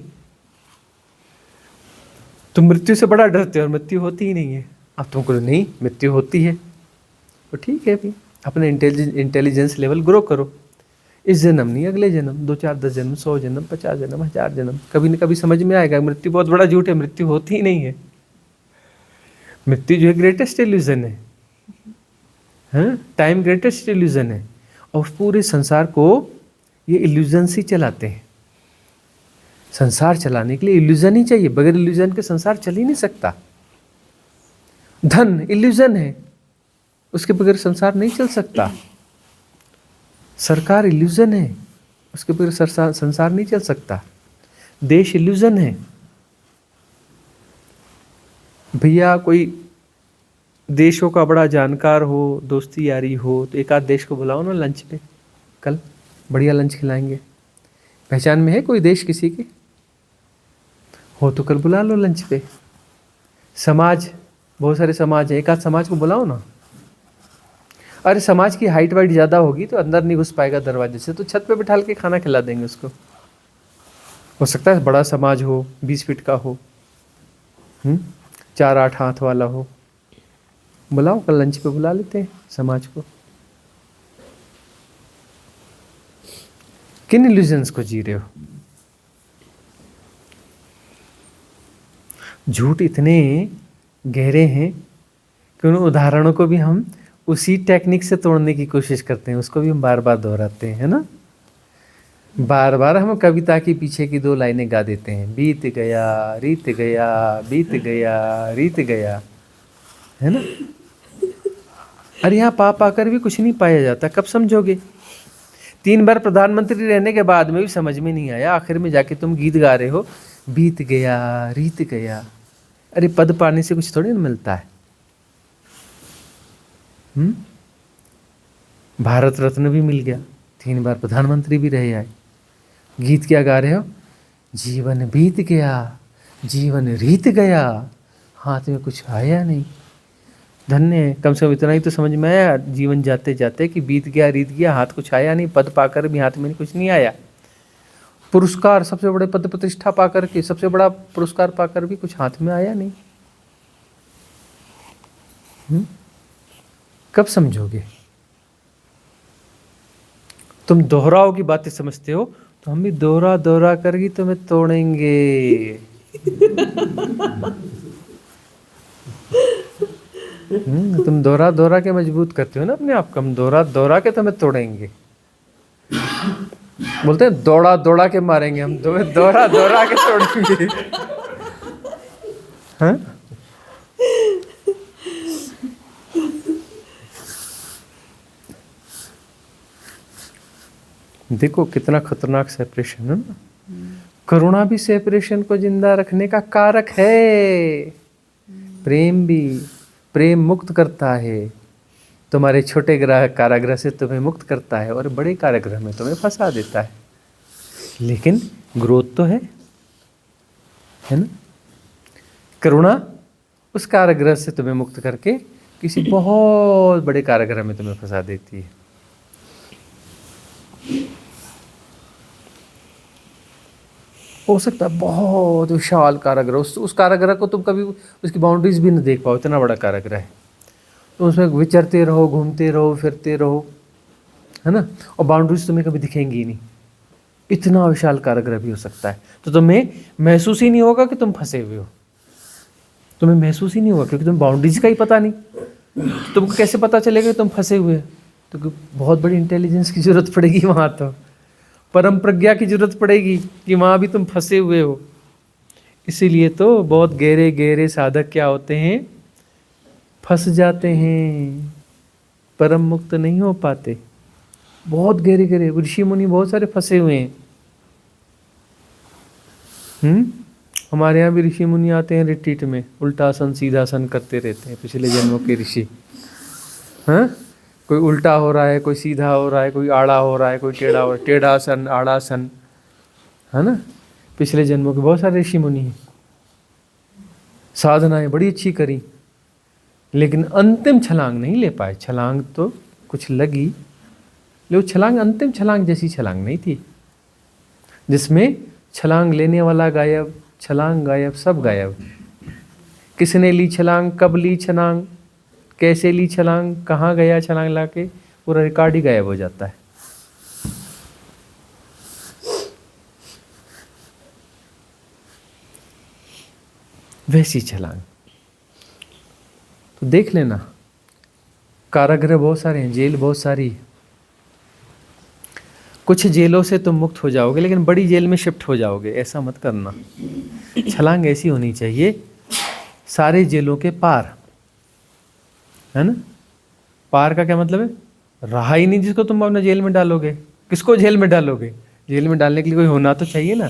तुम मृत्यु से बड़ा डरते हो और मृत्यु होती ही नहीं है। अब तुमको नहीं, मृत्यु होती है तो ठीक है भाई, अपने इंटेलिजेंस लेवल ग्रो करो। इस जन्म नहीं, अगले जन्म, 2 4 10 जन्म, 100 जन्म, 50 जन्म, 1000 जन्म, कभी न कभी समझ में आएगा मृत्यु बहुत बड़ा झूठ है, मृत्यु होती ही नहीं है। मृत्यु जो है ग्रेटेस्ट इल्यूजन है, हाँ, टाइम ग्रेटेस्ट इल्यूजन है। और पूरे संसार को ये इल्यूजन ही चलाते हैं। संसार चलाने के लिए इल्यूजन ही चाहिए, बगैर इल्यूजन के संसार चल ही नहीं सकता। धन इल्यूजन है, उसके बगैर संसार नहीं चल सकता। सरकार इल्यूजन है, उसके बगैर संसार नहीं चल सकता। देश इल्यूजन है। भैया कोई देशों का बड़ा जानकार हो, दोस्ती यारी हो, तो एक आध देश को बुलाओ ना लंच पे, कल बढ़िया लंच खिलाएंगे। पहचान में है कोई देश किसी के हो तो कल बुला लो लंच पे। समाज, बहुत सारे समाज है, एक आध समाज को बुलाओ ना। अरे समाज की हाइट वाइट ज़्यादा होगी तो अंदर नहीं घुस पाएगा दरवाजे से, तो छत पे बिठा के खाना खिला देंगे उसको। हो सकता है बड़ा समाज हो, 20 फीट का हो, 4-8 हाथ वाला हो, बुलाओ कल लंच पे, बुला लेते हैं समाज को। किन इल्यूजन्स को जी रहे हो? झूठ इतने गहरे हैं कि उन उदाहरणों को भी हम उसी टेक्निक से तोड़ने की कोशिश करते हैं, उसको भी हम बार बार दोहराते हैं, है ना। बार बार हम कविता के पीछे की 2 लाइनें गा देते हैं, बीत गया रीत गया, बीत गया रीत गया, है ना। अरे यहाँ पा पाकर भी कुछ नहीं पाया जाता, कब समझोगे? 3 बार प्रधानमंत्री रहने के बाद में भी समझ में नहीं आया, आखिर में जाके तुम गीत गा रहे हो, बीत गया रीत गया। अरे पद पाने से कुछ थोड़ी ना मिलता है। भारत रत्न भी मिल गया, 3 बार प्रधानमंत्री भी रहे आए, गीत क्या गा रहे हो? जीवन बीत गया, जीवन रीत गया, हाथ में कुछ आया नहीं। धन्य है, कम से कम इतना ही तो समझ में आया जीवन जाते जाते कि बीत गया रीत गया, हाथ कुछ आया नहीं, पद पाकर भी हाथ में कुछ नहीं आया। पुरस्कार, सबसे बड़े पद प्रतिष्ठा पाकर के, सबसे बड़ा पुरस्कार पाकर भी कुछ हाथ में आया नहीं। कब समझोगे? तुम दोहराओ की बातें समझते हो, तो हम भी दोहरा करके तुम्हें तोड़ेंगे। तुम दोहरा के मजबूत करते हो ना अपने आप को, हम दोहरा के तुम्हें तोड़ेंगे। बोलते हैं दौड़ा के मारेंगे, हम तुम्हें दोहरा के तोड़ेंगे। हाँ? देखो कितना खतरनाक सेपरेशन है ना। करुणा भी सेपरेशन को जिंदा रखने का कारक है। प्रेम भी, प्रेम मुक्त करता है। तुम्हारे छोटे कारागृह से तुम्हें मुक्त करता है और बड़े कारागृह में तुम्हें फंसा देता है। लेकिन ग्रोथ तो है ना। करुणा उस कारागृह से तुम्हें मुक्त करके किसी बहुत बड़े कारागृह में तुम्हें फंसा देती है। हो सकता है बहुत विशाल कारागृह, उस कारागृह को तुम कभी उसकी बाउंड्रीज भी नहीं देख पाओ, इतना बड़ा कारागृह है। तो उसमें विचरते रहो, घूमते रहो, फिरते रहो, है ना, और बाउंड्रीज तुम्हें कभी दिखेंगी ही नहीं। इतना विशाल कारागृह भी हो सकता है। तो तुम्हें महसूस ही नहीं होगा कि तुम फंसे हुए हो, तुम्हें महसूस ही नहीं होगा, क्योंकि तुम्हें बाउंड्रीज का ही पता नहीं। तो तुमको कैसे पता चलेगा कि तुम फंसे हुए हो? तो बहुत बड़ी इंटेलिजेंस की जरूरत पड़ेगी वहाँ। तो परम प्रज्ञा की जरूरत पड़ेगी कि वहाँ भी तुम फंसे हुए हो। इसीलिए तो बहुत गहरे गहरे साधक क्या होते हैं, फंस जाते हैं, परम मुक्त नहीं हो पाते। बहुत गहरे गहरे ऋषि मुनि बहुत सारे फंसे हुए हैं। हमारे यहाँ भी ऋषि मुनि आते हैं रिट्रीट में, उल्टा आसन सीधा आसन करते रहते हैं, पिछले जन्मों के ऋषि। हाँ, कोई उल्टा हो रहा है, कोई सीधा हो रहा है, कोई आड़ा हो रहा है, कोई टेढ़ा हो रहा है, टेढ़ा आसन आड़ा आसन, है ना। पिछले जन्मों के बहुत सारे ऋषि मुनि हैं, साधनाएं बड़ी अच्छी करी, लेकिन अंतिम छलांग नहीं ले पाए। छलांग तो कुछ लगी, लेकिन छलांग अंतिम छलांग जैसी छलांग नहीं थी, जिसमें छलांग लेने वाला गायब, छलांग गायब, सब गायब। किसने ली छलांग, कब ली छलांग, कैसे ली छलांग, कहाँ गया छलांग लाके, पूरा रिकॉर्ड ही गायब हो जाता है। वैसी छलांग तो देख लेना। कारागृह बहुत सारे हैं, जेल बहुत सारी है। कुछ जेलों से तुम मुक्त हो जाओगे, लेकिन बड़ी जेल में शिफ्ट हो जाओगे, ऐसा मत करना। छलांग ऐसी होनी चाहिए सारे जेलों के पार, है ना। पार का क्या मतलब है, रहा ही नहीं जिसको तुम अपने जेल में डालोगे। किसको जेल में डालोगे, जेल में डालने के लिए कोई होना तो चाहिए ना।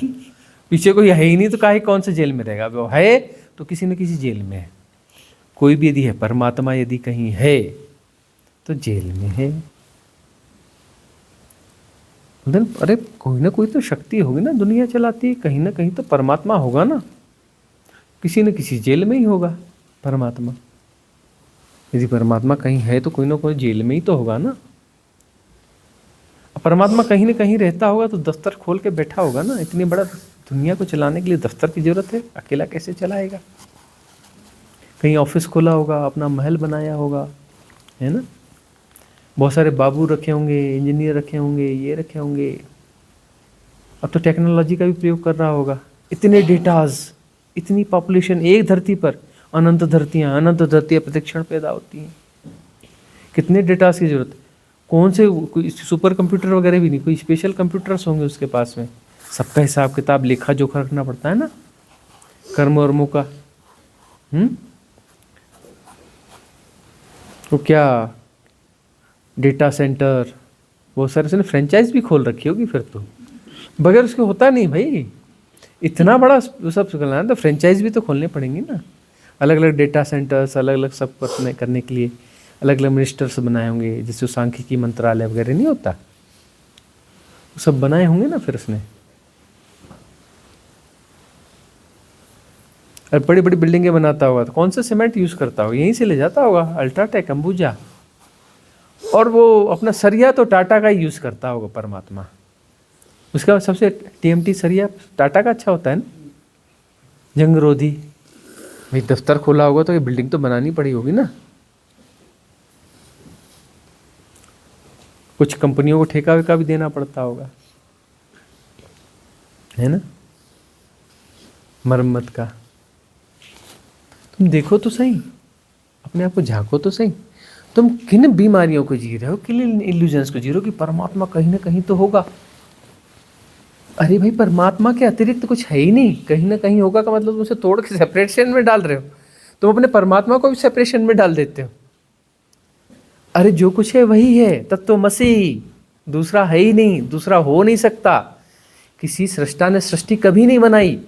पीछे कोई है ही नहीं तो काहे कौन से जेल में रहेगा। वो है तो किसी न किसी जेल में है। कोई भी यदि है, परमात्मा यदि कहीं है तो जेल में है। अरे कोई ना कोई तो शक्ति होगी ना, दुनिया चलाती है, कहीं ना कहीं तो परमात्मा होगा ना, किसी न किसी जेल में ही होगा परमात्मा। यदि परमात्मा कहीं है तो कोई ना कोई जेल में ही तो होगा ना। परमात्मा कहीं ना कहीं रहता होगा तो दफ्तर खोल के बैठा होगा ना। इतनी बड़ा दुनिया को चलाने के लिए दफ्तर की जरूरत है, अकेला कैसे चलाएगा। कहीं ऑफिस खोला होगा, अपना महल बनाया होगा, है ना। बहुत सारे बाबू रखे होंगे, इंजीनियर रखे होंगे, ये रखे होंगे। अब तो टेक्नोलॉजी का भी प्रयोग कर रहा होगा। इतने डेटाज, इतनी पॉपुलेशन, एक धरती पर अनंत धरतियाँ प्रतिक्षण पैदा होती हैं। कितने डेटाज की जरूरत। कौन से, कोई सुपर कंप्यूटर वगैरह भी नहीं, कोई स्पेशल कंप्यूटर्स होंगे उसके पास में। सबका हिसाब किताब, लेखा जोखा रखना पड़ता है ना, कर्म वर्मों का। तो क्या डेटा सेंटर, बहुत सारे उसने फ्रेंचाइज भी खोल रखी होगी फिर तो। बगैर उसके होता नहीं भाई, इतना बड़ा सब करना है तो फ्रेंचाइज भी तो खोलने पड़ेंगी ना। अलग अलग डेटा सेंटर्स, अलग अलग सब करने के लिए अलग अलग मिनिस्टर्स बनाए होंगे। जैसे सांख्यिकी मंत्रालय वगैरह नहीं होता, वो सब बनाए होंगे ना फिर उसने। और बड़ी बड़ी बिल्डिंगें बनाता होगा तो कौन सा सीमेंट यूज करता होगा, यहीं से ले जाता होगा, अल्ट्राटेक, अंबुजा। और वो अपना सरिया तो टाटा का ही यूज करता होगा परमात्मा। उसका सबसे टीएमटी सरिया टाटा का अच्छा होता है ना, जंगरोधी। भाई दफ्तर खोला होगा तो ये बिल्डिंग तो बनानी पड़ी होगी ना। कुछ कंपनियों को ठेका वेका भी देना पड़ता होगा, है ना, मरम्मत का। तुम देखो तो सही, अपने आप को झांको तो सही। तुम किन बीमारियों को जी रहे हो, किन इल्यूजन्स को जी रहे हो कि परमात्मा कहीं ना कहीं तो होगा। अरे भाई परमात्मा के अतिरिक्त कुछ है ही नहीं, कहीं ना कहीं होगा का मतलब तुम उसे तोड़ के सेपरेशन में डाल रहे हो। तुम अपने परमात्मा को भी सेपरेशन में डाल देते हो। अरे जो कुछ है वही है, तत्वमसि, दूसरा है ही नहीं, दूसरा हो नहीं सकता। किसी सृष्टा ने सृष्टि कभी नहीं बनाई,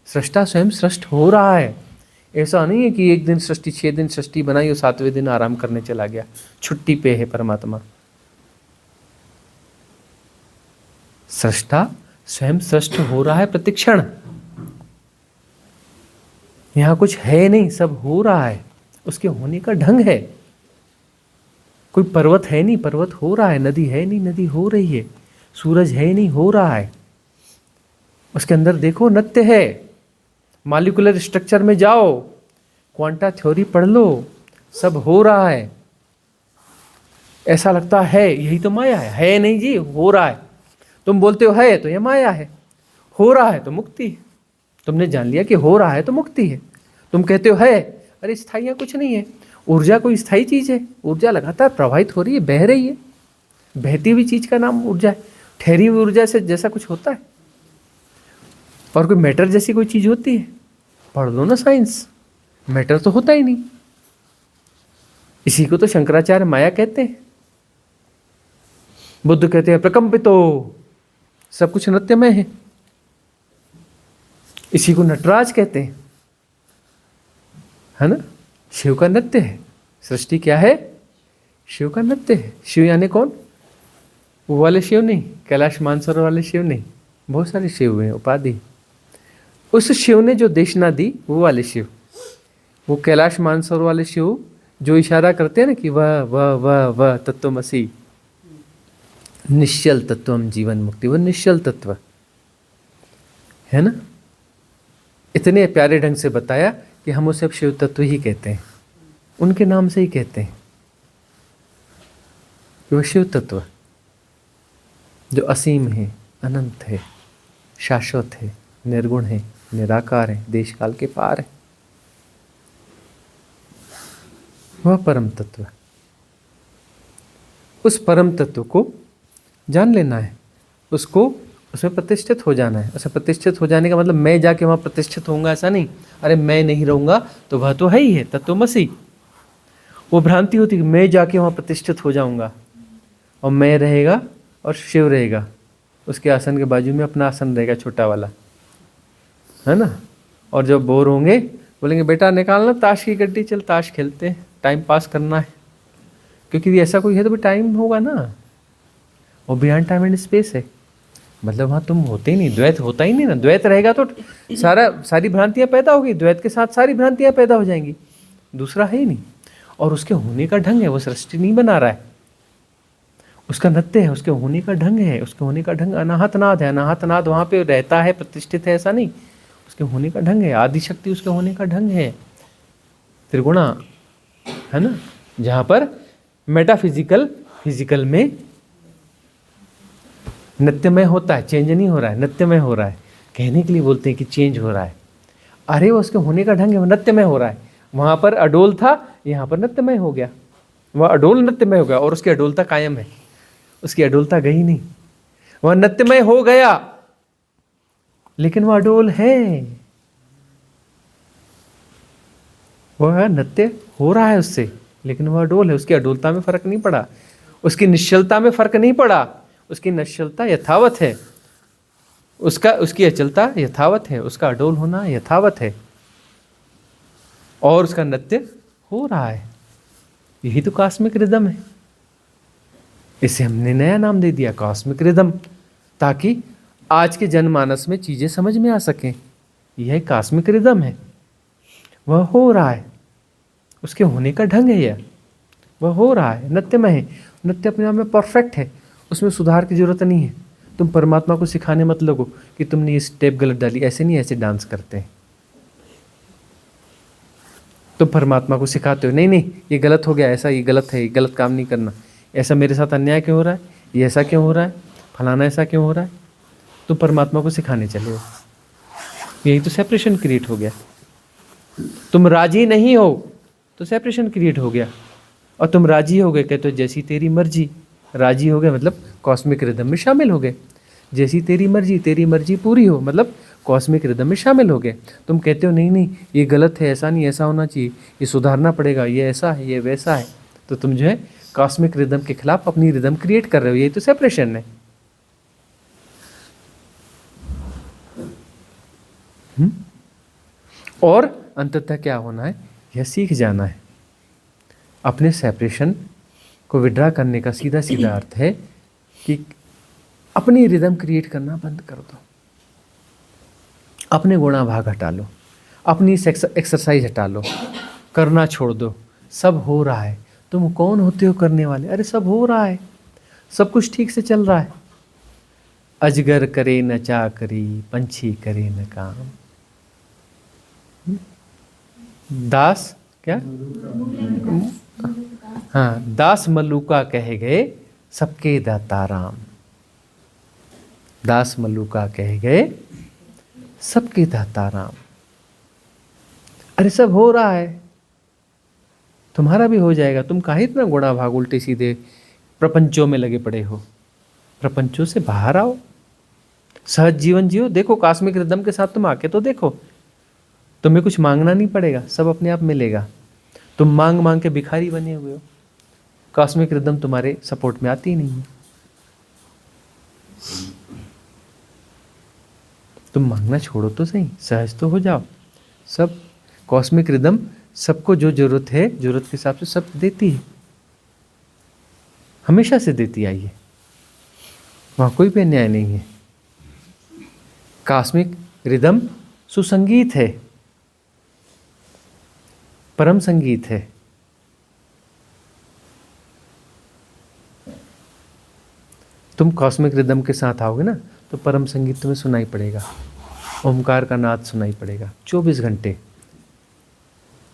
सृष्टा स्वयं सृष्ट हो रहा है। ऐसा नहीं है कि एक दिन सृष्टि, 6 दिन सृष्टि बनाई और 7वें दिन आराम करने चला गया, छुट्टी पे है परमात्मा। सृष्टा स्वयं सृष्ट हो रहा है प्रतिक्षण। यहां कुछ है नहीं, सब हो रहा है, उसके होने का ढंग है। कोई पर्वत है नहीं, पर्वत हो रहा है। नदी है नहीं, नदी हो रही है। सूरज है नहीं, हो रहा है। उसके अंदर देखो नत्य है। मॉलिक्यूलर स्ट्रक्चर में जाओ, क्वांटा थ्योरी पढ़ लो, सब हो रहा है। ऐसा लगता है यही तो माया है नहीं जी, हो रहा है। तुम बोलते हो है तो यह माया है, हो रहा है तो मुक्ति है। तुमने जान लिया कि हो रहा है तो मुक्ति है। तुम कहते हो है, अरे स्थायी कुछ नहीं है। ऊर्जा कोई स्थायी चीज है? ऊर्जा लगातार प्रवाहित हो रही है, बह रही है। बहती हुई चीज का नाम ऊर्जा है। ठहरी हुई ऊर्जा से जैसा कुछ होता है? और कोई मैटर जैसी कोई चीज होती है? पढ़ लो ना साइंस, मैटर तो होता ही नहीं। इसी को तो शंकराचार्य माया कहते हैं। बुद्ध कहते हैं प्रकंपितो, सब कुछ नृत्यमय है। इसी को नटराज कहते हैं, है ना? शिव का नृत्य है। सृष्टि क्या है? शिव का नृत्य है। शिव यानी कौन? वो वाले शिव नहीं, कैलाश मानसरोवर वाले शिव नहीं, बहुत सारे शिव हैं, उपाधि। उस शिव ने जो देशना दी वो वाले शिव, वो कैलाश मानसरोवर वाले शिव जो इशारा करते हैं ना कि वह तत्वमसि, निश्चल तत्वम जीवन मुक्ति, वो निश्चल तत्व है ना। इतने प्यारे ढंग से बताया कि हम उसे अब शिव तत्व ही कहते हैं, उनके नाम से ही कहते हैं। वो शिव तत्व जो असीम है, अनंत है, शाश्वत है, निर्गुण है, निराकार है, देश काल के पार है, वह परम तत्व। उस परम तत्व को जान लेना है, उसको उसमें प्रतिष्ठित हो जाना है। उसमें प्रतिष्ठित हो जाने का मतलब मैं जाके वहाँ प्रतिष्ठित होऊंगा ऐसा नहीं। अरे मैं नहीं रहूँगा तो वह तो है ही है, तत्वमसि। वो भ्रांति होती है कि मैं जाके वहाँ प्रतिष्ठित हो जाऊँगा और मैं रहेगा और शिव रहेगा, उसके आसन के बाजू में अपना आसन रहेगा छोटा वाला, है ना। और जब बोर होंगे बोलेंगे बेटा निकालना ताश की गड्डी, चल ताश खेलते हैं, टाइम पास करना है। क्योंकि यदि ऐसा कोई है तो भी टाइम होगा ना, और बियॉन्ड टाइम एंड स्पेस है, मतलब वहाँ तुम होते ही नहीं, द्वैत होता ही नहीं ना। द्वैत रहेगा तो सारी भ्रांतियाँ पैदा होगी, द्वैत के साथ सारी भ्रांतियाँ पैदा हो जाएंगी, दूसरा है ही नहीं। और उसके होने का ढंग है, वो सृष्टि नहीं बना रहा है, उसका नृत्य है, उसके होने का ढंग है। उसके होने का ढंग अनाहत नाद है, अनाहत नाद वहाँ पे रहता है, प्रतिष्ठित है, ऐसा नहीं। उसके होने का ढंग है, आदिशक्ति उसके होने का ढंग है, त्रिगुणा, है ना। जहाँ पर मेटाफिजिकल फिजिकल में नृत्यमय होता है, चेंज नहीं हो रहा है, नृत्यमय हो रहा है। कहने के लिए बोलते हैं कि चेंज हो रहा है, अरे वो उसके होने का ढंग है, वो नृत्यमय हो रहा है। वहाँ पर अडोल था, यहाँ पर नृत्यमय हो गया, वह अडोल नृत्यमय हो गया, और उसकी अडोलता कायम है, उसकी अडोलता गई नहीं। वह नृत्यमय हो गया लेकिन वह अडोल है, वह नृत्य हो रहा है उससे, लेकिन वह अडोल है। उसकी अडोलता में फर्क नहीं पड़ा, उसकी निश्चलता में फर्क नहीं पड़ा, उसकी निश्चलता यथावत है, उसकी अचलता यथावत है, उसका अडोल होना यथावत है, और उसका नृत्य हो रहा है। यही तो कॉस्मिक रिदम है। इसे हमने नया नाम दे दिया, कॉस्मिक रिदम, ताकि आज के जनमानस में चीजें समझ में आ सकें। यह कॉस्मिक रिदम है, वह हो रहा है, उसके होने का ढंग है, यह वह हो रहा है, नृत्यमय है। नृत्य अपने आप में परफेक्ट है, उसमें सुधार की जरूरत नहीं है। तुम परमात्मा को सिखाने मत लगो कि तुमने ये स्टेप गलत डाली, ऐसे नहीं, ऐसे डांस करते हैं। तुम परमात्मा को सिखाते हो, नहीं नहीं ये गलत हो गया, ऐसा ये गलत है, ये गलत काम नहीं करना, ऐसा मेरे साथ अन्याय क्यों हो रहा है, ये ऐसा क्यों हो रहा है, फलाना ऐसा क्यों हो रहा है। तुम परमात्मा को सिखाने चले हो, यही तो सेपरेशन क्रिएट हो गया। तुम राजी नहीं हो तो सेपरेशन क्रिएट हो गया, और तुम राजी हो गए, कहते हो जैसी तेरी मर्जी। राजी हो गए मतलब कॉस्मिक रिदम में शामिल हो गए। जैसी तेरी मर्जी पूरी हो मतलब कॉस्मिक रिदम में शामिल हो गए। तुम कहते हो नहीं नहीं ये गलत है, ऐसा नहीं, ऐसा होना चाहिए, ये सुधारना पड़ेगा, ये ऐसा है, ये वैसा है, तो तुम जो है कॉस्मिक रिदम के खिलाफ अपनी रिदम क्रिएट कर रहे हो। यही तो सेपरेशन है। और अंततः क्या होना है, यह सीख जाना है। अपने सेपरेशन को विड्रा करने का सीधा सीधा अर्थ है कि अपनी रिदम क्रिएट करना बंद कर दो, अपने गुणा भाग हटा लो, अपनी एक्सरसाइज हटा लो, करना छोड़ दो। सब हो रहा है, तुम कौन होते हो करने वाले? अरे सब हो रहा है, सब कुछ ठीक से चल रहा है। अजगर करे न चाकरी, पंछी करे न काम। दास क्या, हाँ, दास मल्लुका कहे गए सबके दाता राम। दास मल्लुका कहे गए सबके दाता राम। अरे सब हो रहा है, तुम्हारा भी हो जाएगा। तुम काहे इतना गुणा भाग उल्टे सीधे प्रपंचों में लगे पड़े हो? प्रपंचों से बाहर आओ, सहज जीवन जियो। देखो कॉस्मिक रिदम के साथ तुम आके तो देखो, तुम्हें कुछ मांगना नहीं पड़ेगा, सब अपने आप मिलेगा। तुम मांग मांग के भिखारी बने हुए हो, कॉस्मिक रिदम तुम्हारे सपोर्ट में आती ही नहीं है। तुम मांगना छोड़ो तो सही, सहज तो हो जाओ। सब कॉस्मिक रिदम सबको जो जरूरत है, जरूरत के हिसाब से सब देती है, हमेशा से देती आई है, वहां कोई भी अन्याय नहीं है। कॉस्मिक रिदम सुसंगीत है, परम संगीत है। तुम कॉस्मिक रिदम के साथ आओगे ना तो परम संगीत तुम्हें सुनाई पड़ेगा, ओमकार का नाद सुनाई पड़ेगा 24 घंटे।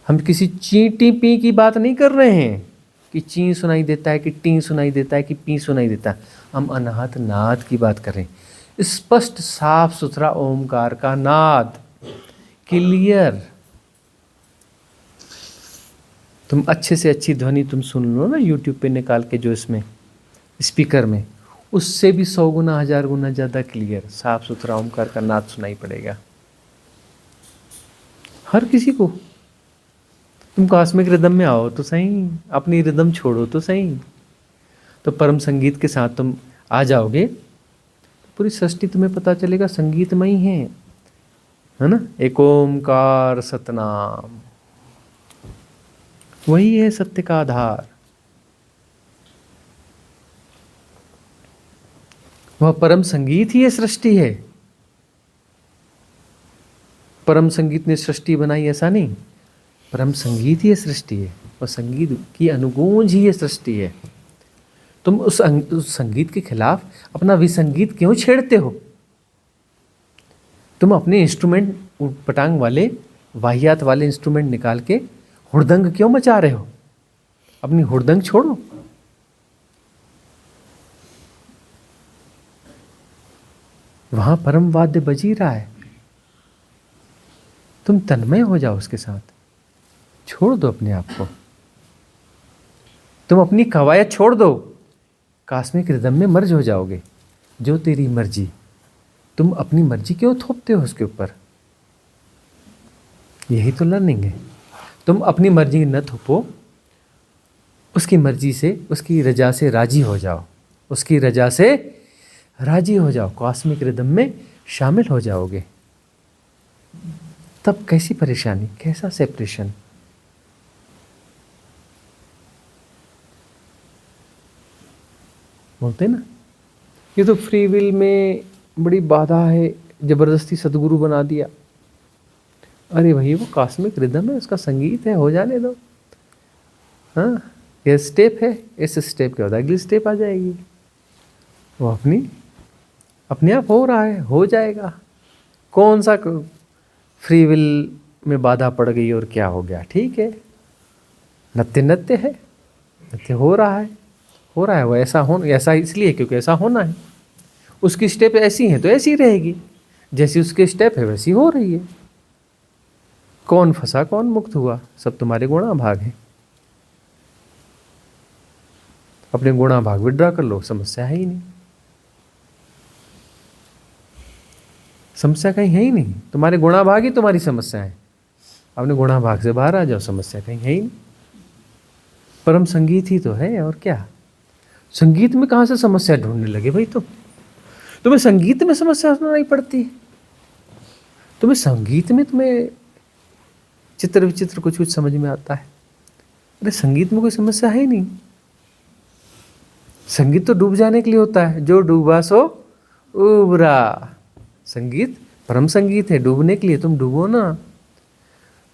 हम किसी चींटी पी की बात नहीं कर रहे हैं कि ची सुनाई देता है, कि टी सुनाई देता है, कि पी सुनाई देता है। हम अनाहत नाद की बात कर रहे हैं, स्पष्ट साफ सुथरा ओमकार का नाद, क्लियर। तुम अच्छे से अच्छी ध्वनि तुम सुन लो ना यूट्यूब पे निकाल के, जो इसमें स्पीकर में, उससे भी 100 गुना 1000 गुना ज़्यादा क्लियर साफ सुथरा ओमकार का नाद सुनाई पड़ेगा हर किसी को। तुम कॉस्मिक रिदम में आओ तो सही, अपनी रिदम छोड़ो तो सही, तो परम संगीत के साथ तुम आ जाओगे तो पूरी सृष्टि तुम्हें पता चलेगा संगीतमयी है ना। एक ओमकार सतनाम, वही है सत्य का आधार। वह परम संगीत ही ये सृष्टि है। परम संगीत ने सृष्टि बनाई ऐसा नहीं, परम संगीत ही ये सृष्टि है, और संगीत की अनुगूंज ही ये सृष्टि है। तुम उस संगीत के खिलाफ अपना विसंगीत क्यों छेड़ते हो? तुम अपने इंस्ट्रूमेंट, पटांग वाले वाहियात वाले इंस्ट्रूमेंट निकाल के हुड़दंग क्यों मचा रहे हो? अपनी हुड़दंग छोड़ो। वहां परम वाद्य बजी रहा है, तुम तन्मय हो जाओ उसके साथ, छोड़ दो अपने आप को, तुम अपनी कवायद छोड़ दो, कॉस्मिक रिदम में मर्ज हो जाओगे। जो तेरी मर्जी, तुम अपनी मर्जी क्यों थोपते हो उसके ऊपर? यही तो लर्निंग है। तुम अपनी मर्जी न थोपो, उसकी मर्जी से, उसकी रजा से राजी हो जाओ, उसकी रजा से राजी हो जाओ, कॉस्मिक रिदम में शामिल हो जाओगे। तब कैसी परेशानी, कैसा सेपरेशन? बोलते ना ये तो फ्री विल में बड़ी बाधा है, जबरदस्ती सदगुरु बना दिया। अरे भाई वो कॉस्मिक रिदम है, उसका संगीत है, हो जाने दो। हाँ, ये स्टेप है, इस स्टेप के बाद अगली स्टेप आ जाएगी। वो अपने आप हो रहा है, हो जाएगा। कौन सा फ्री विल में बाधा पड़ गई और क्या हो गया? ठीक है, नत्य नत्य है, नत्य हो रहा है, हो रहा है। वो ऐसा इसलिए क्योंकि ऐसा होना है। उसकी स्टेप ऐसी है तो ऐसी रहेगी, जैसी उसके स्टेप है वैसी हो रही है। कौन फंसा कौन मुक्त हुआ, सब तुम्हारे गुणा भाग है। अपने गुणा भाग विड्रॉ कर लो, समस्या है ही नहीं। समस्या कहीं है ही नहीं, तुम्हारे गुणा भाग ही तुम्हारी समस्या है। अपने गुणा भाग से बाहर आ जाओ, समस्या कहीं है ही नहीं। परम संगीत ही तो है, और क्या? संगीत में कहाँ से समस्या ढूंढने लगे भाई? तुम्हें संगीत में समस्या सुनाई पड़ती है? तुम्हें संगीत में तुम्हें चित्र विचित्र कुछ कुछ समझ में आता है? अरे संगीत में कोई समस्या है ही नहीं। संगीत तो डूब जाने के लिए होता है, जो डूबा सो उबरा। संगीत परम संगीत है, डूबने के लिए। तुम डूबो ना।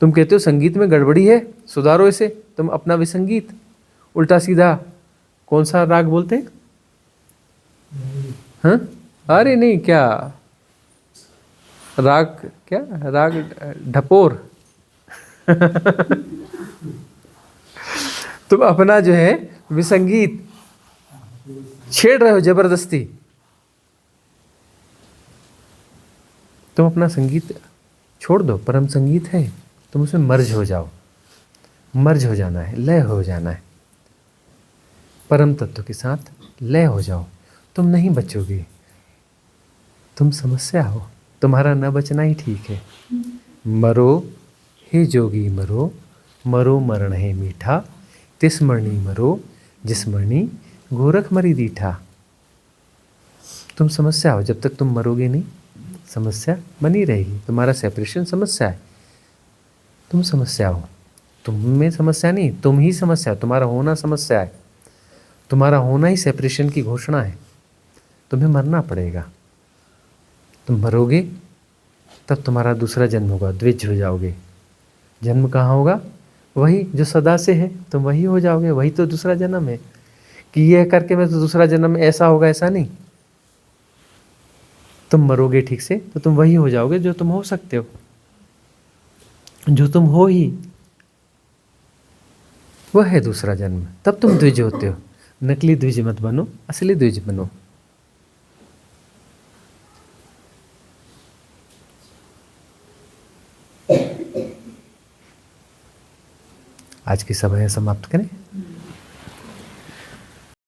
तुम कहते हो संगीत में गड़बड़ी है, सुधारो इसे। तुम अपना विसंगीत, उल्टा सीधा कौन सा राग बोलते हैं? हाँ, अरे नहीं, क्या राग, क्या राग? ढपोर। तुम अपना जो है विसंगीत छेड़ रहे हो जबरदस्ती। तुम अपना संगीत छोड़ दो, परम संगीत है, तुम उसमें मर्ज हो जाओ। मर्ज हो जाना है, लय हो जाना है, परम तत्व के साथ लय हो जाओ। तुम नहीं बचोगे, तुम समस्या हो, तुम्हारा न बचना ही ठीक है। मरो हे जोगी मरो, मरो मरण है मीठा, तिस मरणी मरो, जिस मरणी गोरख मरी दीठा। तुम समस्या हो, जब तक तुम मरोगे नहीं समस्या बनी रहेगी। तुम्हारा सेपरेशन समस्या है, तुम समस्या हो। तुम में समस्या नहीं, तुम ही समस्या है, तुम्हारा होना समस्या है। तुम्हारा होना ही सेपरेशन की घोषणा है। तुम्हें मरना पड़ेगा। तुम मरोगे तब तुम्हारा दूसरा जन्म होगा, द्विज हो जाओगे। जन्म कहाँ होगा? वही जो सदा से है, तुम वही हो जाओगे। वही तो दूसरा जन्म है कि यह करके मैं तो दूसरा जन्म ऐसा होगा, ऐसा नहीं। तुम मरोगे ठीक से तो तुम वही हो जाओगे जो तुम हो सकते हो, जो तुम हो ही वह है दूसरा जन्म। तब तुम द्विज होते हो। नकली द्विज मत बनो, असली द्विज बनो। आज की सभा समाप्त करें।